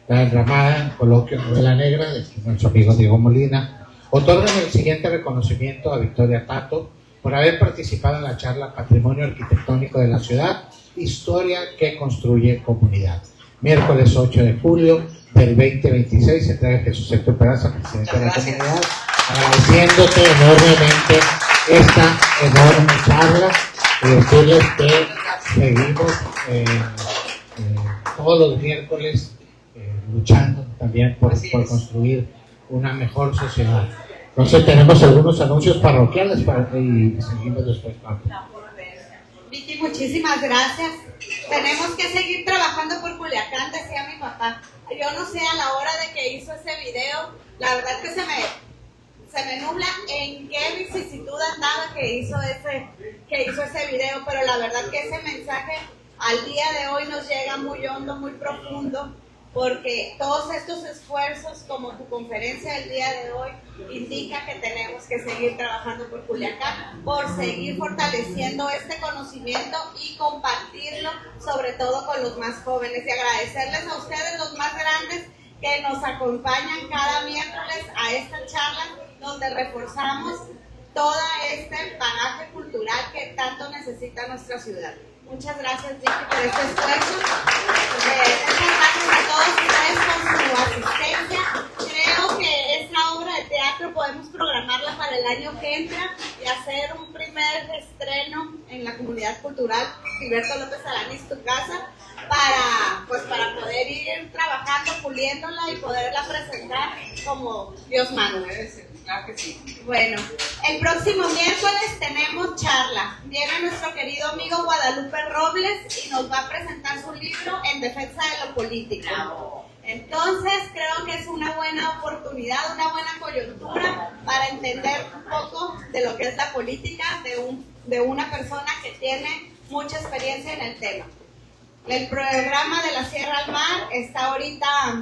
La enramada, coloquio Novela Negra, de nuestro amigo Diego Molina. Otorgan el siguiente reconocimiento a Victoria Tato por haber participado en la charla Patrimonio Arquitectónico de la Ciudad, Historia que construye comunidad. Miércoles 8 de julio del 2026 se trae Jesús Héctor Peraza, presidente de la comunidad, agradeciéndote enormemente esta enorme charla y decirles que seguimos todos los miércoles luchando también por construir una mejor sociedad. Entonces tenemos algunos anuncios parroquiales y seguimos después. Vicky, muchísimas gracias. Tenemos que seguir trabajando por Culiacán, decía mi papá. Yo no sé, a la hora de que hizo ese video, la verdad que se me nubla en qué vicisitud andaba que hizo ese video, pero la verdad que ese mensaje al día de hoy nos llega muy hondo, muy profundo, porque todos estos esfuerzos, como tu conferencia del día de hoy, indica que tenemos que seguir trabajando por Culiacán, por seguir fortaleciendo este conocimiento y compartirlo, sobre todo con los más jóvenes, y agradecerles a ustedes, los más grandes, que nos acompañan cada miércoles a esta charla, donde reforzamos todo este bagaje cultural que tanto necesita nuestra ciudad. Muchas gracias, Vicky, por este esfuerzo. Muchas gracias a todos ustedes por su asistencia. Creo que esta obra de teatro podemos programarla para el año que entra y hacer un primer estreno en la Comunidad Cultural Gilberto López Alanís, tu casa, para poder ir trabajando, puliéndola y poderla presentar como Dios manda. Claro que sí. Bueno, el próximo miércoles tenemos charla. Viene nuestro querido amigo Guadalupe Robles y nos va a presentar su libro En defensa de lo político. Entonces creo que es una buena oportunidad, una buena coyuntura para entender un poco de lo que es la política de una persona que tiene mucha experiencia en el tema. El programa de la Sierra al Mar está ahorita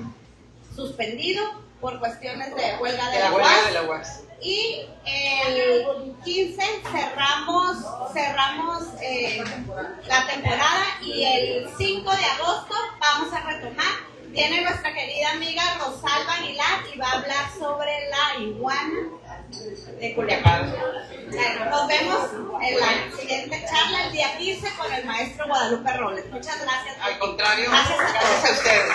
suspendido por cuestiones de huelga de la UAS. Y el 15 cerramos la temporada y el 5 de agosto vamos a retomar. Viene nuestra querida amiga Rosalba Aguilar y va a hablar sobre la iguana de Culiacán. Bueno, nos vemos en la siguiente charla el día 15 con el maestro Guadalupe Robles. Muchas gracias. Al contrario, gracias a ustedes.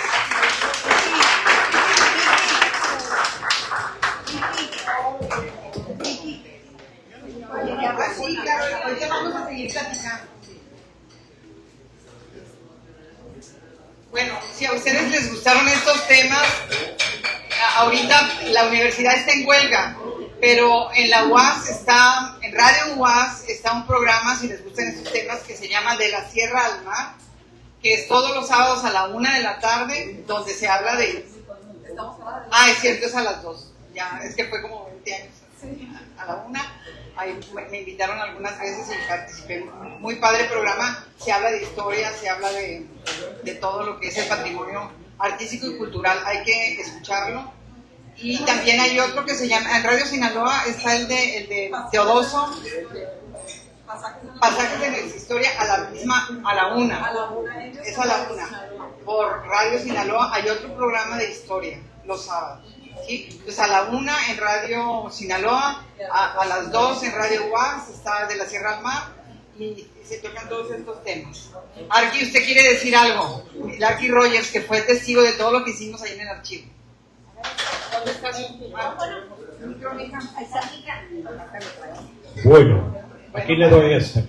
Sí, claro, ahorita vamos a seguir platicando. Bueno, si a ustedes les gustaron estos temas, ahorita la universidad está en huelga, pero en la UAS está, en Radio UAS está un programa, si les gustan estos temas, que se llama De la Sierra al Mar, que es todos los sábados a la 1 de la tarde, donde se habla de... Ah, es cierto, es a las 2. Ya, es que fue como 20 años a la 1. Ahí me invitaron algunas veces y participé. Muy padre programa. Se habla de historia, se habla de todo lo que es el patrimonio artístico y cultural. Hay que escucharlo. Y también hay otro que se llama, en Radio Sinaloa está el de Teodoso, Pasajes de nuestra historia a la 1. Es a la 1. Por Radio Sinaloa hay otro programa de historia los sábados. ¿Sí? Entonces a la 1 en Radio Sinaloa, a las 2 en Radio UAS, está De la Sierra al Mar y se tocan todos estos temas. Arqui, ¿usted quiere decir algo? El Arqui Rogers, que fue testigo de todo lo que hicimos ahí en el archivo. ¿Dónde está su Bueno, aquí le doy esta.